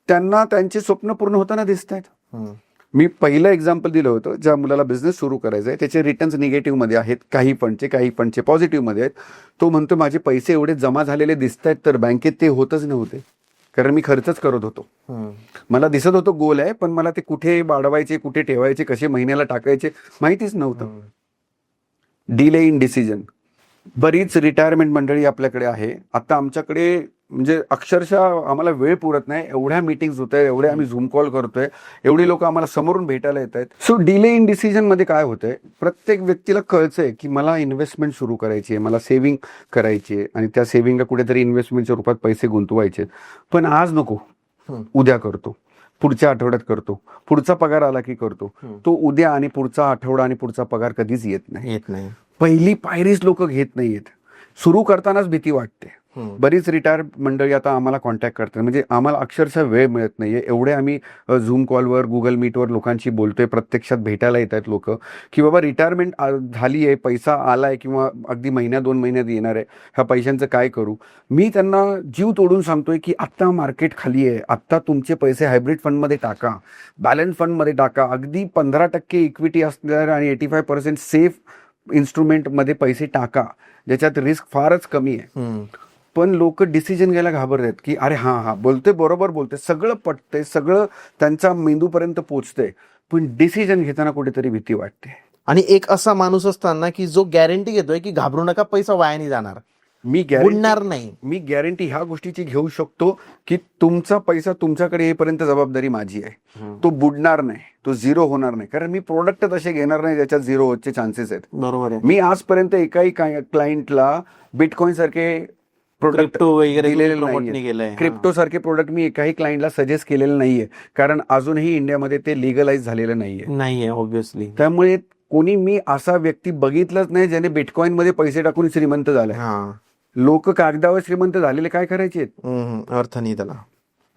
त्यांना त्यांचे स्वप्न पूर्ण होताना दिसत आहेत. मी पहिलं एक्झाम्पल दिलं होतं, ज्या मुलाला बिझनेस सुरू करायचा आहे त्याचे रिटर्न्स निगेटिव्ह मध्ये आहेत, काही फंडचे पॉझिटिव्ह मध्ये आहेत. तो म्हणतो माझे पैसे एवढे जमा झालेले दिसत आहेत, तर बँकेत ते होतच नव्हते, कारण मी खर्चच करत होतो. मला दिसत होतं गोल आहे, पण मला ते कुठे वाढवायचे, कुठे ठेवायचे, कसे महिन्याला टाकायचे माहितीच नव्हतं. Delay in decision. बरीच रिटायरमेंट मंडळी आपल्याकडे आहे. आता आमच्याकडे म्हणजे अक्षरशः आम्हाला वेळ पुरत नाही, एवढ्या मीटिंग्स होत आहे, एवढे आम्ही झूम कॉल करतोय, एवढी लोक आम्हाला समोरून भेटायला येत आहेत. सो डिले इन डिसिजन मध्ये काय होतंय, प्रत्येक व्यक्तीला कळतंय की मला इन्व्हेस्टमेंट सुरू करायची आहे, मला सेव्हिंग करायची आहे आणि त्या सेव्हिंगला कुठेतरी इन्व्हेस्टमेंटच्या रूपात पैसे गुंतवायचे, पण आज नको, उद्या करतो, पुढच्या आठवड्यात करतो, पुढचा पगार आला की करतो. तो उद्या आणि पुढचा आठवडा आणि पुढचा पगार कधीच येत नाही. पहिली पायरीच लोक घेत नाहीयेत. सुरू करतानाच भीती वाटते. बरीच रिटायर मंडळी आता आम्हाला कॉन्टॅक्ट करतात, म्हणजे आम्हाला अक्षरशः वेळ मिळत नाहीये, एवढे आम्ही झूम कॉलवर गुगल मीटवर लोकांशी बोलतोय, प्रत्यक्षात भेटायला येत आहेत लोक की बाबा रिटायरमेंट झाली आहे, पैसा आलाय किंवा अगदी महिन्या 2 महिन्यात येणार आहे, ह्या पैशांचं काय करू. मी त्यांना जीव तोडून सांगतोय की आत्ता मार्केट खाली आहे, आत्ता तुमचे पैसे हायब्रिड फंडमध्ये टाका, बॅलन्स फंडमध्ये टाका, अगदी 15% इक्विटी असणार आणि 85% सेफ इन्स्ट्रुमेंटमध्ये पैसे टाका, ज्याच्यात रिस्क फारच कमी आहे. पण लोक डिसिजन घ्यायला घाबरतात की अरे हा बोलते बरोबर बोलते, सगळं पटतंय, सगळं त्यांच्या मेंदूपर्यंत पोचतंय, पण डिसिजन घेताना कुठेतरी भीती वाटते. आणि एक असा माणूस असताना की जो गॅरंटी घेतोय की घाबरू नका, पैसा वाया नाही जाणार, बुडणार नाही. मी गॅरंटी ह्या गोष्टीची घेऊ शकतो की तुमचा पैसा तुमच्याकडे येईपर्यंत जबाबदारी माझी आहे, तो बुडणार नाही, तो झिरो होणार नाही, कारण मी प्रोडक्ट तसे घेणार नाही ज्याच्यात झिरो होण्याचे चान्सेस आहेत. बरोबर आहे. मी आजपर्यंत एकाही क्लायंटला बिटकॉइन सारखे प्रोडक्ट दिलेले नाहीये, क्रिप्टो सारखे प्रोडक्ट मी एकाही क्लायंटला सजेस्ट केलेलं नाहीये, कारण अजूनही इंडियामध्ये ते लिगलाइज झालेलं नाहीये ऑब्व्हियसली. त्यामुळे कोणी मी असा व्यक्ती बघितलाच नाही ज्याने बिटकॉइन मध्ये पैसे टाकून श्रीमंत झालाय. लोक कागदावर श्रीमंत झालेले काय करायचे, अर्थ नाही त्याला.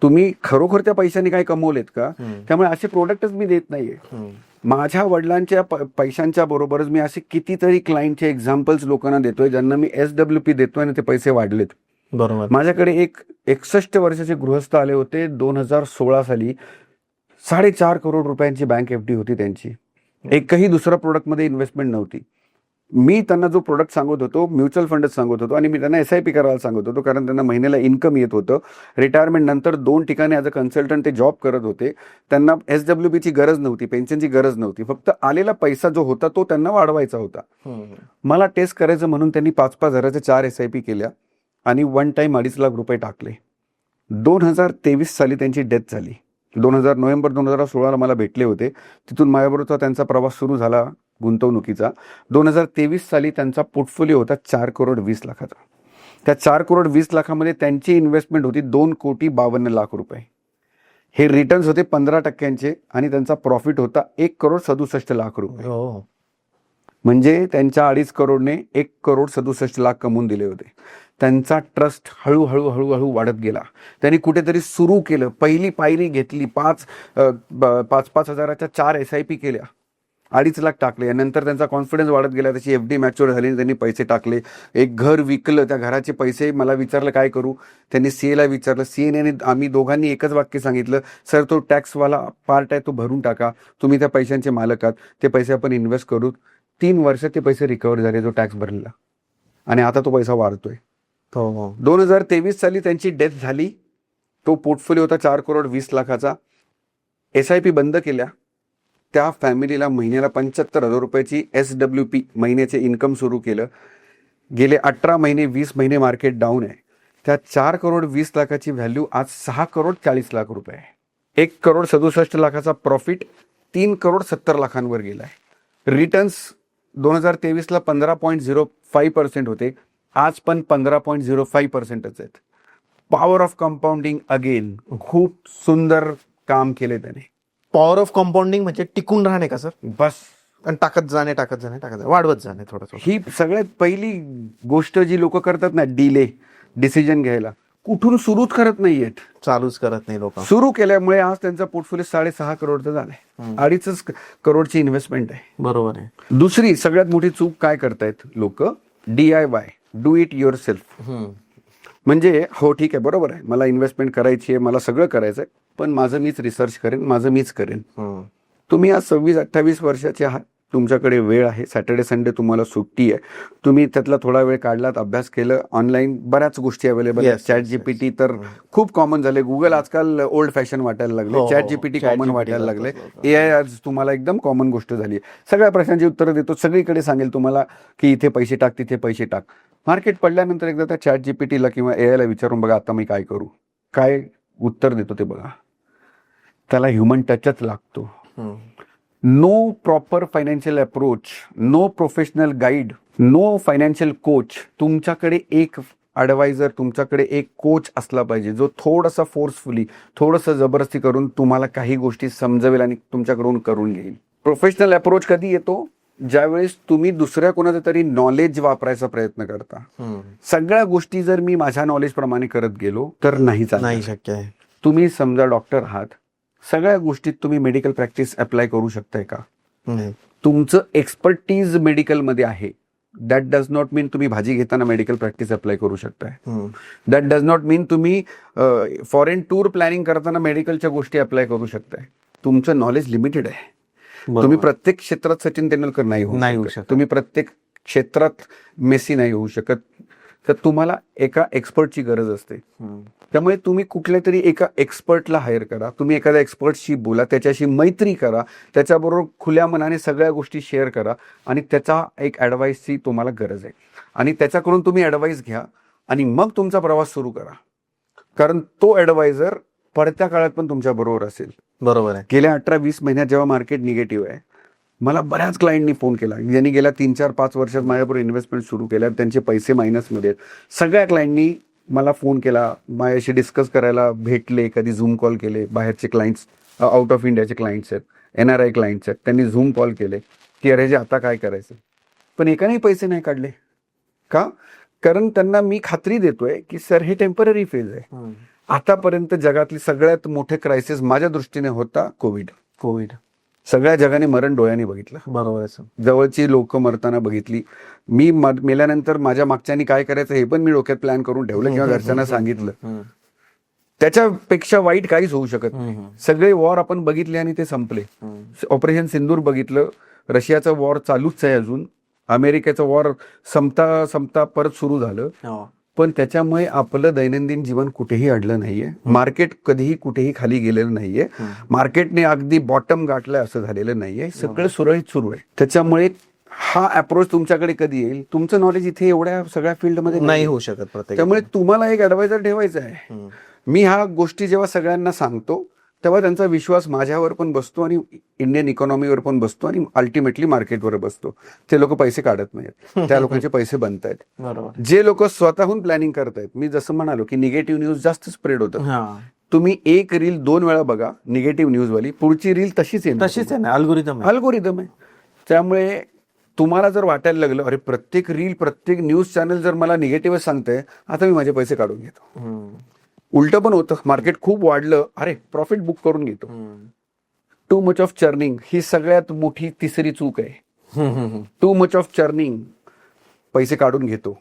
तुम्ही खरोखर त्या पैशाने काय कमवलेत का? त्यामुळे असे प्रोडक्टच मी देत नाहीये. माझ्या वडिलांच्या पैशांच्या बरोबरच मी असे कितीतरी क्लायंटचे एक्झाम्पल्स लोकांना देतोय ज्यांना मी SWP देतोय आणि ते पैसे वाढलेत. बरोबर. माझ्याकडे एक 61 वर्षाचे गृहस्थ आले होते 2016 साली, 4.5 करोड रुपयांची बँक FD होती त्यांची, एकही दुसऱ्या प्रोडक्टमध्ये इन्व्हेस्टमेंट नव्हती. मी त्यांना जो प्रोडक्ट सांगत होतो म्युच्युअल फंडच सांगत होतो आणि मी त्यांना SIP करायला सांगत होतो, कारण त्यांना महिन्याला इन्कम येत होतं. रिटायरमेंट नंतर 2 ठिकाणी ॲज अ कन्सल्टंट ते जॉब करत होते. त्यांना SWPची गरज नव्हती, पेन्शनची गरज नव्हती, फक्त आलेला पैसा जो होता तो त्यांना वाढवायचा होता. मला टेस्ट करायचं म्हणून त्यांनी 5-5 हजाराच्या 4 SIP केल्या आणि वन टाइम 2.5 लाख रुपये टाकले. 2023 साली त्यांची डेथ झाली. नोव्हेंबर 2016 मला भेटले होते, तिथून माझ्याबरोबरचा त्यांचा प्रवास सुरू झाला गुंतवणुकीचा. 2023 साली त्यांचा पोर्टफोलिओ होता 4 करोड 20 लाखाचा. त्या 4 करोड 20 लाखामध्ये त्यांची इन्व्हेस्टमेंट होती 2 कोटी 52 लाख रुपये. हे रिटर्न्स होते 15% आणि त्यांचा प्रॉफिट होता 1 करोड 67 लाख रुपये. म्हणजे त्यांच्या 2.5 करोडने 1 करोड 67 लाख कमवून दिले होते. त्यांचा ट्रस्ट हळूहळू वाढत गेला. त्यांनी कुठेतरी सुरू केलं, पहिली पायरी घेतली, 5-5 हजाराच्या 4 SIP केल्या, 2.5 लाख टाकले. नंतर त्यांचा कॉन्फिडन्स वाढत गेला, त्याची FD मॅच्युअर झाली, त्यांनी पैसे टाकले, एक घर विकलं, त्या घराचे पैसे मला विचारलं काय करू, त्यांनी CA ला विचारलं, CA ने आम्ही दोघांनी एकच वाक्य सांगितलं, सर तो टॅक्सवाला पार्ट आहे तो भरून टाका, तुम्ही त्या पैशांचे मालक आहात, ते पैसे आपण इन्व्हेस्ट करू. 3 वर्षात ते पैसे रिकवर झाले, जो टॅक्स भरलेला, आणि आता तो पैसा वाढतोय. 2023 साली त्यांची डेथ झाली. तो पोर्टफोलिओ होता 4 करोड 20 लाखाचा. SIP बंद केल्या. त्या फॅमिलीला महिन्याला 75,000 रुपयाची SWP महिन्याचे इन्कम सुरू केलं. गेले 18 महिने 20 महिने मार्केट डाऊन आहे. त्या 4 करोड 20 लाखाची व्हॅल्यू आज 6 करोड 40 लाख रुपये आहे. 1 करोड 67 लाखाचा प्रॉफिट 3 करोड 70 लाखांवर गेला आहे. रिटर्न्स 2023 ला 15.05% होते, आज पण 15.05%च आहेत. पॉवर ऑफ कंपाऊंडिंग अगेन, खूप सुंदर काम केले त्याने. पॉवर ऑफ कंपाऊंडिंग म्हणजे टिकून राहणे का सर? बस, आणि टाकत जाणे वाढवत जाणे थोडं. ही सगळ्यात पहिली गोष्ट जी लोक करतात ना, डिले डिसिजन घ्यायला, कुठून सुरूच करत नाहीयेत, चालूच करत नाही लोक. सुरू केल्यामुळे आज त्यांचा पोर्टफोलिओ 6.5 करोडचा झालाय. 2.5 करोडची इन्व्हेस्टमेंट आहे. बरोबर आहे. दुसरी सगळ्यात मोठी चूक काय करतायत लोक, DIY, do it your self. म्हणजे हो ठीक आहे, बरोबर आहे, मला इन्व्हेस्टमेंट करायची आहे, मला सगळं करायचंय, पण माझं मीच रिसर्च करेन, माझं मीच करेन. तुम्ही आज 26-28 वर्षाचे आहात, तुमच्याकडे वेळ आहे, सॅटर्डे संडे तुम्हाला सुट्टी आहे, तुम्ही त्यातला थोडा वेळ काढलात, अभ्यास केलं, ऑनलाईन बऱ्याच गोष्टी अवेलेबल आहेत. चॅट जीपीटी तर खूप कॉमन झाले. गुगल आजकाल ओल्ड फॅशन वाटायला लागले, चॅट जीपीटी कॉमन वाटायला लागले, AI आज तुम्हाला एकदम कॉमन गोष्ट झाली आहे. सगळ्या प्रश्नांची उत्तरं देतो, सगळीकडे सांगेल तुम्हाला की इथे पैसे टाक, तिथे पैसे टाक. मार्केट पडल्यानंतर एकदा त्या चॅट जीपीटीला किंवा AI ला विचारून बघा, आता मी काय करू, काय उत्तर देतो ते बघा. त्याला ह्युमन टचच लागतो. No proper financial approach, no professional guide, no financial coach. तुमच्याकडे एक ॲडवायझर, तुमच्याकडे एक कोच असला पाहिजे जो थोडासा फोर्सफुली, थोडंसं जबरदस्ती करून तुम्हाला काही गोष्टी समजवेल आणि तुमच्याकडून करून घेईल. प्रोफेशनल अप्रोच कधी येतो? ज्यावेळेस तुम्ही दुसऱ्या कोणाचं तरी नॉलेज वापरायचा प्रयत्न करता. सगळ्या गोष्टी जर मी माझ्या नॉलेज प्रमाणे करत गेलो तर नाही शक्य आहे. तुम्ही समजा डॉक्टर आहात, सगळ्या गोष्टीत तुम्ही मेडिकल प्रॅक्टिस अप्लाय करू शकताय का? तुमचं एक्सपर्टीज मेडिकलमध्ये आहे, दॅट डज नॉट मीन तुम्ही भाजी घेताना मेडिकल प्रॅक्टिस अप्लाय करू शकताय. दॅट डज नॉट मीन तुम्ही फॉरेन टूर प्लॅनिंग करताना मेडिकलच्या गोष्टी अप्लाय करू शकताय. तुमचं नॉलेज लिमिटेड आहे. तुम्ही प्रत्येक क्षेत्रात सचिन तेंडुलकर नाही होऊ शकत, तुम्ही प्रत्येक क्षेत्रात मेसी नाही होऊ शकत. तर तुम्हाला एका एक्सपर्टची गरज असते. त्यामुळे तुम्ही कुठल्या तरी एका एक्सपर्टला हायर करा, तुम्ही एखाद्या एक्सपर्टशी बोला, त्याच्याशी मैत्री करा, त्याच्याबरोबर खुल्या मनाने सगळ्या गोष्टी शेअर करा आणि त्याचा एक ॲडवाईसची तुम्हाला गरज आहे. आणि त्याच्याकडून तुम्ही ॲडवाईस घ्या आणि मग तुमचा प्रवास सुरू करा. कारण तो ॲडवायझर पडत्या काळात पण तुमच्या बरोबर असेल. बरोबर आहे. गेल्या 18-20 महिन्यात जेव्हा मार्केट निगेटिव्ह आहे, मला बऱ्याच क्लायंटनी फोन केला, ज्यांनी गेल्या 3-4-5 वर्षात माझ्याबरोबर इन्व्हेस्टमेंट सुरू केल्या, त्यांचे पैसे मायनसमध्ये आहेत. सगळ्या क्लायंटनी मला फोन केला, माझ्याशी डिस्कस करायला भेटले, कधी झूम कॉल केले. बाहेरचे क्लायंट्स, आउट ऑफ इंडियाचे क्लायंट्स आहेत, NRI क्लायंट्स आहेत, त्यांनी झूम कॉल केले की अरे जे आता काय करायचं. पण एकानेही पैसे नाही काढले. का? कारण त्यांना मी खात्री देतोय की सर हे टेम्पररी फेज आहे. आतापर्यंत जगातली सगळ्यात मोठे क्रायसिस माझ्या दृष्टीने होता कोविड. सगळ्या जगाने मरण डोळ्याने बघितलं. बरोबर आहे. जवळची लोक मरताना बघितली. मी मेल्यानंतर माझ्या मागच्यानी काय करायचं हे पण मी डोक्यात प्लॅन करून ठेवलं किंवा घरच्यांना सांगितलं. त्याच्यापेक्षा वाईट काहीच होऊ शकत नाही. सगळे वॉर आपण बघितले आणि ते संपले. ऑपरेशन सिंदूर बघितलं, रशियाचं वॉर चालूच आहे अजून, अमेरिकेचं वॉर संपता परत सुरू झालं. पण त्याच्यामुळे आपलं दैनंदिन जीवन कुठेही अडलं नाहीये. मार्केट कधीही कुठेही खाली गेलेलं नाहीये. मार्केटने अगदी बॉटम गाठलंय असं झालेलं नाहीये. सगळं सुरळीत सुरू आहे. त्याच्यामुळे हा अप्रोच तुमच्याकडे कधी येईल? तुमचं नॉलेज इथे एवढ्या सगळ्या फील्डमध्ये नाही होऊ शकत. त्यामुळे तुम्हाला एक ऍडवायझर ठेवायचा आहे. मी ह्या गोष्टी जेव्हा सगळ्यांना सांगतो तेव्हा त्यांचा विश्वास माझ्यावर पण बसतो आणि इंडियन इकॉनॉमीवर पण बसतो आणि अल्टिमेटली मार्केटवर बसतो. ते लोक पैसे काढत नाहीत, त्या लोकांचे पैसे बनतायत. जे लोक स्वतःहून प्लॅनिंग करतायत, मी जसं म्हणालो की निगेटिव्ह न्यूज जास्त स्प्रेड होतं. तुम्ही एक रील 2 वेळा बघा निगेटिव्ह न्यूज वाली, पुढची रील तशीच आहे. अल्गोरिदम आहे. त्यामुळे तुम्हाला जर वाटायला लागलं अरे प्रत्येक रील, प्रत्येक न्यूज चॅनल जर मला निगेटिव्ह सांगतंय, आता मी माझे पैसे काढून घेतो. उलट पण होतं, मार्केट खूप वाढलं, अरे प्रॉफिट बुक करून घेतो. टू मच ऑफ चर्निंग ही सगळ्यात मोठी तिसरी चूक आहे. टू मच ऑफ चर्निंग, पैसे काढून घेतो.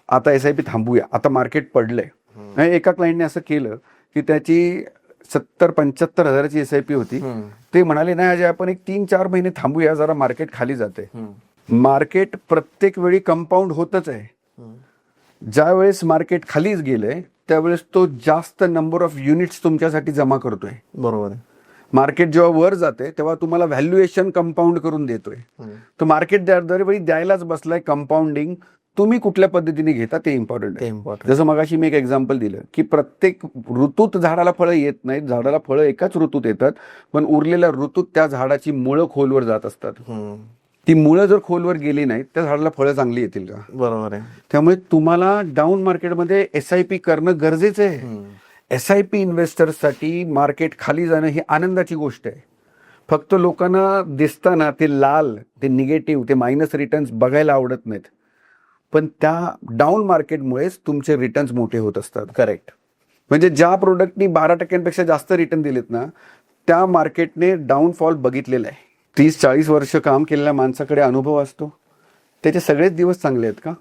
आता SIP थांबूया, आता मार्केट पडलंय. एका क्लायंटने असं केलं की त्याची 70-75 हजाराची SIP होती. ते म्हणाले नाही अजय आपण एक 3-4 महिने थांबूया, जरा मार्केट खाली जाते. मार्केट प्रत्येक वेळी कंपाऊंड होतच आहे. ज्या वेळेस मार्केट खालीच गेलंय त्यावेळेस तो जास्त नंबर ऑफ युनिट्स तुमच्यासाठी जमा करतोय. बरोबर आहे. मार्केट जेव्हा वर जाते तेव्हा तुम्हाला व्हॅल्युएशन कंपाऊंड करून देतोय. तो मार्केट दरवेळी द्यायलाच बसलाय. कंपाऊंडिंग तुम्ही कुठल्या पद्धतीने घेता ते इम्पॉर्टंट आहे. जसं मगाशी मी एक एक्झाम्पल दिलं की प्रत्येक ऋतूत झाडाला फळं येत नाहीत, झाडाला फळं एकाच ऋतूत येतात, पण उरलेल्या ऋतूत त्या झाडाची मुळं खोलवर जात असतात. ती मुळं जर खोलवर गेली नाहीत त्या झाडाला फळं चांगली येतील का? बरोबर आहे. त्यामुळे तुम्हाला डाऊन मार्केटमध्ये SIP करणं गरजेचं आहे. SIP इन्व्हेस्टर्ससाठी मार्केट खाली जाणं ही आनंदाची गोष्ट आहे. फक्त लोकांना दिसताना ते लाल, ते निगेटिव्ह, ते मायनस रिटर्न्स बघायला आवडत नाहीत. पण त्या डाऊन मार्केटमुळेच तुमचे रिटर्न्स मोठे होत असतात. करेक्ट. म्हणजे ज्या प्रोडक्टनी 12% जास्त रिटर्न दिलेत ना, त्या मार्केटने डाऊनफॉल बघितलेला आहे. 30-40 वर्ष काम केलेल्या माणसाकडे अनुभव असतो. त्याचे सगळेच दिवस चांगले आहेत का?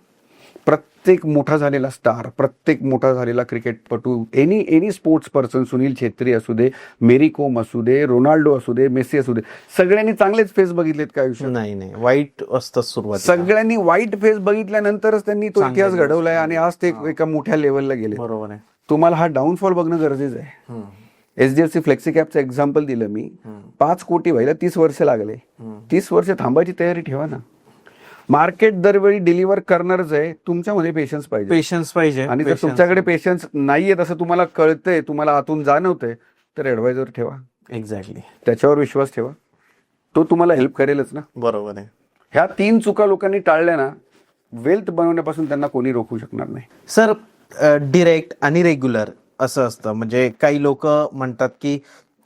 प्रत्येक मोठा झालेला स्टार, प्रत्येक मोठा झालेला क्रिकेटपटू, any sports person, Sunil Chhetri असू दे, मेरी कोम असू दे, रोनाल्डो असू दे, मेसी असू दे, सगळ्यांनी चांगलेच फेस बघितलेत का आयुष्यात? नाही वाईट असतं सुरुवात. सगळ्यांनी वाईट फेस बघितल्यानंतरच त्यांनी तो इतिहास घडवलाय आणि आज ते एका मोठ्या लेवलला गेले. बरोबर आहे. तुम्हाला हा डाऊनफॉल बघणं गरजेचं आहे. HDFC फ्लेक्सी कॅपचं एक्झाम्पल दिलं मी. 5 कोटी व्हायला 30 वर्ष लागले. 30 वर्ष थांबायची तयारी ठेवा ना. मार्केट दरवेळी डिलिव्हर करणारच आहे, तुमच्यामध्ये पेशन्स पाहिजे. आणि जर तुमच्याकडे पेशन्स नाहीये, तसं तुम्हाला कळतंय, तुम्हाला आतून जाणवतंय, तर ऍडवायझर ठेवा. एक्झॅक्टली. त्याच्यावर विश्वास ठेवा, तो तुम्हाला हेल्प करेलच ना. बरोबर आहे. ह्या 3 चुका लोकांनी टाळल्या ना, वेल्थ बनवण्यापासून त्यांना कोणी रोखू शकणार नाही. सर, डिरेक्ट आणि रेग्युलर असं असतं. म्हणजे काही लोक म्हणतात की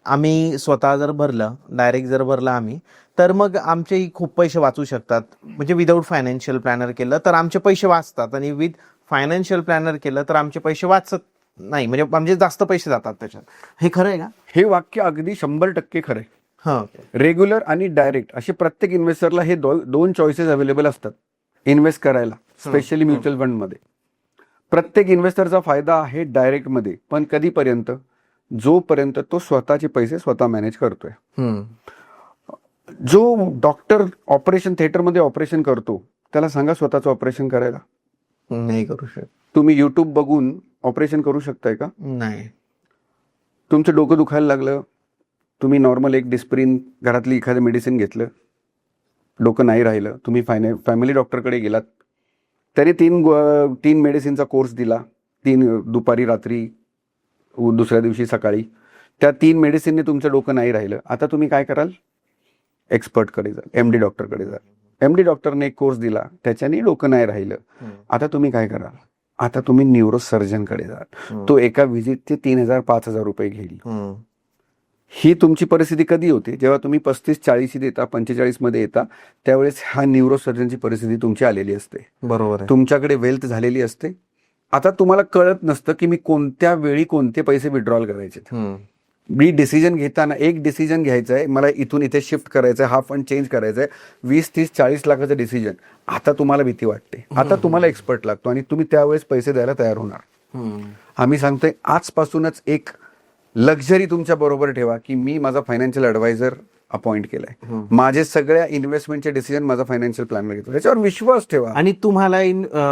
आम्ही स्वतः जर भरलं, डायरेक्ट जर भरलं आम्ही, तर मग आमचे खूप पैसे वाचू शकतात. म्हणजे विदाऊट फायनान्शियल प्लॅनर केलं तर आमचे पैसे वाचतात, आणि विथ फायनान्शियल प्लॅनर केलं तर आमचे पैसे वाचत नाही, म्हणजे जास्त पैसे जातात त्याच्यात. हे खरं आहे का? हे वाक्य अगदी 100% खरं आहे. हां. रेग्युलर आणि डायरेक्ट असे प्रत्येक इन्व्हेस्टरला हे 2 चॉईसेस अवेलेबल असतात इन्व्हेस्ट करायला, स्पेशली म्युच्युअल फंडमध्ये. प्रत्येक इन्व्हेस्टरचा फायदा आहे डायरेक्टमध्ये, पण कधीपर्यंत? जोपर्यंत तो स्वतःचे पैसे स्वतः मॅनेज करतोय. जो डॉक्टर ऑपरेशन थिएटरमध्ये ऑपरेशन करतो, त्याला सांगा स्वतःचं ऑपरेशन करायला. नाही करू शकत. तुम्ही युट्यूब बघून ऑपरेशन करू शकताय का? नाही. तुमचं डोकं दुखायला लागलं, तुम्ही नॉर्मल एक डिस्प्रिन घरातली एखादं मेडिसिन घेतलं, डोकं नाही राहिलं, तुम्ही फॅमिली डॉक्टरकडे गेलात, त्याने 3 मेडिसिनचा कोर्स दिला, 3 दुपारी, रात्री, दुसऱ्या दिवशी सकाळी. त्या 3 मेडिसिनने तुमचं डोकं नाही राहिलं. आता तुम्ही काय कराल? एक्सपर्टकडे जा, MD डॉक्टरकडे जा. MD डॉक्टरने एक कोर्स दिला, त्याच्याने डोकं नाही राहिलं. आता तुम्ही काय कराल? आता तुम्ही न्यूरो सर्जनकडे जा. तो एका व्हिजिटचे 3,000-5,000 रुपये घेईल. ही तुमची परिस्थिती कधी होते? जेव्हा तुम्ही 35-40 देता, 45 मध्ये येता, त्यावेळेस हा न्यूरो सर्जनची परिस्थिती तुमची आलेली असते. बरोबर. तुमच्याकडे वेल्थ झालेली असते. आता तुम्हाला कळत नसतं की मी कोणत्या वेळी कोणते पैसे विड्रॉल करायचे. मी डिसिजन घेताना एक डिसिजन घ्यायचा आहे, मला इथून इथे शिफ्ट करायचं आहे, हा फंड चेंज करायचा आहे, 20-30-40 लाखाचं डिसिजन. आता तुम्हाला भीती वाटते, आता तुम्हाला एक्सपर्ट लागतो, आणि तुम्ही त्यावेळेस पैसे द्यायला तयार होणार. आम्ही सांगतोय आजपासूनच एक लक्झरी तुमच्या बरोबर ठेवा की मी माझा फायनान्शियल ॲडवायझर अपॉइंट केलाय, माझे सगळ्या इन्व्हेस्टमेंटचे डिसिजन माझा फायनान्शियल प्लॅनर घेतो, त्याच्यावर विश्वास ठेवा. आणि तुम्हाला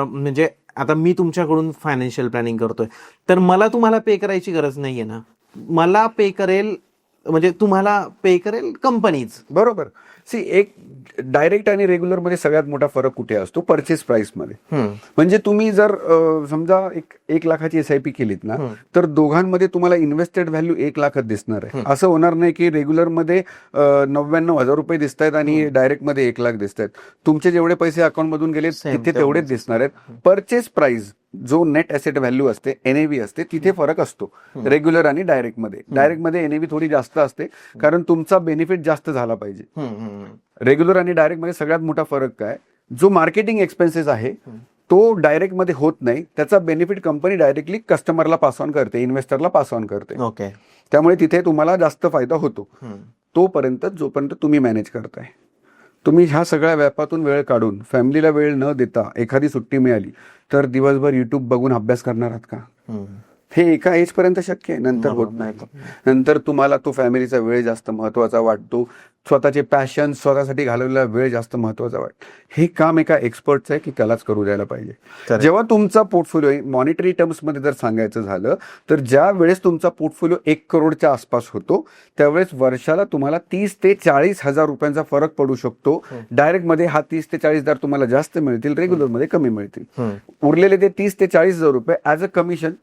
म्हणजे आता मी तुमच्याकडून फायनान्शियल प्लॅनिंग करतोय, तर मला तुम्हाला पे करायची गरज नाहीये ना. मला पे करेल, म्हणजे तुम्हाला पे करेल कंपनीज. बरोबर. एक डायरेक्ट आणि रेग्युलर मध्ये सगळ्यात मोठा फरक कुठे असतो? परचेस प्राइस मध्ये. म्हणजे तुम्ही जर समजा 1 लाखाची SIP केलीत ना, तर दोघांमध्ये तुम्हाला इन्व्हेस्टेड व्हॅल्यू 1 लाखच दिसणार आहे. असं होणार नाही की रेग्युलर मध्ये 99,000 रुपये दिसत आहेत आणि डायरेक्ट मध्ये 1 लाख दिसत आहेत. तुमचे जेवढे पैसे अकाउंट मधून गेले तिथे तेवढेच दिसणार आहेत. परचेस प्राइस, जो नेट ॲसेट व्हॅल्यू असते, NAV असते, तिथे फरक असतो रेग्युलर आणि डायरेक्ट मध्ये. डायरेक्ट मध्ये NAV थोडी जास्त असते, कारण तुमचा बेनिफिट जास्त झाला पाहिजे. रेग्युलर आणि डायरेक्ट मध्ये सगळ्यात मोठा फरक काय? जो मार्केटिंग एक्सपेन्सेस आहे तो डायरेक्ट मध्ये होत नाही, त्याचा बेनिफिट कंपनी डायरेक्टली कस्टमरला पास ऑन करते, इन्व्हेस्टरला पास ऑन करते. ओके. त्यामुळे तिथे तुम्हाला जास्त फायदा होतो. तोपर्यंत जोपर्यंत तुम्ही मॅनेज करताय, तुम्ही ह्या सगळ्या व्यापातून वेळ काढून फॅमिलीला वेळ न देता एखादी सुट्टी मिळाली तर दिवसभर युट्यूब बघून अभ्यास करणार आहात का? हे एका एज पर्यंत शक्य आहे, नंतर होत नाही. नंतर तुम्हाला तो फॅमिलीचा वेळ जास्त महत्वाचा वाटतो, स्वतःचे पॅशन, स्वतःसाठी घालवलेला वेळ जास्त महत्वाचा वाटतो. हे काम एका एक्सपर्टचं आहे की त्यालाच करू द्यायला पाहिजे. जेव्हा तुमचा पोर्टफोलिओ मॉनिटरी टर्म्स मध्ये जर सांगायचं झालं तर ज्या वेळेस तुमचा पोर्टफोलिओ 1 करोडच्या आसपास होतो, त्यावेळेस वर्षाला तुम्हाला 30 ते 40 हजार रुपयांचा फरक पडू शकतो. डायरेक्ट मध्ये हा 30 ते 40 हजार तुम्हाला जास्त मिळतील, रेग्युलर मध्ये कमी मिळतील. उरलेले ते 30 ते 40 हजार रुपये ऍज अ कमिशन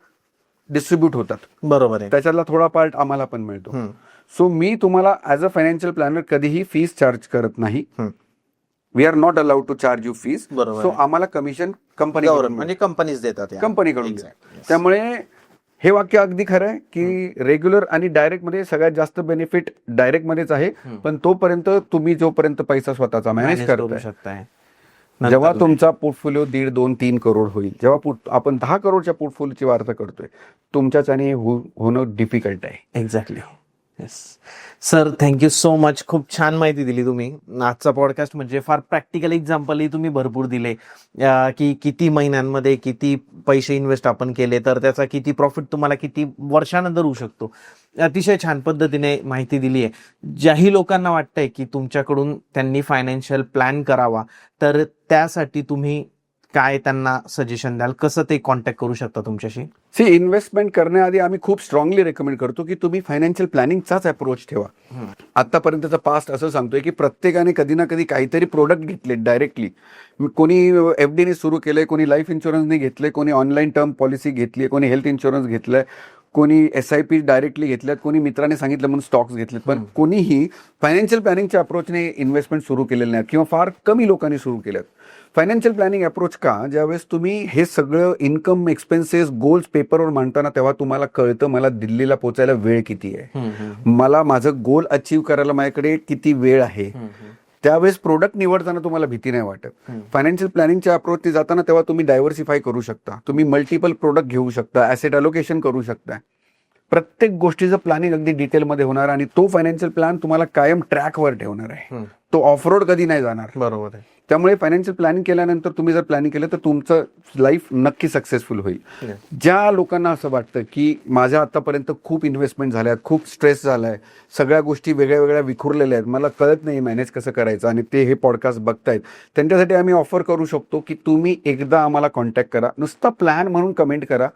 डिस्ट्रीब्यूट होतात. बरोबर आहे. त्याच्यातला थोडा पार्ट आम्हाला पण मिळतो. सो मी तुम्हाला ऍज अ फायनान्शियल प्लॅनर कधीही फीस चार्ज करत नाही. We are not allowed to charge you fees. बरोबर. सो आम्हाला कमिशन कंपनी म्हणजे कंपनीज देतात, कंपनीकडून. त्यामुळे हे वाक्य अगदी खरं आहे की रेग्युलर आणि डायरेक्ट मध्ये सगळ्यात जास्त बेनिफिट डायरेक्ट मध्येच आहे, पण तोपर्यंत तुम्ही जोपर्यंत पैसा स्वतःचा मॅनेज करू शकताय, जेव्हा तुमचा पोर्टफोलिओ 1.5, 2, 3 करोड होईल, जेव्हा आपण 10 करोडच्या पोर्टफोलिओची वार्ता करतोय, तुमच्याच्याने होणं डिफिकल्ट आहे. Exactly. Yes sir, thank you so much. खूप छान माहिती दिली तुम्ही. आजचा पॉडकास्ट म्हणजे फार प्रॅक्टिकल एक्झाम्पलही तुम्ही भरपूर दिले, की किती महिन्यांमध्ये किती पैसे इन्व्हेस्ट आपण केले तर त्याचा किती प्रॉफिट तुम्हाला किती वर्षानंतर होऊ शकतो. अतिशय छान पद्धतीने माहिती दिली आहे. ज्याही लोकांना वाटतंय की तुमच्याकडून त्यांनी फायनान्शियल प्लॅन करावा, तर त्यासाठी तुम्ही काय त्यांना सजेशन द्याल, कसं ते कॉन्टॅक्ट करू शकता तुमच्याशी? इन्व्हेस्टमेंट करण्याआधी आम्ही खूप स्ट्रॉंगली रेकमेंड करतो की तुम्ही फायनान्शियल प्लॅनिंगचाच अप्रोच ठेवा. आतापर्यंतचा पास्ट असं सांगतोय की प्रत्येकाने कधी ना कधी काहीतरी प्रोडक्ट घेतले डायरेक्टली. कोणी FDने सुरू केलंय, कोणी लाईफ इन्शुरन्सने घेतलंय, कोणी ऑनलाईन टर्म पॉलिसी घेतली, कोणी हेल्थ इन्शुरन्स घेतलंय, कोणी SIP डायरेक्टली घेतल्यात, कोणी मित्राने सांगितलं म्हणून स्टॉक्स घेतलेत. पण कोणीही फायनान्शियल प्लॅनिंगच्या अप्रोचने इन्व्हेस्टमेंट सुरू केलेले नाहीत किंवा फार कमी लोकांनी सुरू केल्यात. फायनान्शियल प्लॅनिंग अप्रोच का? ज्यावेळेस तुम्ही हे सगळं इन्कम, एक्सपेन्सेस, गोल्स पेपरवर मांडताना तेव्हा तुम्हाला कळतं मला दिल्लीला पोहोचायला वेळ किती आहे, मला माझं गोल अचीव्ह करायला माझ्याकडे किती वेळ आहे. त्यावेळेस प्रोडक्ट निवडताना तुम्हाला भीती नाही वाटत. फायनान्शियल प्लॅनिंगच्या अप्रोचने जाताना तेव्हा तुम्ही डायव्हर्सिफाय करू शकता, तुम्ही मल्टिपल प्रोडक्ट घेऊ शकता, ऍसेट अलोकेशन करू शकता. प्रत्येक गोष्टीचं प्लॅनिंग अगदी डिटेलमध्ये होणार आणि तो फायनान्शियल प्लॅन तुम्हाला कायम ट्रॅकवर ठेवणार आहे. तो ऑफ रोड कधी नाही जाणार. बरोबर आहे. त्यामुळे फायनान्शियल प्लॅनिंग केल्यानंतर तुम्ही जर प्लॅनिंग केलं तर तुमचं लाईफ नक्की सक्सेसफुल होईल. ज्या लोकांना असं वाटतं की माझ्या आतापर्यंत खूप इन्व्हेस्टमेंट झाल्यात, खूप स्ट्रेस झालाय, सगळ्या गोष्टी वेगळ्या वेगळ्या विखुरलेल्या आहेत, मला कळत नाही मॅनेज कसं करायचं, आणि ते हे पॉडकास्ट बघतायत, त्यांच्यासाठी आम्ही ऑफर करू शकतो की तुम्ही एकदा आम्हाला कॉन्टॅक्ट करा. नुसता प्लॅन म्हणून कमेंट करा,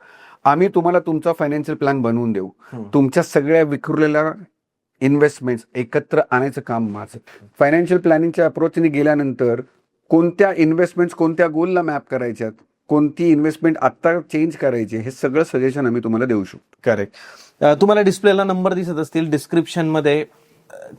आम्ही तुम्हाला तुमचा फायनान्शियल प्लॅन बनवून देऊ. तुमच्या सगळ्या विखुरलेल्या इन्व्हेस्टमेंट्स एकत्र आणायचं काम माझं. फायनान्शियल प्लॅनिंगच्या अप्रोचने गेल्यानंतर कोणत्या इन्व्हेस्टमेंट्स कोणत्या गोलला मॅप करायच्यात, कोणती इन्व्हेस्टमेंट आत्ता चेंज करायची, हे सगळं सजेशन आम्ही तुम्हाला देऊ शकतो. करेक्ट. तुम्हाला डिस्प्लेला नंबर दिसत असतील, डिस्क्रिप्शनमध्ये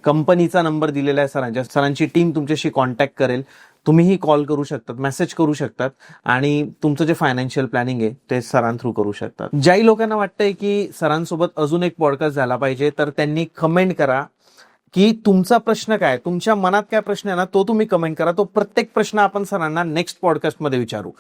कंपनीचा नंबर दिलेला आहे सरांच्या. सरांची टीम तुमच्याशी कॉन्टॅक्ट करेल. तुम्हीही कॉल करू शकतात, मेसेज करू शकतात आणि तुमचं जे फायनान्शियल प्लॅनिंग आहे ते सरां थ्रू करू शकतात. ज्याही लोकांना वाटतंय की सरांसोबत अजून एक पॉडकास्ट झाला पाहिजे, तर त्यांनी कमेंट करा की तुमचा प्रश्न काय, तुमच्या मनात काय प्रश्न आहे ना, तो तुम्ही कमेंट करा. तो प्रत्येक प्रश्न आपण सरांना नेक्स्ट पॉडकास्टमध्ये विचारू.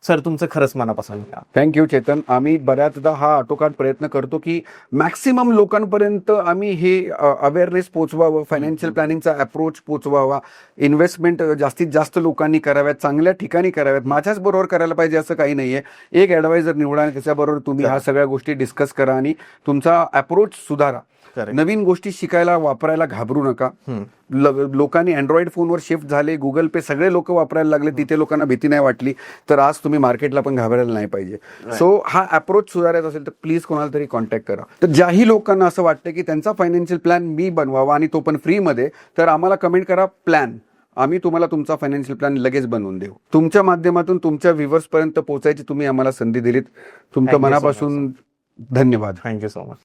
सर, तुमचं खरंच मनापासून थँक्यू चेतन. आम्ही बऱ्याचदा हा ऑटोकार्ड प्रयत्न करतो की मॅक्सिमम लोकांपर्यंत आम्ही हे अवेअरनेस पोचवावं, फायनान्शियल प्लॅनिंगचा अप्रोच पोचवावा, इन्व्हेस्टमेंट जास्तीत जास्त लोकांनी कराव्यात, चांगल्या ठिकाणी कराव्यात. माझ्याच बरोबर करायला पाहिजे असं काही नाहीये. एक ॲडवायझर निवडा आणि त्याच्याबरोबर तुम्ही ह्या सगळ्या गोष्टी डिस्कस करा आणि तुमचा अप्रोच सुधारा. नवीन गोष्टी शिकायला, वापरायला घाबरू नका. लोकांनी अँड्रॉइड फोनवर शिफ्ट झाले, गुगल पे सगळे लोक वापरायला लागले, तिथे लोकांना भीती नाही वाटली, तर आज तुम्ही मार्केटला पण घाबरायला नाही पाहिजे. सो हा अप्रोच सुधारायचा असेल तर प्लीज कोणाला तरी कॉन्टॅक्ट करा. तर ज्याही लोकांना असं वाटतं की त्यांचा फायनान्शियल प्लॅन मी बनवावा आणि तो पण फ्रीमध्ये, तर आम्हाला कमेंट करा प्लॅन. आम्ही तुम्हाला तुमचा फायनान्शियल प्लॅन लगेच बनवून देऊ. तुमच्या माध्यमातून तुमच्या व्ह्युअर्स पर्यंत पोहोचायची तुम्ही आम्हाला संधी दिलीत. तुमचं मनापासून धन्यवाद. Thank you so much.